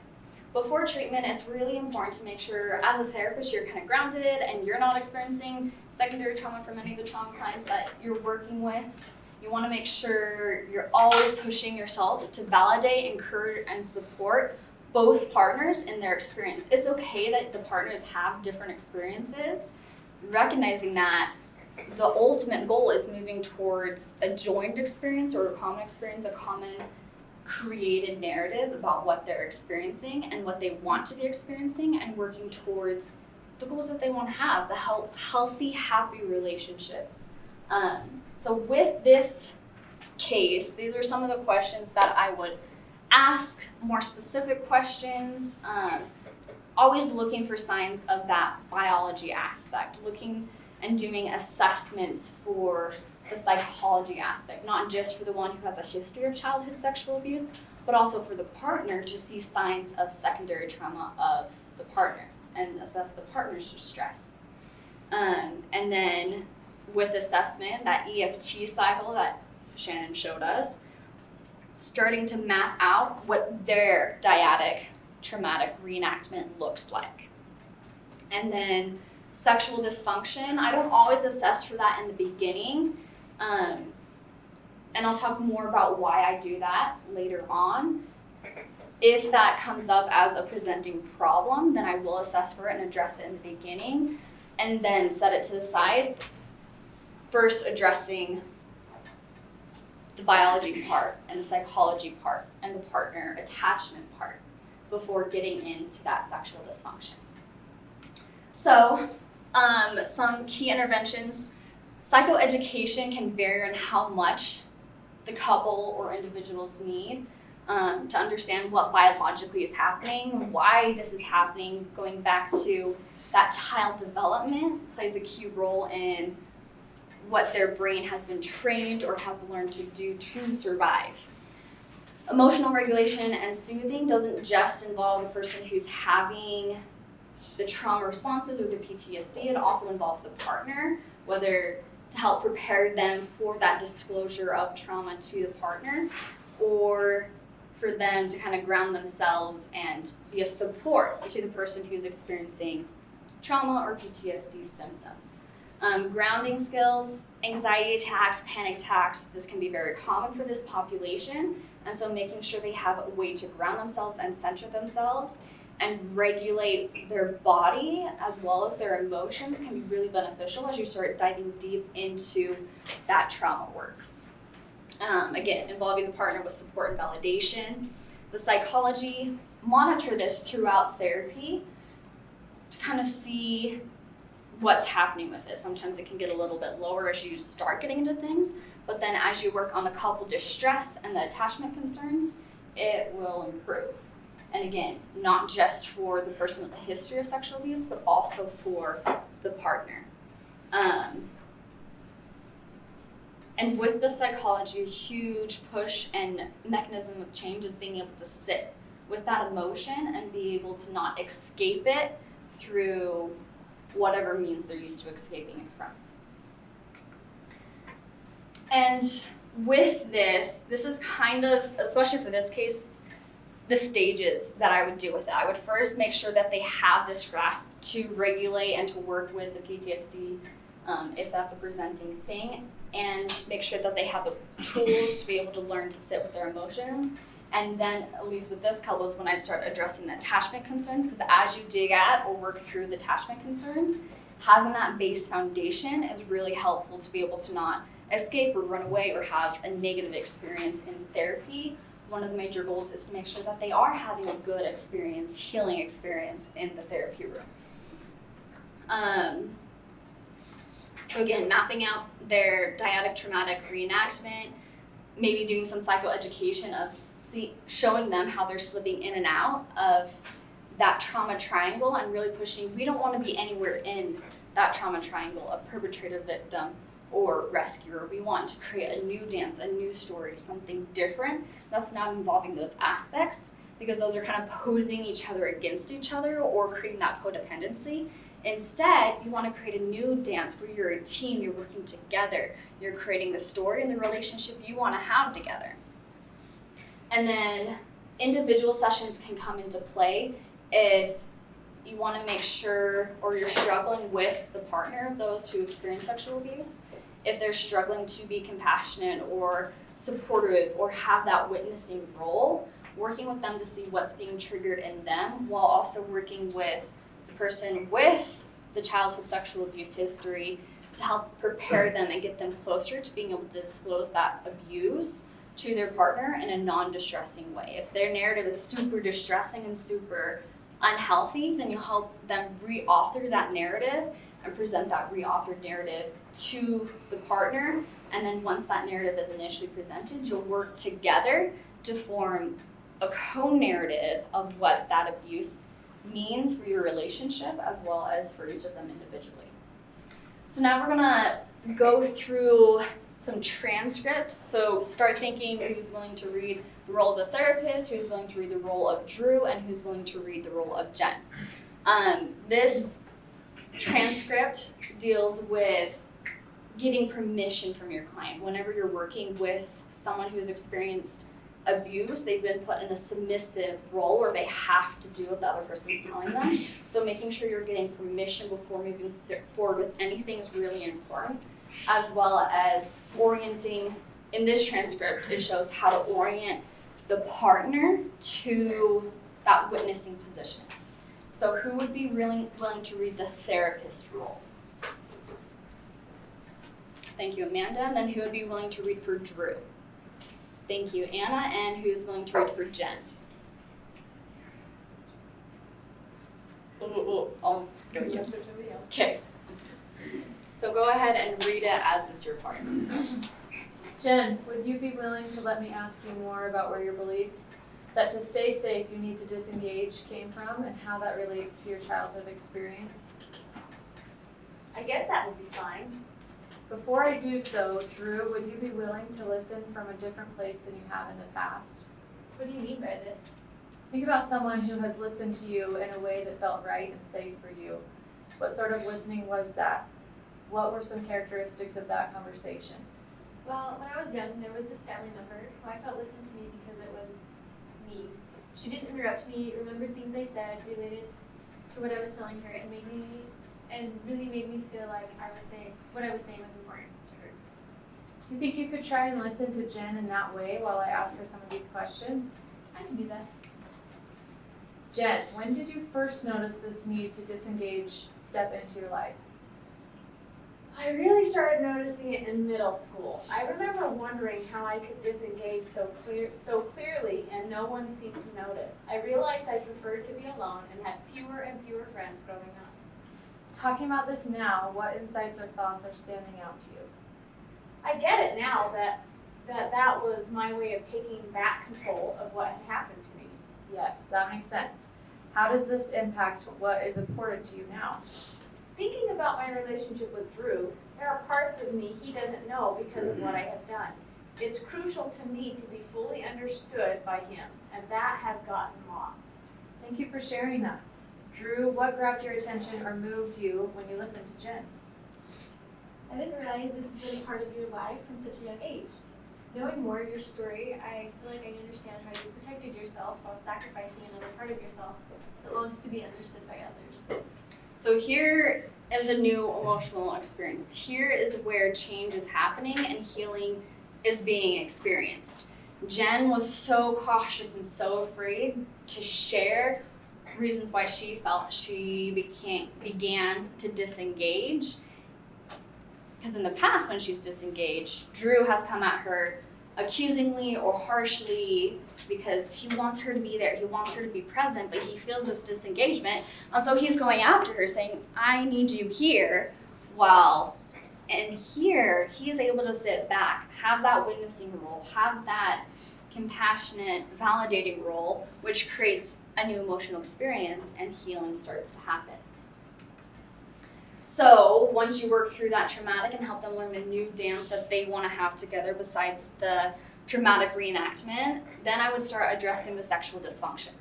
before treatment, it's really important to make sure as a therapist you're kind of grounded and you're not experiencing secondary trauma from any of the trauma clients that you're working with. You want to make sure you're always pushing yourself to validate, encourage, and support both partners in their experience. It's okay that the partners have different experiences, recognizing that the ultimate goal is moving towards a joined experience or a common experience, a common created narrative about what they're experiencing and what they want to be experiencing, and working towards the goals that they want to have, the healthy, happy relationship. So with this case, these are some of the questions that I would ask, more specific questions, always looking for signs of that biology aspect, looking and doing assessments for the psychology aspect, not just for the one who has a history of childhood sexual abuse, but also for the partner to see signs of secondary trauma of the partner and assess the partner's distress. And then with assessment, that EFT cycle that Shannon showed us, starting to map out what their dyadic traumatic reenactment looks like. And then sexual dysfunction, I don't always assess for that in the beginning, and I'll talk more about why I do that later on. If that comes up as a presenting problem, then I will assess for it and address it in the beginning, and then set it to the side. First addressing the biology part and the psychology part and the partner attachment part before getting into that sexual dysfunction. So, some key interventions. Psychoeducation can vary on how much the couple or individuals need to understand what biologically is happening, why this is happening. Going back to that child development plays a key role in what their brain has been trained or has learned to do to survive. Emotional regulation and soothing doesn't just involve the person who's having the trauma responses or the PTSD, it also involves the partner, whether to help prepare them for that disclosure of trauma to the partner, or for them to kind of ground themselves and be a support to the person who's experiencing trauma or PTSD symptoms. Grounding skills, anxiety attacks, panic attacks, this can be very common for this population, and so making sure they have a way to ground themselves and center themselves and regulate their body as well as their emotions can be really beneficial as you start diving deep into that trauma work. Again, involving the partner with support and validation. The psychology, monitor this throughout therapy to kind of see what's happening with it. Sometimes it can get a little bit lower as you start getting into things, but then as you work on the couple distress and the attachment concerns, it will improve. And again, not just for the person with a history of sexual abuse, but also for the partner. And with the psychology, a huge push and mechanism of change is being able to sit with that emotion and be able to not escape it through whatever means they're used to escaping it from. And with this is kind of, especially for this case, the stages that I would do with it. I would first make sure that they have this grasp to regulate and to work with the PTSD if that's a presenting thing, and make sure that they have the tools to be able to learn to sit with their emotions. And then, at least with this couple, is when I'd start addressing the attachment concerns, because as you dig at or work through the attachment concerns, having that base foundation is really helpful to be able to not escape or run away or have a negative experience in therapy. One of the major goals is to make sure that they are having a good experience, healing experience in the therapy room. So again, mapping out their dyadic traumatic reenactment, maybe doing some psychoeducation of showing them how they're slipping in and out of that trauma triangle and really pushing, we don't want to be anywhere in that trauma triangle of perpetrator, victim, or rescuer. We want to create a new dance, a new story, something different that's not involving those aspects, because those are kind of posing each other against each other or creating that codependency. Instead, you want to create a new dance where you're a team, you're working together, you're creating the story and the relationship you want to have together. And then individual sessions can come into play if you want to make sure, or you're struggling with the partner of those who experience sexual abuse, if they're struggling to be compassionate or supportive or have that witnessing role, working with them to see what's being triggered in them, while also working with the person with the childhood sexual abuse history to help prepare them and get them closer to being able to disclose that abuse to their partner in a non-distressing way. If their narrative is super distressing and super unhealthy, then you'll help them re-author that narrative and present that re-authored narrative to the partner. And then once that narrative is initially presented, you'll work together to form a co-narrative of what that abuse means for your relationship as well as for each of them individually. So now we're gonna go through some transcript. So start thinking who's willing to read the role of the therapist, who's willing to read the role of Drew, and who's willing to read the role of Jen. This transcript deals with getting permission from your client. Whenever you're working with someone who's experienced abuse, they've been put in a submissive role where they have to do what the other person's telling them. So making sure you're getting permission before moving forward with anything is really important, as well as orienting. In this transcript, it shows how to orient the partner to that witnessing position. So who would be willing to read the therapist role? Thank you, Amanda. And then who would be willing to read for Drew? Thank you, Anna. And who's willing to read for Jen? I'll go you. Okay. So go ahead and read it as is your partner. Jen, would you be willing to let me ask you more about where your belief that to stay safe you need to disengage came from and how that relates to your childhood experience? I guess that would be fine. Before I do so, Drew, would you be willing to listen from a different place than you have in the past? What do you mean by this? Think about someone who has listened to you in a way that felt right and safe for you. What sort of listening was that? What were some characteristics of that conversation? Well, when I was young, there was this family member who I felt listened to me because it was me. She didn't interrupt me, remembered things I said, related to what I was telling her, and really made me feel like what I was saying was important to her. Do you think you could try and listen to Jen in that way while I ask her some of these questions? I can do that. Jen, when did you first notice this need to disengage step into your life? I really started noticing it in middle school. I remember wondering how I could disengage so clearly and no one seemed to notice. I realized I preferred to be alone and had fewer and fewer friends growing up. Talking about this now, what insights or thoughts are standing out to you? I get it now that was my way of taking back control of what had happened to me. Yes, that makes sense. How does this impact what is important to you now? Thinking about my relationship with Drew, there are parts of me he doesn't know because of what I have done. It's crucial to me to be fully understood by him, and that has gotten lost. Thank you for sharing that. Drew, what grabbed your attention or moved you when you listened to Jen? I didn't realize this has been a part of your life from such a young age. Knowing more of your story, I feel like I understand how you protected yourself while sacrificing another part of yourself that longs to be understood by others. So here is the new emotional experience. Here is where change is happening and healing is being experienced. Jen was so cautious and so afraid to share reasons why she felt she began to disengage. Because in the past, when she's disengaged, Drew has come at her accusingly or harshly because he wants her to be there, he wants her to be present, but he feels this disengagement, and so he's going after her saying, I need you here, and here he is able to sit back, have that witnessing role, have that compassionate, validating role, which creates a new emotional experience and healing starts to happen. So once you work through that traumatic and help them learn a new dance that they want to have together besides the traumatic reenactment, then I would start addressing the sexual dysfunction.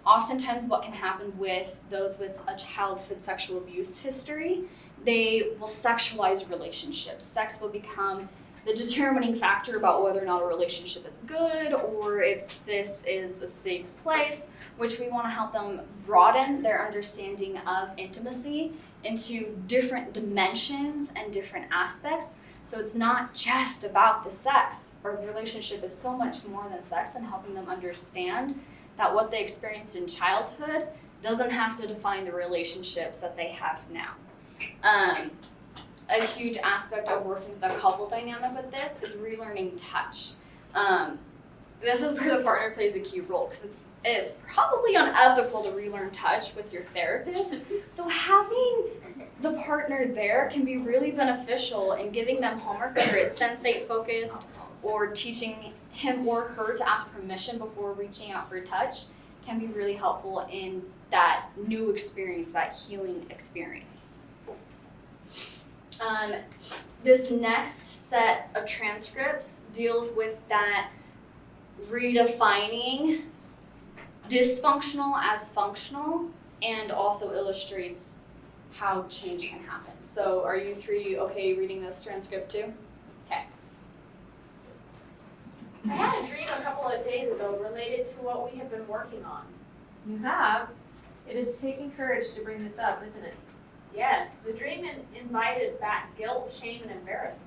Oftentimes what can happen with those with a childhood sexual abuse history, they will sexualize relationships. Sex will become the determining factor about whether or not a relationship is good or if this is a safe place, which we want to help them broaden their understanding of intimacy into different dimensions and different aspects. So it's not just about the sex. Our relationship is so much more than sex, and helping them understand that what they experienced in childhood doesn't have to define the relationships that they have now. A huge aspect of working with a couple dynamic with this is relearning touch. This is where the partner plays a key role because it's probably unethical to relearn touch with your therapist. So having the partner there can be really beneficial in giving them homework, whether it's sensate focused or teaching him or her to ask permission before reaching out for touch can be really helpful in that new experience, that healing experience. This next set of transcripts deals with that redefining dysfunctional as functional and also illustrates how change can happen. So are you three okay reading this transcript too? Okay. I had a dream a couple of days ago related to what we have been working on. You have? It is taking courage to bring this up, isn't it? Yes, the dream invited back guilt, shame, and embarrassment.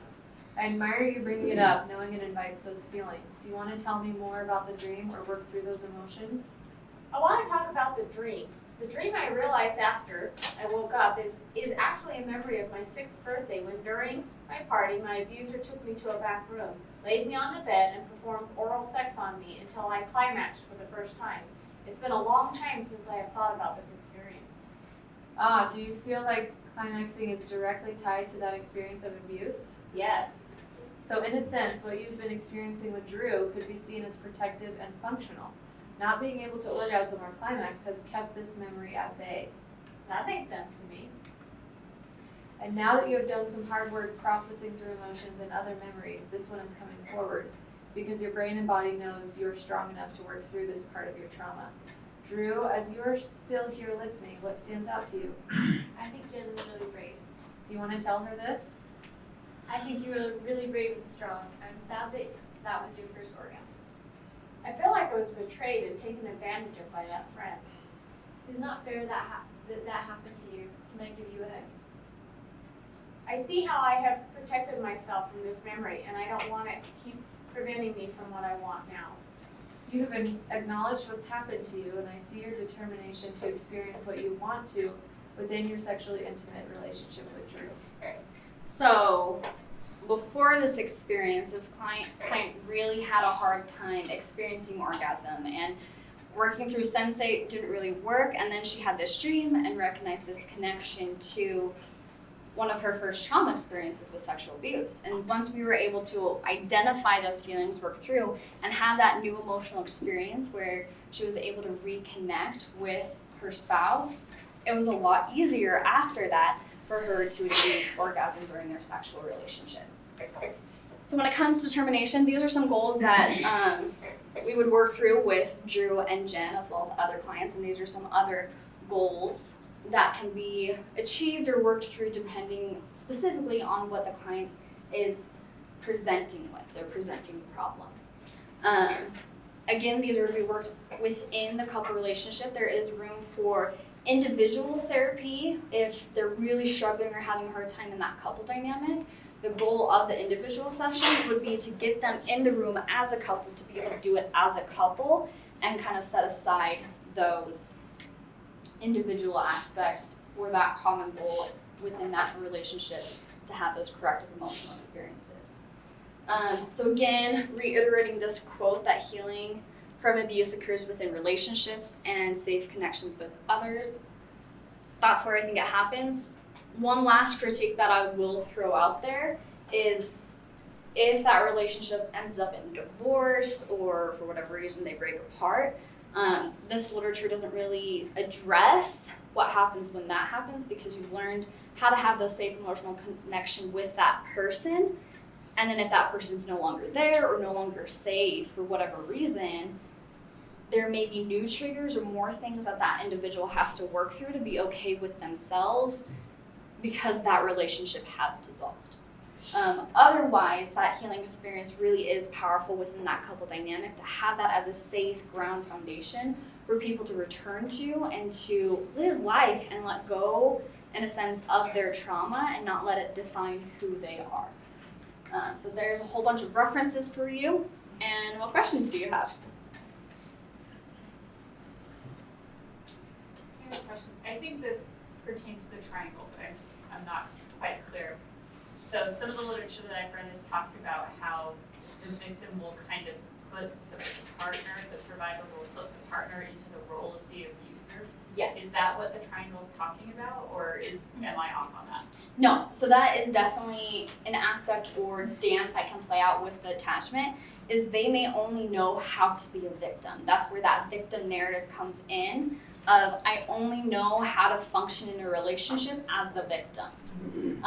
I admire you bringing it up, knowing it invites those feelings. Do you want to tell me more about the dream or work through those emotions? I want to talk about the dream. The dream I realized after I woke up is actually a memory of my 6th birthday when during my party my abuser took me to a back room, laid me on the bed, and performed oral sex on me until I climaxed for the first time. It's been a long time since I have thought about this experience. Do you feel like climaxing is directly tied to that experience of abuse? Yes. So in a sense, what you've been experiencing with Drew could be seen as protective and functional. Not being able to orgasm or climax has kept this memory at bay. That makes sense to me. And now that you have done some hard work processing through emotions and other memories, this one is coming forward because your brain and body knows you're strong enough to work through this part of your trauma. Drew, as you're still here listening, what stands out to you? I think Jen was really brave. Do you want to tell her this? I think you were really brave and strong. I'm sad that that was your first orgasm. I feel like I was betrayed and taken advantage of by that friend. It's not fair that that happened to you. Can I give you a hug? I see how I have protected myself from this memory, and I don't want it to keep preventing me from what I want now. You have acknowledged what's happened to you, and I see your determination to experience what you want to within your sexually intimate relationship with Drew. So before this experience, this client really had a hard time experiencing orgasm, and working through Sensei didn't really work, and then she had this dream and recognized this connection to one of her first trauma experiences with sexual abuse. And once we were able to identify those feelings, work through, and have that new emotional experience where she was able to reconnect with her spouse, it was a lot easier after that for her to achieve orgasm during their sexual relationship. So when it comes to termination, these are some goals that we would work through with Drew and Jen, as well as other clients, and these are some other goals that can be achieved or worked through depending specifically on what the client is presenting with, their presenting problem. Again, these are to be worked within the couple relationship. There is room for individual therapy if they're really struggling or having a hard time in that couple dynamic. The goal of the individual sessions would be to get them in the room as a couple, to be able to do it as a couple and kind of set aside those individual aspects for that common goal within that relationship to have those corrective emotional experiences. So again, reiterating this quote that healing from abuse occurs within relationships and safe connections with others. That's where I think it happens. One last critique that I will throw out there is if that relationship ends up in divorce or for whatever reason they break apart, this literature doesn't really address what happens when that happens because you've learned how to have those safe emotional connection with that person. And then if that person's no longer there or no longer safe for whatever reason, there may be new triggers or more things that that individual has to work through to be okay with themselves because that relationship has dissolved. Otherwise, that healing experience really is powerful within that couple dynamic to have that as a safe ground foundation for people to return to and to live life and let go, in a sense, of their trauma and not let it define who they are. So there's a whole bunch of references for you. And what questions do you have? I have a question. I think this pertains to the triangle, but I'm not quite clear. So some of the literature that I've read has talked about how the victim will kind of put the partner, the survivor will put the partner into the role of the abuser. Yes. Is that what the triangle is talking about, or am I off on that? No, so that is definitely an aspect or dance that can play out with the attachment, is they may only know how to be a victim. That's where that victim narrative comes in, of I only know how to function in a relationship as the victim.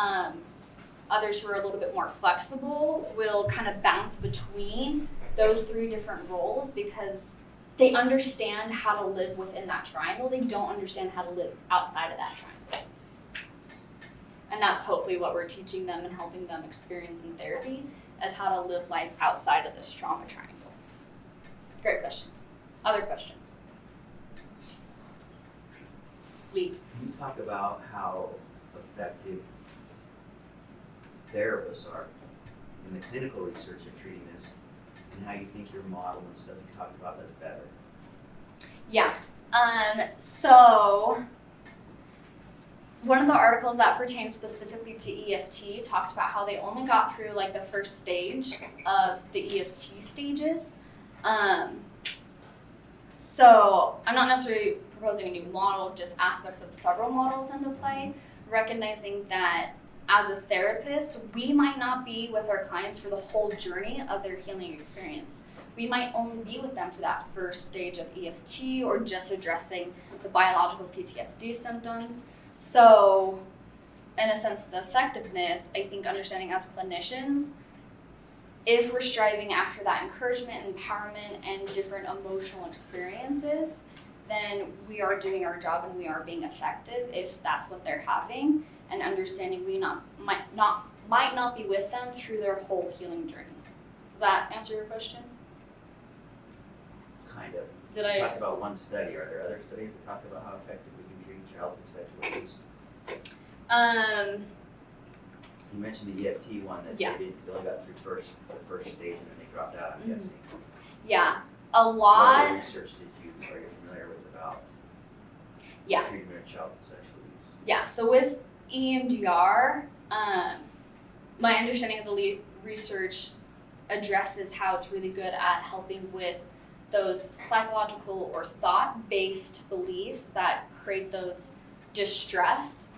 Others who are a little bit more flexible will kind of bounce between those three different roles because they understand how to live within that triangle. They don't understand how to live outside of that triangle. And that's hopefully what we're teaching them and helping them experience in therapy, is how to live life outside of this trauma triangle. Great question. Other questions? Lee. Can you talk about how effective therapists are in the clinical research of treating this, and how you think your model and stuff you talked about does better? Yeah. So one of the articles that pertains specifically to EFT talked about how they only got through like the first stage of the EFT stages. So I'm not necessarily proposing a new model, just aspects of several models into play, recognizing that as a therapist, we might not be with our clients for the whole journey of their healing experience. We might only be with them for that first stage of EFT or just addressing the biological PTSD symptoms. So in a sense of the effectiveness, I think understanding as clinicians, if we're striving after that encouragement, empowerment, and different emotional experiences, then we are doing our job and we are being effective if that's what they're having, and understanding we might not be with them through their whole healing journey. Does that answer your question? Kind of. Did You I? talked about one study. Are there other studies that talk about how effective we can treat childhood sexual abuse? You mentioned the EFT one that Yeah. they only got through the first stage and then they dropped out, I'm guessing. Yeah, a What lot. other research are you familiar with about Yeah. treatment of childhood sexual abuse? Yeah, so with EMDR, my understanding of the research addresses how it's really good at helping with those psychological or thought-based beliefs that create those distress.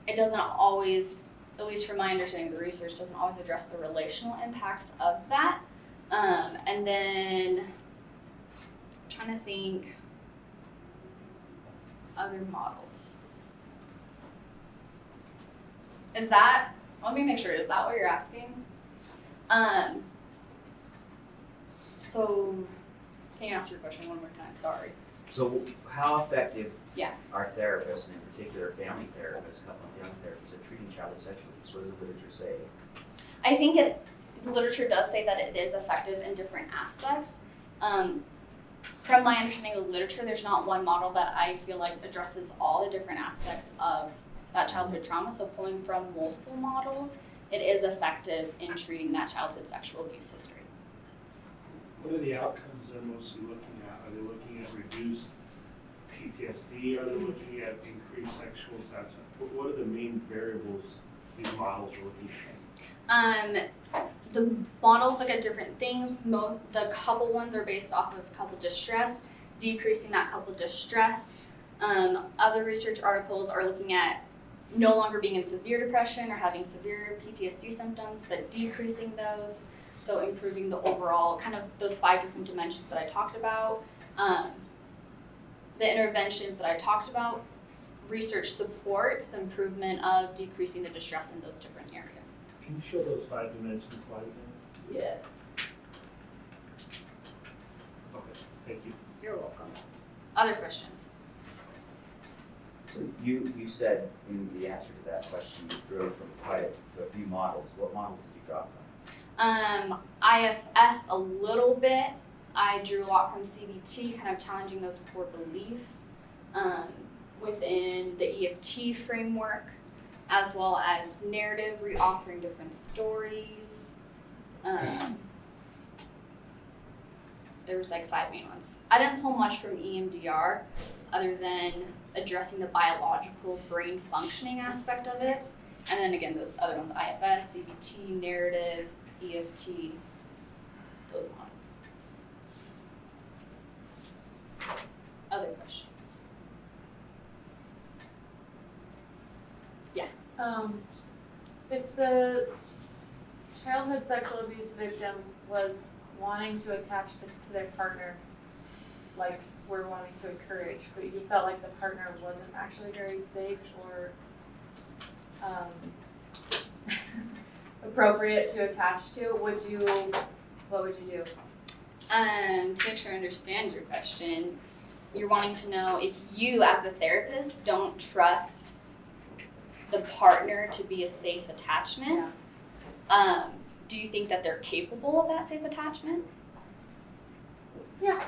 It doesn't always, at least from my understanding of the research, doesn't always address the relational impacts of that. And then, I'm trying to think other models. Is that, let me make sure, is that what you're asking? So, can you ask your question one more time? Sorry. So how effective Yeah. are therapists, and in particular family therapists, couple and family therapists, at treating childhood sexual abuse? What does the literature say? I think the literature does say that it is effective in different aspects. From my understanding of the literature, there's not one model that I feel like addresses all the different aspects of that childhood trauma. So pulling from multiple models, it is effective in treating that childhood sexual abuse history. What are the outcomes they're mostly looking at? Are they looking at reduced PTSD? Are they looking at increased sexual satisfaction? What are the main variables these models are looking at? The models look at different things. The couple ones are based off of couple distress, decreasing that couple distress. Other research articles are looking at no longer being in severe depression or having severe PTSD symptoms, but decreasing those. So improving the overall, kind of those 5 different dimensions that I talked about. The interventions that I talked about, research supports the improvement of decreasing the distress in those different areas. Can you show those 5 dimension slide again? Yes. Okay, thank you. You're welcome. Other questions? So you said in the answer to that question, you drew from quite a few models. What models did you draw from? IFS a little bit. I drew a lot from CBT, kind of challenging those core beliefs within the EFT framework, as well as narrative, reauthoring different stories. There was like 5 main ones. I didn't pull much from EMDR other than addressing the biological brain functioning aspect of it. And then again, those other ones, IFS, CBT, narrative, EFT, those models. Other questions? Yeah. If the childhood sexual abuse victim was wanting to attach to their partner, like we're wanting to encourage, but you felt like the partner wasn't actually very safe or appropriate to attach to, what would you do? To make sure I understand your question, you're wanting to know if you as the therapist don't trust the partner to be a safe attachment. Do you think that they're capable of that safe attachment? Yeah.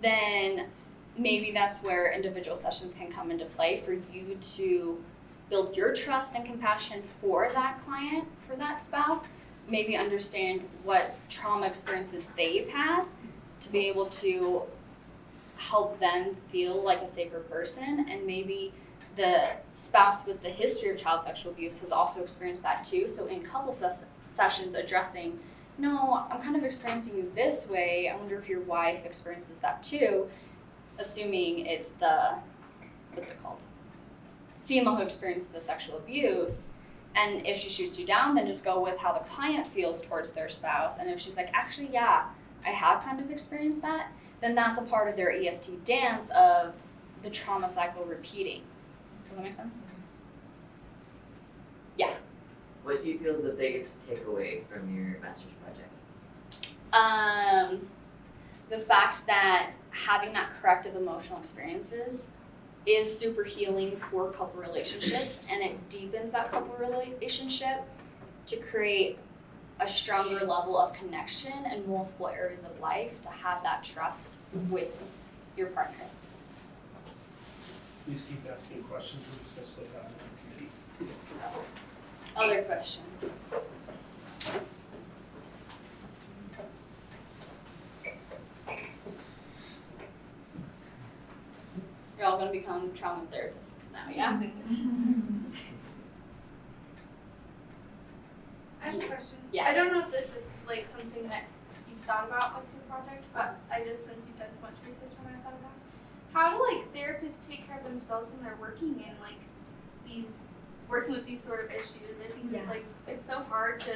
Then maybe that's where individual sessions can come into play for you to build your trust and compassion for that client, for that spouse, maybe understand what trauma experiences they've had to be able to help them feel like a safer person, and maybe the spouse with the history of child sexual abuse has also experienced that too. So in couple sessions addressing, no, I'm kind of experiencing you this way, I wonder if your wife experiences that too, assuming it's the, what's it called? Female who experienced the sexual abuse. And if she shoots you down, then just go with how the client feels towards their spouse. And if she's like, actually, yeah, I have kind of experienced that, then that's a part of their EFT dance of the trauma cycle repeating. Does that make sense? Yeah. What do you feel is the biggest takeaway from your master's project? The fact that having that corrective emotional experiences is super healing for couple relationships, and it deepens that couple relationship to create a stronger level of connection in multiple areas of life, to have that trust with your partner. Please keep asking questions, we're just gonna slow down as a committee. Other questions? You're all gonna become trauma therapists now, yeah? I have a question. Yeah. I don't know if this is like something that you've thought about with your project, but I just, since you've done so much research on it, I thought I'd ask. How do like therapists take care of themselves when they're working in like working with these sort of issues? I think it's like, it's so hard to,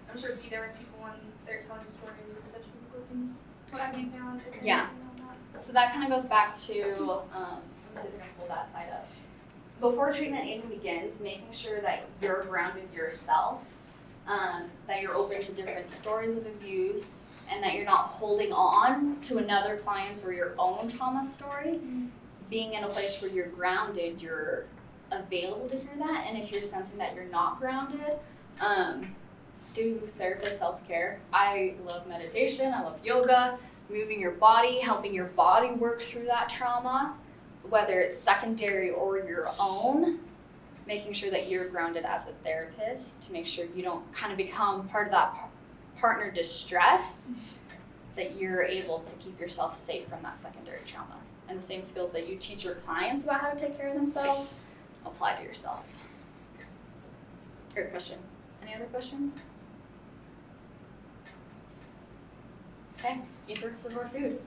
I'm sure, be there with people when they're telling stories of such difficult things. What have you found? If Yeah. anything on that? So that kind of goes back to, let me see if I can pull that side up. Before treatment even begins, making sure that you're grounded yourself, that you're open to different stories of abuse, and that you're not holding on to another client's or your own trauma story. Being in a place where you're grounded, you're available to hear that, and if you're sensing that you're not grounded, do therapist self-care. I love meditation, I love yoga, moving your body, helping your body work through that trauma, whether it's secondary or your own, making sure that you're grounded as a therapist to make sure you don't kind of become part of that partner distress, that you're able to keep yourself safe from that secondary trauma. And the same skills that you teach your clients about how to take care of themselves, apply to yourself. Great question. Any other questions? Okay, eat the rest of our food.